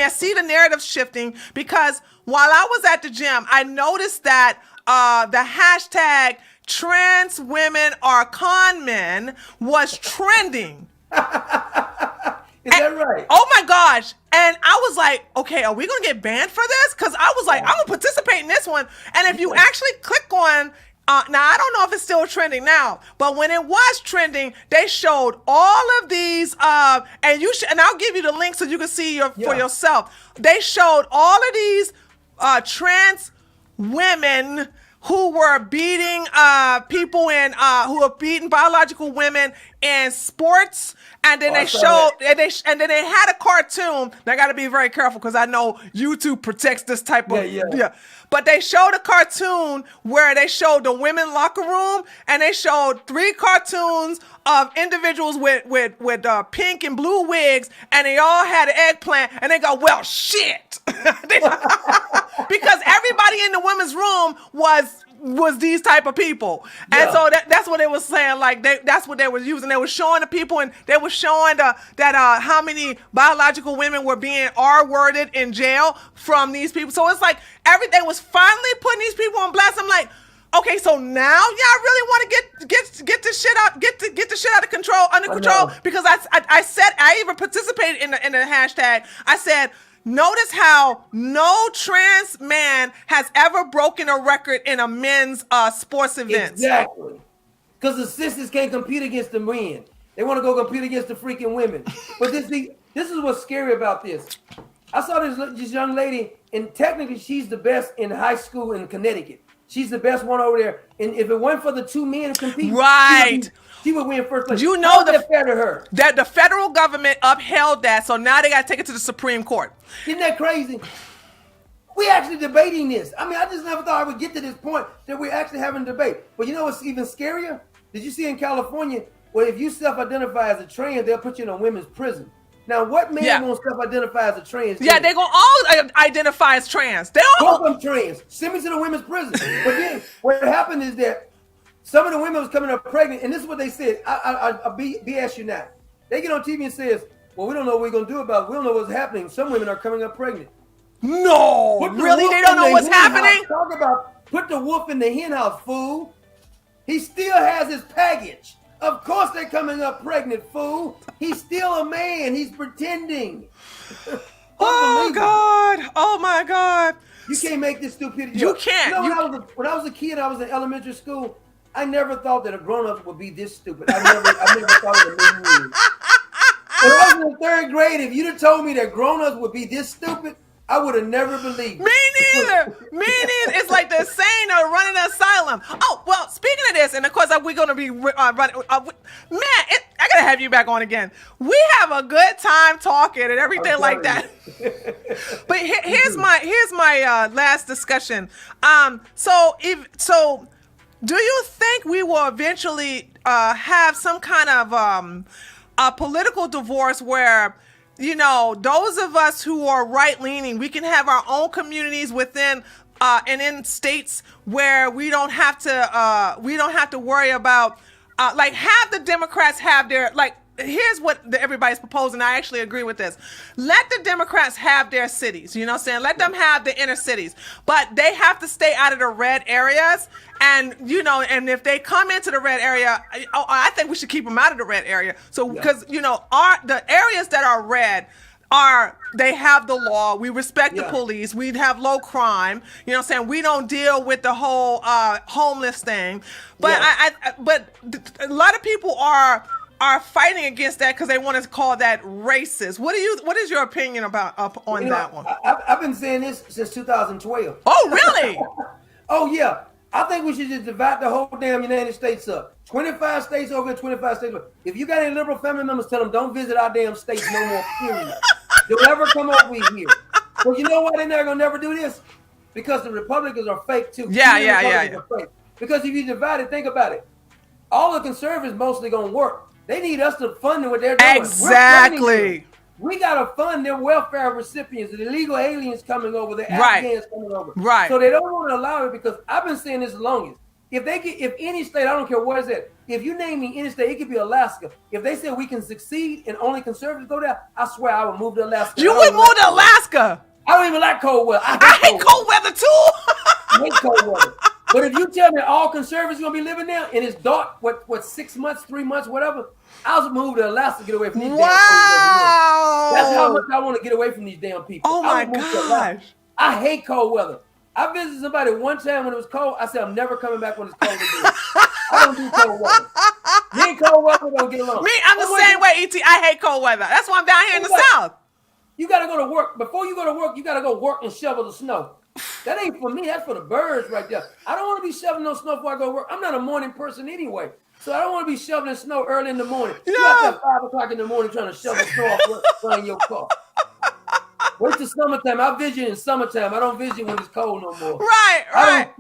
see the narrative shifting because while I was at the gym, I noticed that the hashtag trans women are con men was trending. Is that right? Oh my gosh. And I was like, okay, are we going to get banned for this? Because I was like, I'm going to participate in this one. And if you actually click on, now I don't know if it's still trending now, but when it was trending, they showed all of these, and I'll give you the link so you can see for yourself. They showed all of these trans women who were beating people who were beating biological women in sports, and then they showed and then they had a cartoon. Now, I got to be very careful because I know YouTube protects this type of But they showed a cartoon where they showed the women locker room, and they showed 3 cartoons of individuals with pink and blue wigs, and they all had an eggplant, and they go, well, shit. Because everybody in the women's room was these type of people. And so that's what they was saying. Like that's what they was using. They were showing the people, and they were showing that how many biological women were being R-worded in jail from these people. So it's like everything was finally putting these people on blast. I'm like, okay, so now y'all really want to get this shit out, get the shit out of control, under control? Because I said, I even participated in the hashtag. I said, notice how no trans man has ever broken a record in a men's sports event. Exactly. Because the sisters can't compete against the men. They want to go compete against the freaking women. But this is what's scary about this. I saw this young lady, and technically she's the best in high school in Connecticut. She's the best one over there. And if it weren't for the 2 men competing, she would win first place. You know that fair to her? That the federal government upheld that, so now they got to take it to the Supreme Court. Isn't that crazy? We actually debating this. I mean, I just never thought I would get to this point that we're actually having a debate. But you know what's even scarier? Did you see in California, where if you self-identify as a trans, they'll put you in a women's prison. Now, what man won't self-identify as a trans? Yeah, they're going to all identify as trans. They all both of them trans. Send me to the women's prison. But then what happened is that some of the women was coming up pregnant, and this is what they said. I'll BS you not. They get on TV and says, well, we don't know what we're going to do about it. We don't know what's happening. Some women are coming up pregnant. No, really? They don't know what's happening? Talk about put the wolf in the hen house, fool. He still has his package. Of course they're coming up pregnant, fool. He's still a man. He's pretending. Oh, God. Oh, my God. You can't make this stupidity. You can't. You know, when I was a kid, I was in elementary school, I never thought that a grown-up would be this stupid. I never thought it would be. When I was in 3rd grade, if you'd have told me that grown-ups would be this stupid, I would have never believed. Me neither. Me neither. It's like they're saying they're running an asylum. Oh, well, speaking of this, and of course we're going to be running. I got to have you back on again. We have a good time talking and everything like that. But here's my last discussion. So do you think we will eventually have some kind of a political divorce where, you know, those of us who are right-leaning, we can have our own communities within and in states where we don't have to worry about like have the Democrats have their here's what everybody's proposing. I actually agree with this. Let the Democrats have their cities, you know what I'm saying? Let them have the inner cities, but they have to stay out of the red areas. And, you know, and if they come into the red area, I think we should keep them out of the red area. So, because, you know, the areas that are red they have the law. We respect the police. We have low crime. You know what I'm saying? We don't deal with the whole homeless thing. But but a lot of people are fighting against that because they want to call that racist. What is your opinion about on that one? I've been saying this since 2012. Oh, really? Oh, yeah. I think we should just divide the whole damn United States up. 25 states over here, 25 states over. If you got any liberal family members, tell them don't visit our damn states no more, period. They'll never come up with here. Well, you know why they're never going to never do this? Because the Republicans are fake, too. Yeah. Because if you divide it, think about it. All the conservatives mostly going to work. They need us to fund what they're doing. Exactly. We got to fund their welfare recipients, the illegal aliens coming over, the Afghans coming over. Right. So they don't want to allow it because I've been saying this the longest. If any state, I don't care what it's at, if you name me any state, it could be Alaska. If they say we can succeed and only conservatives go there, I swear I would move to Alaska. You would move to Alaska? I don't even like cold weather. I hate cold weather too. I hate cold weather. But if you tell me all conservatives gonna be living there and it's dark, what 6 months, 3 months, whatever, I'll move to Alaska to get away from these damn cold weather. That's how much I want to get away from these damn people. Oh my gosh. I hate cold weather. I visited somebody one time when it was cold. I said, I'm never coming back when it's cold again. I don't do cold weather. Me and cold weather don't get along. Me, I'm the same way, E.T. I hate cold weather. That's why I'm down here in the South. You got to go to work. Before you go to work, you got to go work and shovel the snow. That ain't for me. That's for the birds right there. I don't want to be shoveling no snow before I go to work. I'm not a morning person anyway. So I don't want to be shoveling snow early in the morning. Yeah. You out there 5 o'clock in the morning trying to shovel snow off running your car. Wait till summertime. I visit in summertime. I don't visit when it's cold no more. Right.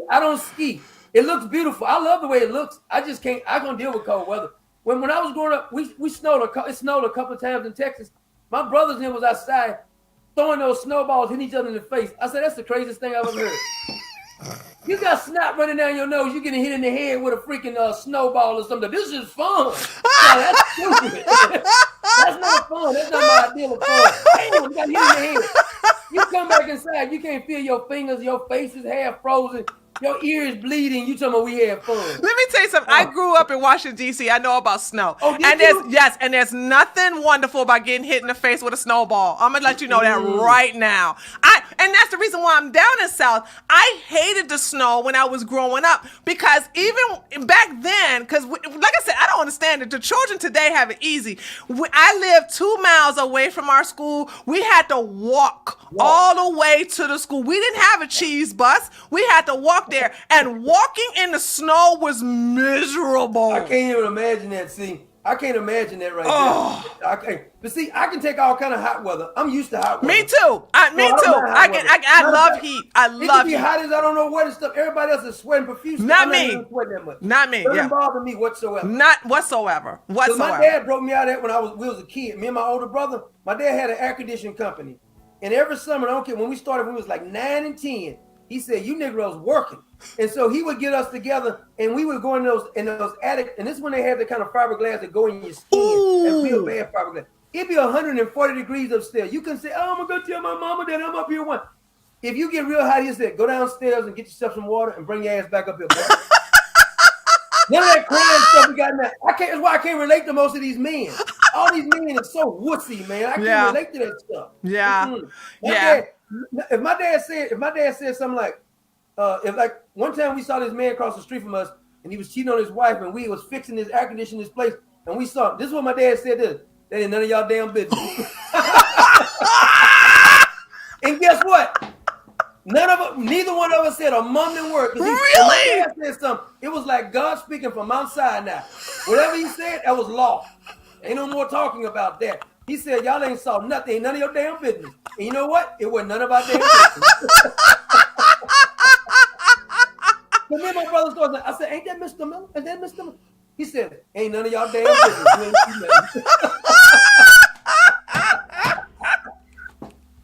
I don't ski. It looks beautiful. I love the way it looks. I just can't. I can't deal with cold weather. When I was growing up, we snowed. It snowed a couple of times in Texas. My brothers and them was outside throwing those snowballs, hitting each other in the face. I said, that's the craziest thing I've ever heard. You got snot running down your nose. You getting hit in the head with a freaking snowball or something. This is fun. No, that's stupid. That's not fun. That's not my idea of fun. Damn, you got hit in the head. You come back inside. You can't feel your fingers. Your face is half frozen. Your ear is bleeding. You talking about we had fun. Let me tell you something. I grew up in Washington, D.C. I know about snow. Oh, did and you? there's nothing wonderful about getting hit in the face with a snowball. I'm going to let you know that right now. And that's the reason why I'm down in South. I hated the snow when I was growing up because even back then, because like I said, I don't understand it. The children today have it easy. I lived 2 miles away from our school. We had to walk all the way to the school. We didn't have a cheese bus. We had to walk there, and walking in the snow was miserable. I can't even imagine that. See, I can't imagine that right there. I can't. But see, I can take all kind of hot weather. I'm used to hot weather. Me too. I love heat. I love it can be heat. hot as I don't know what and stuff. Everybody else is sweating profusely. Not I'm me. Not even sweating that much. Not me. It doesn't Yeah. bother me whatsoever. Not whatsoever. So my dad broke me out of that when we was a kid. Me and my older brother. My dad had an air conditioning company, and every summer, I don't care when we started, when we was like 9 and 10. He said, "You Negroes working," and so he would get us together, and we would go in those attic. And this is when they had the kind of fiberglass that go in your skin and feel bad fiberglass. It'd be 140 degrees upstairs. You can say, "Oh, I'm gonna go tell my mama that I'm up here one." If you get real hot, he said, "Go downstairs and get yourself some water and bring your ass back up here." None of that crying stuff we got now. That's why I can't relate to most of these men. All these men are so wussy, man. I can't relate to that stuff. Yeah. Yeah. If my dad said something like, if like one time we saw this man across the street from us and he was cheating on his wife and we was fixing his air conditioning in his place and we saw this is what my dad said. That ain't none of y'all damn business. And guess what? Neither one of us said a mumbling word. Really? My dad said something. It was like God speaking from outside now. Whatever he said, that was law. Ain't no more talking about that. He said, y'all ain't saw nothing. Ain't none of your damn business. And you know what? It wasn't none of our damn business. But then my brother started, I said, ain't that Mr. Miller? Is that Mr. Miller? He said, ain't none of y'all damn business. You ain't see nothing.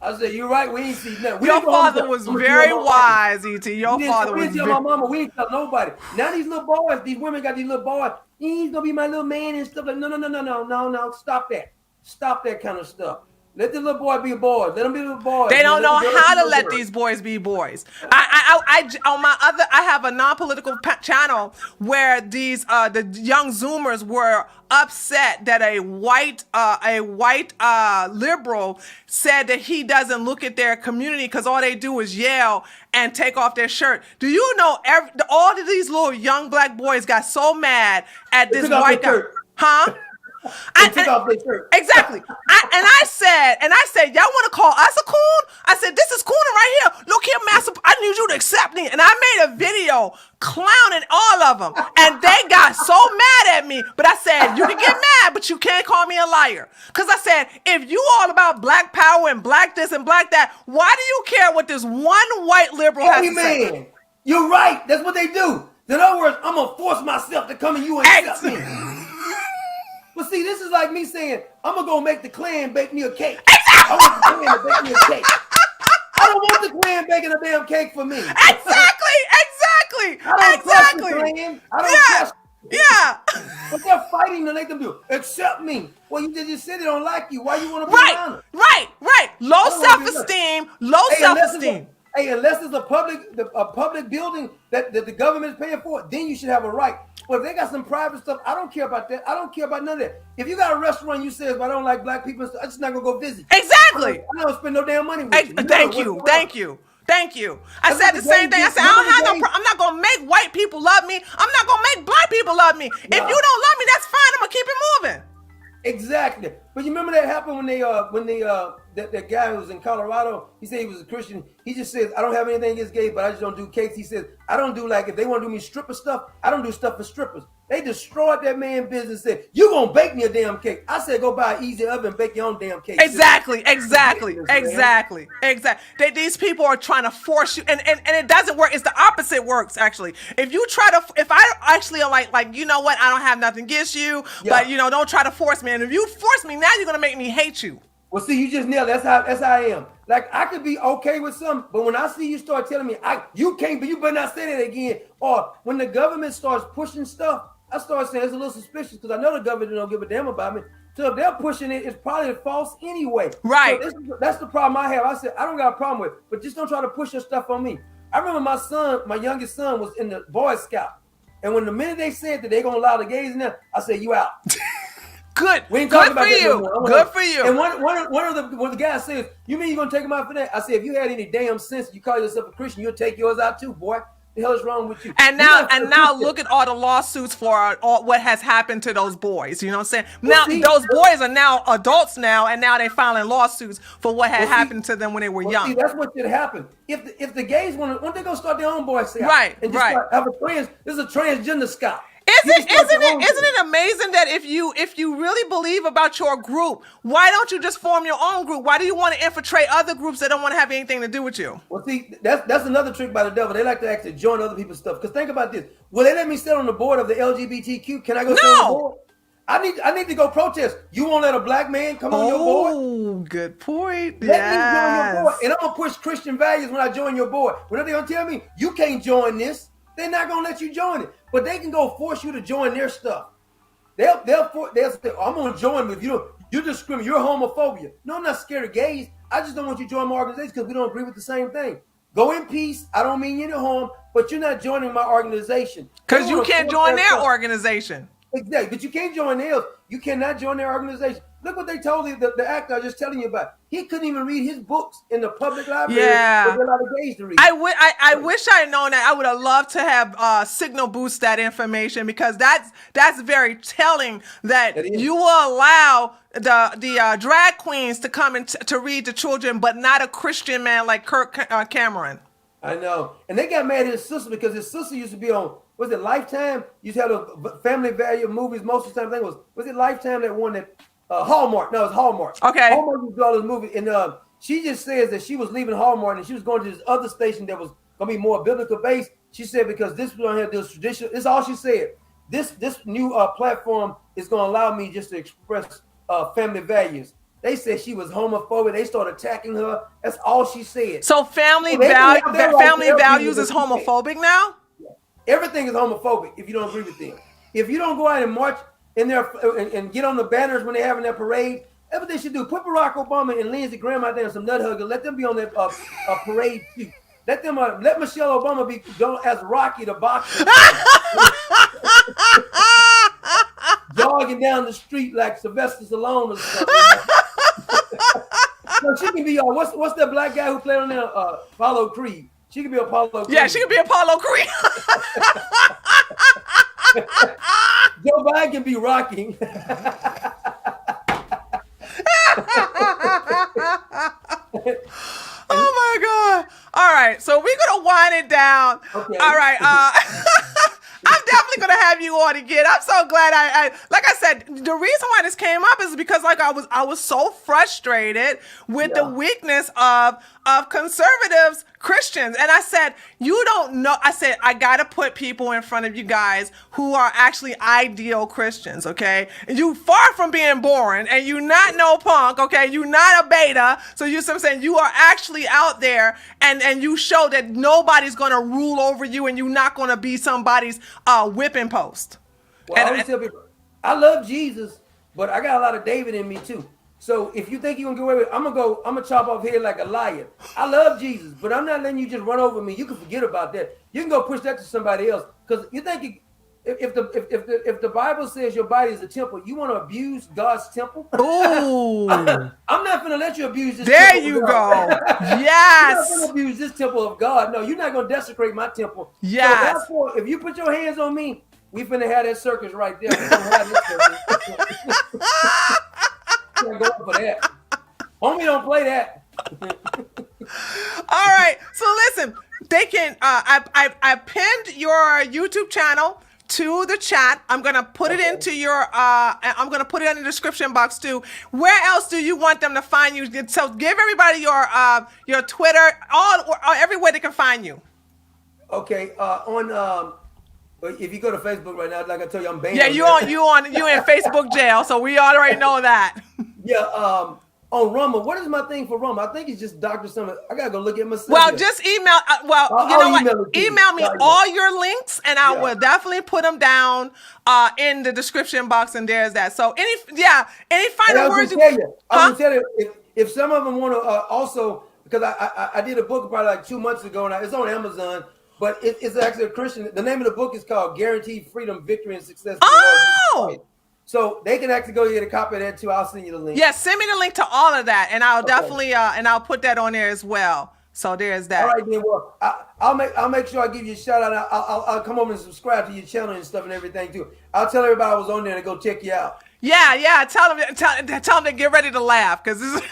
I said, you're right. We ain't see nothing. Your father was very wise, E.T. Your father was we didn't tell my mama. We ain't tell nobody. Now these little boys, these women got these little boys. He's going to be my little man and stuff. Like, no. Stop that. Stop that kind of stuff. Let the little boy be boys. Let them be little boys. They don't know how to let these boys be boys. I have a non-political channel where these the young Zoomers were upset that a white liberal said that he doesn't look at their community because all they do is yell and take off their shirt. Do you know all of these little young black boys got so mad at this white guy? Huh? Took off their shirt. Exactly. I said, y'all want to call us a coon? I said, this is cooning right here. Look here, master. I need you to accept me. And I made a video clowning all of them. And they got so mad at me. But I said, you can get mad, but you can't call me a liar. Because I said, if you all about black power and black this and black that, why do you care what this one white liberal has to say? You're right. That's what they do. In other words, I'm going to force myself to come and you and accept me. But see, this is like me saying, I'm going to go make the Klan bake me a cake. I want the Klan to bake me a cake. I don't want the Klan baking a damn cake for me. Exactly. I don't trust the Klan. I don't trust them. Yeah. But they're fighting to make them do accept me. Well, you just said they don't like you. Why you want to be around them? Right. Low self-esteem. Hey, unless it's a public building that the government is paying for, then you should have a right. But if they got some private stuff, I don't care about that. I don't care about none of that. If you got a restaurant, you say, "But I don't like black people," I'm just not gonna go visit. Exactly. I don't spend no damn money with you. Thank you. I said the same thing. I said, I'm not gonna make white people love me. I'm not gonna make black people love me. If you don't love me, that's fine. I'm gonna keep it moving. Exactly. But you remember that happened when that guy who was in Colorado, he said he was a Christian. He just says, "I don't have anything against gay, but I just don't do cakes." He says, "I don't do, like, if they want to do me stripper stuff, I don't do stuff for strippers." They destroyed that man's business. Said, "You gonna bake me a damn cake?" I said, "Go buy an easy oven and bake your own damn cake." Exactly. These people are trying to force you, and it doesn't work. It's the opposite works, actually. If I actually are like, you know what, I don't have nothing against you, but don't try to force me. And if you force me, now you're gonna make me hate you. Well, see, you just nailed it. That's how I am. Like, I could be okay with something, but when I see you start telling me you can't, but you better not say that again. Or when the government starts pushing stuff, I start saying it's a little suspicious, because I know the government don't give a damn about me. So if they're pushing it, it's probably false anyway. Right. So that's the problem I have. I said, I don't got a problem with it, but just don't try to push your stuff on me. I remember my youngest son was in the Boy Scout. And when the minute they said that they're going to allow the gays in there, I said, "You out." Good. We ain't Good talking for about that you. no more. Good for you. And one of the guys says, "You mean you're going to take him out for that?" I said, "If you had any damn sense, you call yourself a Christian, you'll take yours out too, boy. The hell is wrong with you?" And now look at all the lawsuits for what has happened to those boys. You know what I'm saying? Now those boys are now adults now, and now they're filing lawsuits for what had happened to them when they were young. See, that's what should happen. If the gays want they gonna start their own Boy Scout? Right, and just start have this is a transgender scout. Isn't it amazing that if you really believe about your group, why don't you just form your own group? Why do you want to infiltrate other groups that don't want to have anything to do with you? Well, see, that's another trick by the devil. They like to actually join other people's stuff. Because think about this: will they let me sit on the board of the LGBTQ? Can I go sit on the board? I need to go protest. You won't let a black man come on your board? Oh, good point. Let me join your board, and I'm gonna push Christian values when I join your board. When they gonna tell me you can't join this, they're not gonna let you join it. But they can go force you to join their stuff. They'll say, "I'm gonna join with you. You're discriminating. You're homophobia." No, I'm not scared of gays. I just don't want you to join my organization because we don't agree with the same thing. Go in peace. I don't mean you any harm, but you're not joining my organization. Because you can't join their organization. Exactly, but you can't join theirs. You cannot join their organization. Look what they told the actor I was just telling you about. He couldn't even read his books in the public library. Yeah. There's a lot of gays to read. I wish I had known that. I would have loved to have Signal boost that information, because that's very telling that you will allow the drag queens to come and to read to children, but not a Christian man like Kirk Cameron. I know. And they got mad at his sister because his sister used to be on, was it Lifetime? Used to have a family value movies most of the time. I think was it Lifetime that won that? Hallmark. No, it's Hallmark. Okay. Hallmark used to do all those movies. And she just says that she was leaving Hallmark and she was going to this other station that was going to be more biblical based. She said, because this was going to have this tradition. This is all she said. This new platform is going to allow me just to express family values. They said she was homophobic. They started attacking her. That's all she said. So family values is homophobic now? Everything is homophobic if you don't agree with them. If you don't go out and march in there and get on the banners when they're having their parade, that's what they should do. Put Barack Obama and Lindsey Graham out there and some nut huggers. Let them be on their parade too. Let Michelle Obama be going as Rocky the boxer. Jogging down the street like Sylvester Stallone or something. No, she can be what's that black guy who played on there? Apollo Creed. She could be Apollo Creed. Yeah, she could be Apollo Creed. Joe Biden can be Rocky. Oh my God. All right. So we're going to wind it down. Okay. All right. I'm definitely going to have you on again. I'm so glad I like I said, the reason why this came up is because like I was so frustrated with the weakness of conservatives, Christians. And I said, you don't know. I said, I got to put people in front of you guys who are actually ideal Christians. Okay. And you far from being boring and you not no punk. Okay. You not a beta. So you see what I'm saying? You are actually out there and you show that nobody's going to rule over you and you're not going to be somebody's whipping post. Well, I always tell people, I love Jesus, but I got a lot of David in me too. So if you think you're gonna get away with it, I'm gonna chop off head like a lion. I love Jesus, but I'm not letting you just run over me. You can forget about that. You can go push that to somebody else. Because you think if the Bible says your body is a temple, you want to abuse God's temple? Ooh. I'm not gonna let you abuse this There temple. you of go. God. You're not Yes. gonna abuse this temple of God. No, you're not gonna desecrate my temple. Yes. So therefore, if you put your hands on me, we finna have that circus right there. We gonna have this circus. Can't go for that. Homie, don't play that. All right. So listen, they can. I pinned your YouTube channel to the chat. I'm gonna put it into your. I'm gonna put it in the description box too. Where else do you want them to find you? So give everybody your Twitter, or everywhere they can find you. Okay. If you go to Facebook right now, like I told you, I'm banned. Yeah, you in Facebook jail, so we already know that. Yeah. On Rumble, what is my thing for Rumble? I think it's just Dr. Summer. I gotta go look at myself. Well, here. just email. You know what? Email me all your links, and I will definitely put them down in the description box. And there's that. So any final words? I was gonna tell you if some of them want to also, because I did a book probably like 2 months ago, and it's on Amazon. But it's actually a Christian. The name of the book is called "Guaranteed Freedom, Victory, and Success." Oh. So they can actually go get a copy of that too. I'll send you the link. Yes, send me the link to all of that, and I'll definitely and I'll put that on there as well. So there's that. All right, then. Well, I'll make sure I give you a shout out. I'll come over and subscribe to your channel and stuff and everything too. I'll tell everybody I was on there to go check you out. Yeah. Tell them to get ready to laugh because this is.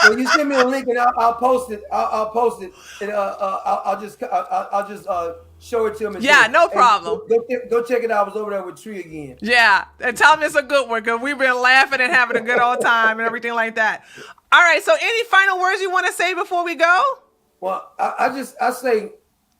Well, you send me a link and I'll post it. I'll post it and I'll just show it to him. And yeah, no problem. Go check it out. I was over there with Tree again. Yeah, and tell them it's a good one because we've been laughing and having a good old time and everything like that. All right, so any final words you want to say before we go? Well, I say,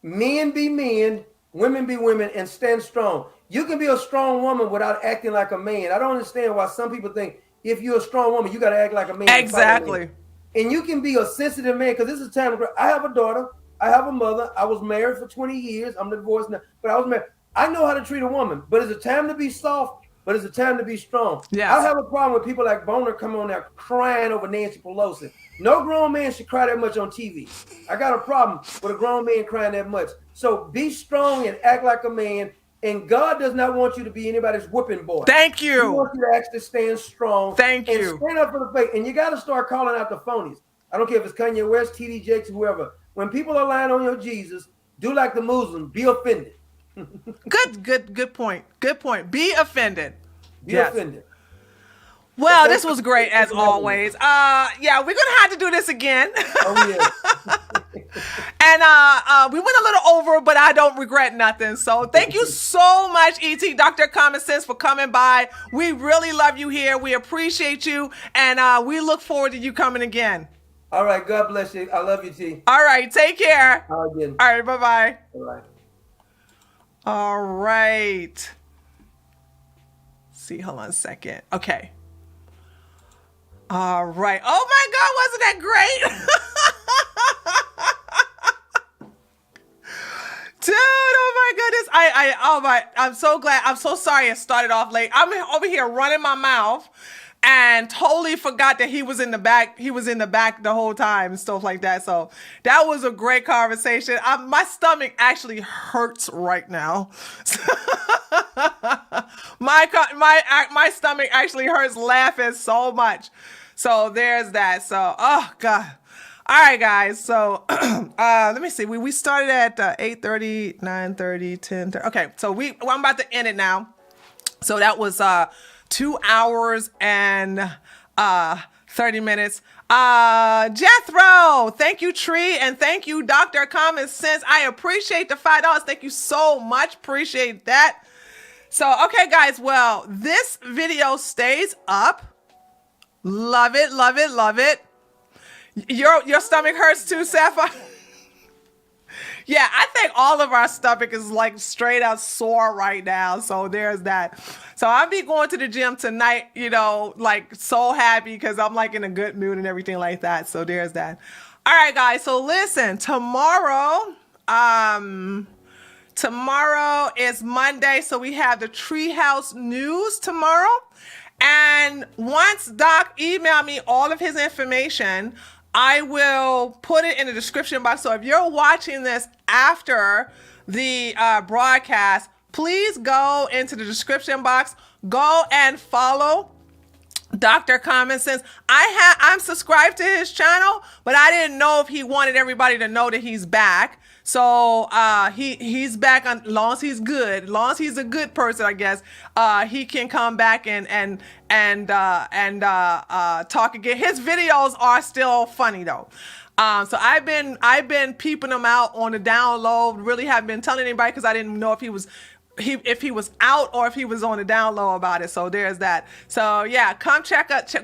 men be men, women be women, and stand strong. You can be a strong woman without acting like a man. I don't understand why some people think if you're a strong woman, you got to act like a man. Exactly. And you can be a sensitive man because this is time. I have a daughter. I have a mother. I was married for 20 years. I'm divorced now, but I was married. I know how to treat a woman, but it's a time to be soft, but it's a time to be strong. Yes. I have a problem with people like Boner coming on there crying over Nancy Pelosi. No grown man should cry that much on TV. I got a problem with a grown man crying that much. So be strong and act like a man. And God does not want you to be anybody's whipping boy. Thank you. He wants you to actually stand strong. Thank you. And stand up for the faith. And you got to start calling out the phonies. I don't care if it's Kanye West, TD Jakes, whoever. When people are lying on your Jesus, do like the Muslims. Be offended. Good point. Good point. Be offended. Be offended. Well, this was great as always. Yeah, we're gonna have to do this again. Oh yeah. And we went a little over, but I don't regret nothing. So thank you so much, ET Dr. Common Sense, for coming by. We really love you here. We appreciate you, and we look forward to you coming again. All right. God bless you. I love you, T. All right. Take care. All right. All right. Bye-bye. All right. All right. See, hold on a second. Okay. All right. Oh my God, wasn't that great? Dude, oh my goodness. I'm so glad. I'm so sorry it started off late. I'm over here running my mouth and totally forgot that he was in the back. He was in the back the whole time and stuff like that. So that was a great conversation. My stomach actually hurts right now. My stomach actually hurts laughing so much. So there's that. So, oh God. All right, guys. So let me see. We started at 8:30, 9:30, 10:30. Okay. So I'm about to end it now. So that was 2 hours and 30 minutes. Jethro, thank you, Tree, and thank you, Dr. Common Sense. I appreciate the $5. Thank you so much. Appreciate that. So, okay, guys. Well, this video stays up. Love it, love it, love it. Your stomach hurts too, Sapphire? Yeah, I think all of our stomach is like straight out sore right now. So there's that. So I'll be going to the gym tonight, like so happy because I'm like in a good mood and everything like that. So there's that. All right, guys. So listen, tomorrow is Monday. So we have the Treehouse News tomorrow. And once Doc emailed me all of his information, I will put it in the description box. So if you're watching this after the broadcast, please go into the description box, go and follow Dr. Common Sense. I'm subscribed to his channel, but I didn't know if he wanted everybody to know that he's back. So he's back on, long as he's good, long as he's a good person, I guess. He can come back and talk again. His videos are still funny though. So I've been peeping him out on the download. Really haven't been telling anybody because I didn't know if he was out or if he was on the down low about it. So there's that. So yeah, come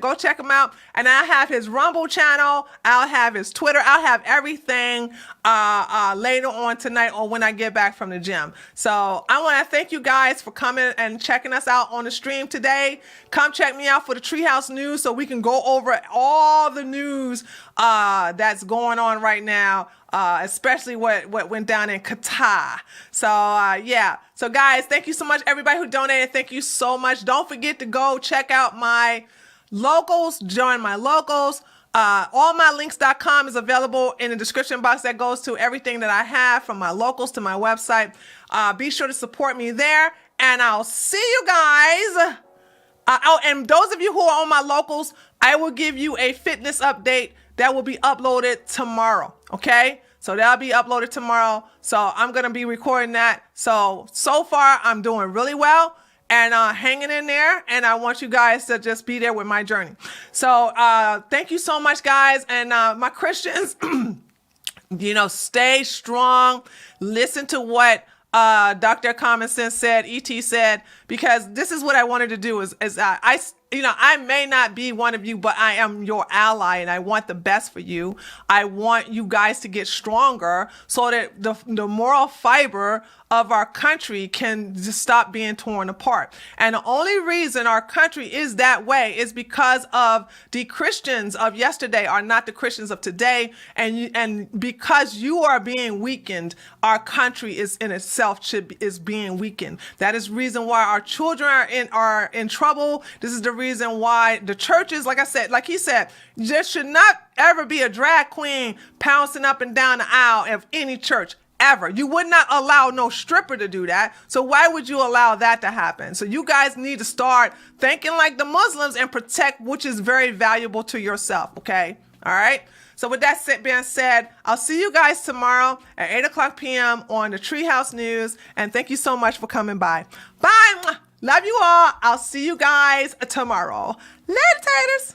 go check him out. And I have his Rumble channel. I'll have his Twitter. I'll have everything later on tonight or when I get back from the gym. So I want to thank you guys for coming and checking us out on the stream today. Come check me out for the Treehouse News so we can go over all the news that's going on right now. Especially what went down in Gettr. So yeah. So guys, thank you so much, everybody who donated. Thank you so much. Don't forget to go check out my locals. Join my locals. Allmylinks.com is available in the description box. That goes to everything that I have from my locals to my website. Be sure to support me there, and I'll see you guys. And those of you who are on my locals, I will give you a fitness update that will be uploaded tomorrow. Okay, so that'll be uploaded tomorrow. So I'm gonna be recording that. So far I'm doing really well and hanging in there. And I want you guys to just be there with my journey. So thank you so much, guys. And my Christians, stay strong. Listen to what Dr. Common Sense said, ET said, because this is what I wanted to do is I may not be one of you, but I am your ally and I want the best for you. I want you guys to get stronger so that the moral fiber of our country can just stop being torn apart. And the only reason our country is that way is because of the Christians of yesterday are not the Christians of today. And because you are being weakened, our country is in itself is being weakened. That is the reason why our children are in trouble. This is the reason why the churches, like he said, there should not ever be a drag queen pouncing up and down the aisle of any church. Ever. You would not allow no stripper to do that. So why would you allow that to happen? So you guys need to start thinking like the Muslims and protect which is very valuable to yourself. Okay. All right. So with that being said, I'll see you guys tomorrow at 8:00 p.m. on the Treehouse News. And thank you so much for coming by. Bye. Love you all. I'll see you guys tomorrow. Later, taters.